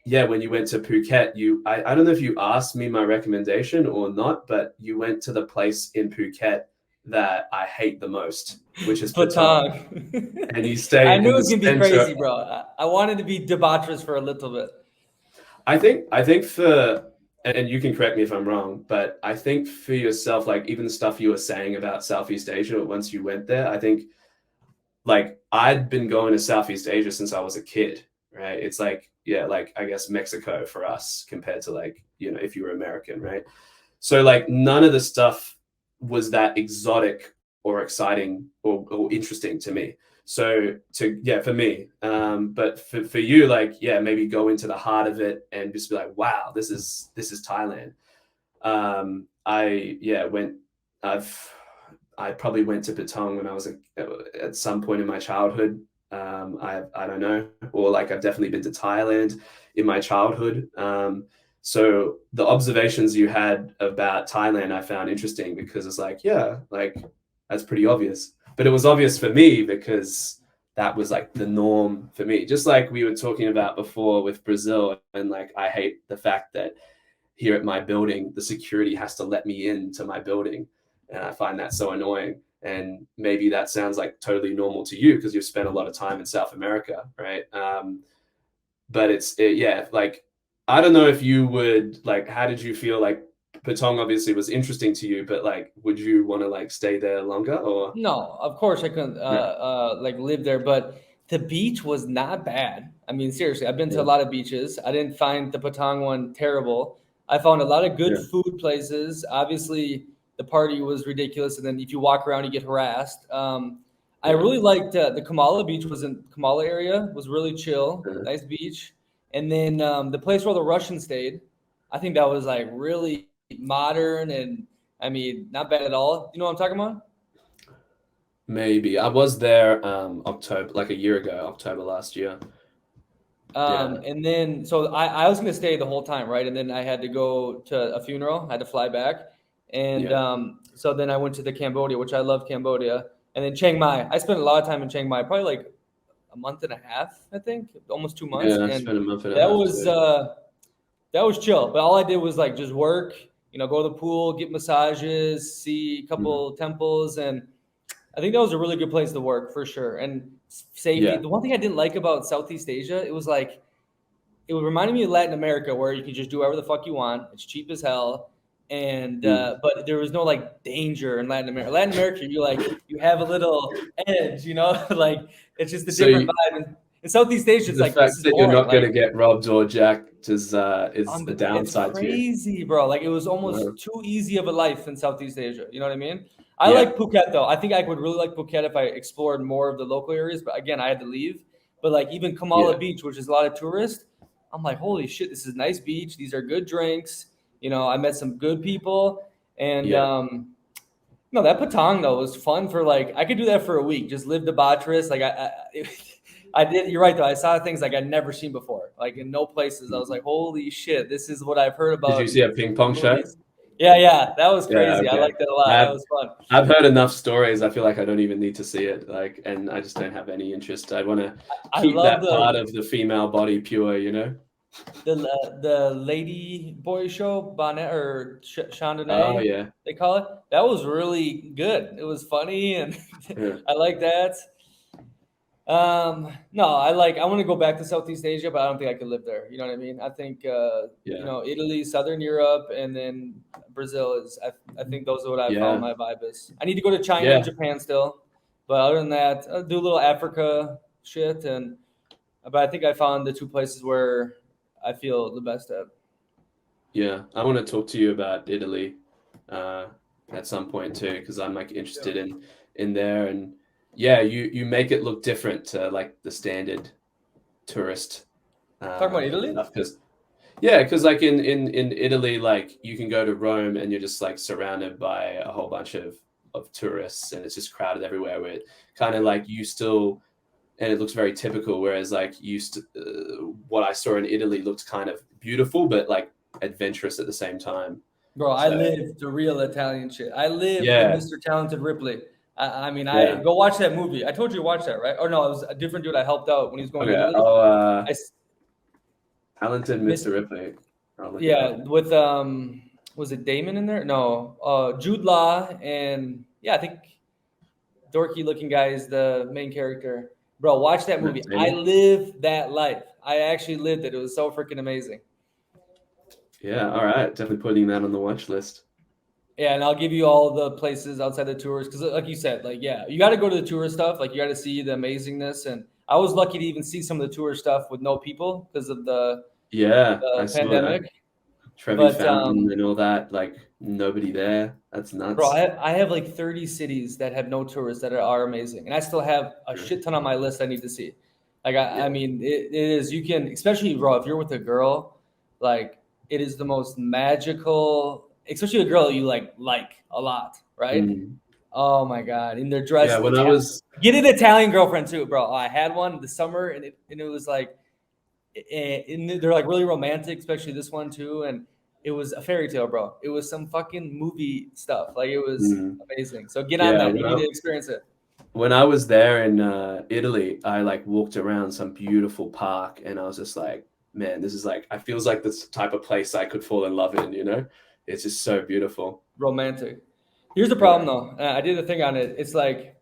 yeah, when you went to Phuket, I don't know if you asked me my recommendation or not, but you went to the place in Phuket that I hate the most, which is Patong. Patong. And you I stayed knew in it the was gonna be center. crazy, bro. I wanted to be debaucherous for a little bit. I think for and you can correct me if I'm wrong, but I think for yourself, like even the stuff you were saying about Southeast Asia once you went there, I think like I'd been going to Southeast Asia since I was a kid, right? It's like, yeah, like I guess Mexico for us compared to like, if you were American, right? So like none of the stuff was that exotic or exciting or interesting to me. So for me, but for you, like, yeah, maybe go into the heart of it and just be like, wow, this is Thailand. I yeah went. I probably went to Patong when I was at some point in my childhood. I don't know, or like I've definitely been to Thailand in my childhood. So the observations you had about Thailand, I found interesting because it's like, yeah, like that's pretty obvious. But it was obvious for me because that was like the norm for me. Just like we were talking about before with Brazil, and like I hate the fact that here at my building, the security has to let me into my building. And I find that so annoying. And maybe that sounds like totally normal to you because you've spent a lot of time in South America, right? But yeah, like I don't know if you would like. How did you feel like Patong obviously was interesting to you, but like, would you want to like stay there longer or? No, of course I couldn't Yeah, like live there, but the beach was not bad. I mean, seriously, I've been to a yeah, lot of beaches. I didn't find the Patong one terrible. I found a lot of good yeah, food places. Obviously, the party was ridiculous, and then if you walk around, you get harassed. I yeah. really liked the Kamala Beach was in Kamala area was really chill, Uh, nice beach, and then the place where the Russians stayed, I think that was like really modern and I mean not bad at all. You know what I'm talking about? maybe I was there October, like a year ago, October last year. Yeah, And then, so I was going to stay the whole time, right? And then I had to go to a funeral. I had to fly back. And yeah, so then I went to the Cambodia, which I love Cambodia. And then Chiang Mai. I spent a lot of time in Chiang Mai, probably like a month and a half, I think, almost 2 months. yeah. I And spent a month and a that half was too. uh, that was chill. But all I did was like just work, go to the pool, get massages, see a Mhm. couple temples, and I think that was a really good place to work for sure. And safety. Yeah, The one thing I didn't like about Southeast Asia, it was like it reminded me of Latin America, where you can just do whatever the fuck you want. It's cheap as hell, and mm. but there was no like danger in Latin America. Latin America, you have a little edge, like it's just a So different vibe. In Southeast Asia, it's the like this fact is that you're boring. not going Like to get robbed or jacked is a it's downside to you. crazy, bro. Like it was almost Wow. too easy of a life in Southeast Asia. You know what I mean? I Yeah, like Phuket though. I think I would really like Phuket if I explored more of the local areas. But again, I had to leave. But like even yeah, Kamala Beach, which is a lot of tourists, I'm like, holy shit, this is a nice beach. These are good drinks. I met some good people, and yeah. no, that Patong though was fun for like I could do that for a week. Just live debaucherous. Like I did. You're right though. I saw things like I'd never seen before. Like in no places. I was like, holy shit, this is what I've heard Did you about see a ping pong in show? movies. Yeah, yeah, that was Yeah, crazy. I okay. liked it a lot. That I've was fun. I've heard enough stories. I feel like I don't even need to see it. Like, and I just don't have any interest. I want to I keep love that part the of the female body pure, you know? the lady boy show Bonnet or Oh Chandonnay, yeah, they call it. That was really good. It was funny and yeah, I like that. No, I want to go back to Southeast Asia, but I don't think I could live there. You know what I mean? I think yeah, Italy, Southern Europe, and then Brazil is. I think those are what I found yeah, my vibe is. I need to go to China and yeah, Japan still, but other than that, I'll do a little Africa shit. But I think I found the two places where I feel the best at. yeah. I want to talk to you about Italy uh, at some point too, because I'm like Yeah. interested in there, and yeah, you make it look different to like the standard tourist Talking about Italy, stuff. Because yeah, because like in Italy, like you can go to Rome and you're just like surrounded by a whole bunch of tourists, and it's just crowded everywhere. Where it kind of like you still, and it looks very typical. Whereas like what I saw in Italy looked kind of beautiful, but like adventurous at the same time. bro, I So live the real Italian shit. I live the yeah, Mr. Talented Ripley. I mean, I yeah. go watch that movie. I told you to watch that, right? Or no, it was a different dude I helped out when he was going to Okay. Italy. Oh, I talented miss, Mr. Ripley. I'll look it yeah, up. with was it Damon in there? No, Jude Law and yeah, I think dorky looking guy is the main character. Bro, watch that Matt movie. I Damon. live that life. I actually lived it. It was so freaking amazing. Yeah. All right. Definitely putting that on the watch list. Yeah, and I'll give you all the places outside the tours because, like you said, like yeah, you got to go to the tourist stuff. Like you got to see the amazingness, and I was lucky to even see some of the tour stuff with no people because of Yeah, I the saw that. pandemic. Trevi But Fountain and all that. Like nobody there. That's bro, nuts. I have like 30 cities that have no tourists that are amazing, and I still have a Yeah. shit ton on my list I need to see. Like I Yeah. mean, it is you can especially bro if you're with a girl, like it is the most magical, especially a girl you like a lot, right? Mm. Oh my god, in their Yeah. dress, When I was get an Italian girlfriend too, bro. I had one this summer, and it was like, and they're like really romantic, especially this one too, and it was a fairy tale, bro. It was some fucking movie stuff. Like it was mm. amazing. So get on Yeah, that. You need to experience it. when I was there in Italy, I like walked around some beautiful park, and I was just like, man, this is like, I feels like this type of place I could fall in love in. You know, it's just so beautiful. Romantic. Here's the Yeah. problem though. I did a thing on it. It's like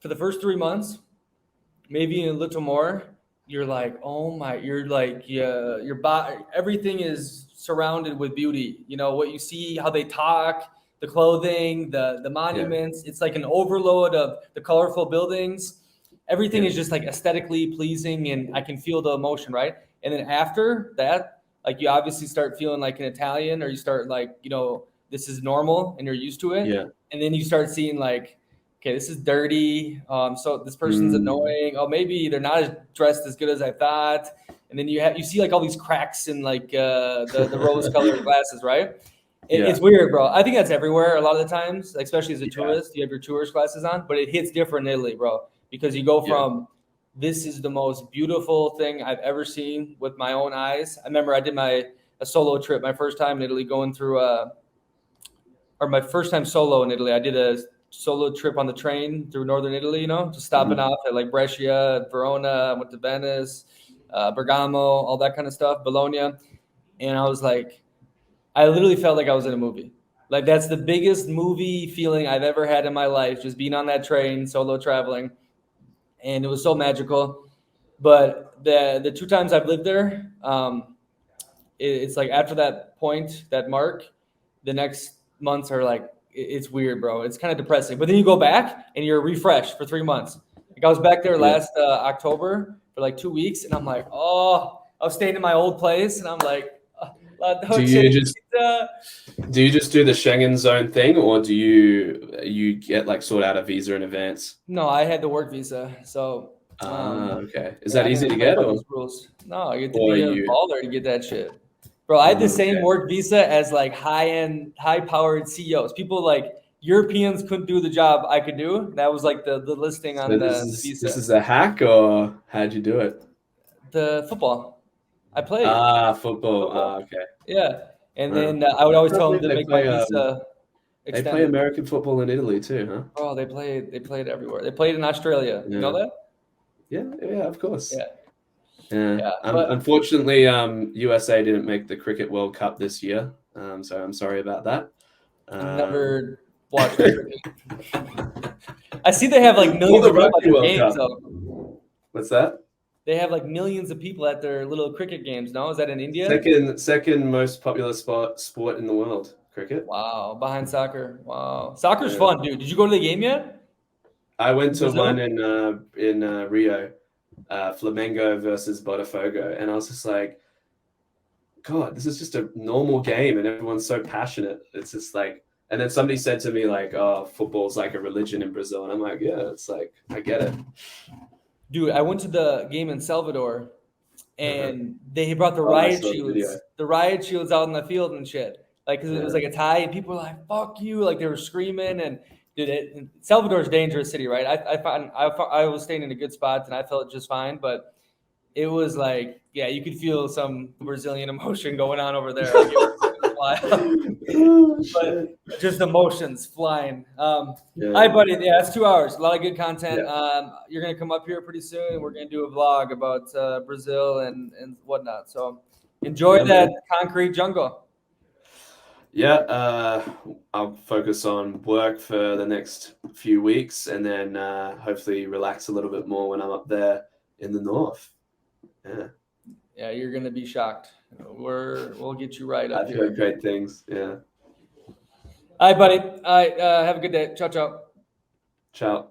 for the first 3 months, maybe a little more, you're like, oh my, you're like, yeah, your body, everything is surrounded with beauty. You know, what you see, how they talk, the clothing, the Yeah. monuments. It's like an overload of the colorful buildings. Everything Yeah. is just like aesthetically pleasing, and I can feel the emotion, right? And then after that, like you obviously start feeling like an Italian, or you start like, you know, this is normal and you're used to it. Yeah. And then you start seeing like, okay, this is dirty. So this person's Mm. annoying. Oh, maybe they're not as dressed as good as I thought. And then you see like all these cracks in like the rose colored glasses, right? It's Yeah. weird, bro. I think that's everywhere a lot of the times, like, especially as a Yeah. tourist. You have your tourist glasses on, but it hits different in Italy, bro, because you go Yeah. from this is the most beautiful thing I've ever seen with my own eyes. I remember I did a solo trip, my first time in Italy, going through or my first time solo in Italy. I did a solo trip on the train through northern Italy, you know, just stopping Mhm. off at like Brescia, Verona, went to Venice, Bergamo, all that kind of stuff, Bologna. And I was like, I literally felt like I was in a movie. Like that's the biggest movie feeling I've ever had in my life, just being on that train, solo traveling. And it was so magical. But the two times I've lived there, it's like after that point, that mark, the next months are like it's weird, bro. It's kind of depressing. But then you go back and you're refreshed for 3 months. Like I was back there Yeah. last October for like 2 weeks, and I'm like, oh, I was staying in my old place, and I'm like, La Do Dolce you just Vita. do the Schengen zone thing, or do you get like sort out a visa in advance? No, I had the work visa, so Okay. Is yeah, that I easy didn't to play get, by those rules. No, you have to or are be a you? baller to get that shit. Bro, I had the same Okay. work visa as like high-end, high-powered CEOs. People like Europeans couldn't do the job I could do. That was like the listing So on this the is this visa. is a hack, or how'd you do it? The football. I played Football. football. Okay. Yeah. And Wow. then I would I always can't tell them believe to make my visa they play extended. American football in Italy too, huh? Oh, they played everywhere. They played in Australia. You know Yeah. that? Yeah, yeah, of course. Yeah. Yeah. Yeah. But Unfortunately, USA didn't make the Cricket World Cup this year. So I'm sorry about that. I Um, never watched cricket. I see they have like or millions the of people at Rugby their World games, Cup. though. What's that? They have like millions of people at their little cricket games. No, is that in India? Second most popular sport in the world, cricket. Wow, behind soccer. Wow, soccer's Yeah. fun, dude. Did you go to the game yet I went in to one Brazil? in Rio, Flamengo versus Botafogo, and I was just like, God, this is just a normal game, and everyone's so passionate. It's just like, and then somebody said to me like, "Oh, football's like a religion in Brazil," and I'm like, "Yeah, it's like I get it." Dude, I went to the game in Salvador, Uh-huh. and they brought Oh, I saw the video. the riot shields out in the field and shit. Like, cause it was Yeah, like a tie, and people were like, "Fuck you!" Like they were screaming, and dude, Salvador's a dangerous city, right? I was staying in a good spot, and I felt just fine, but it was like, yeah, you could feel some Brazilian emotion going on over there. Like it was wild, oh but shit. just emotions flying. Hi, Yeah, buddy. Yeah, it's 2 hours. A lot of good content. yeah, You're gonna come up here pretty soon. We're gonna do a vlog about Brazil and whatnot. So enjoy yeah, that man. concrete jungle. Yeah, I'll focus on work for the next few weeks, and then hopefully relax a little bit more when I'm up there in the north. Yeah, Yeah, you're gonna be shocked. We'll get you right up I've heard here. great things. Yeah, All right, buddy. All right. Have a good day. Ciao, ciao. ciao.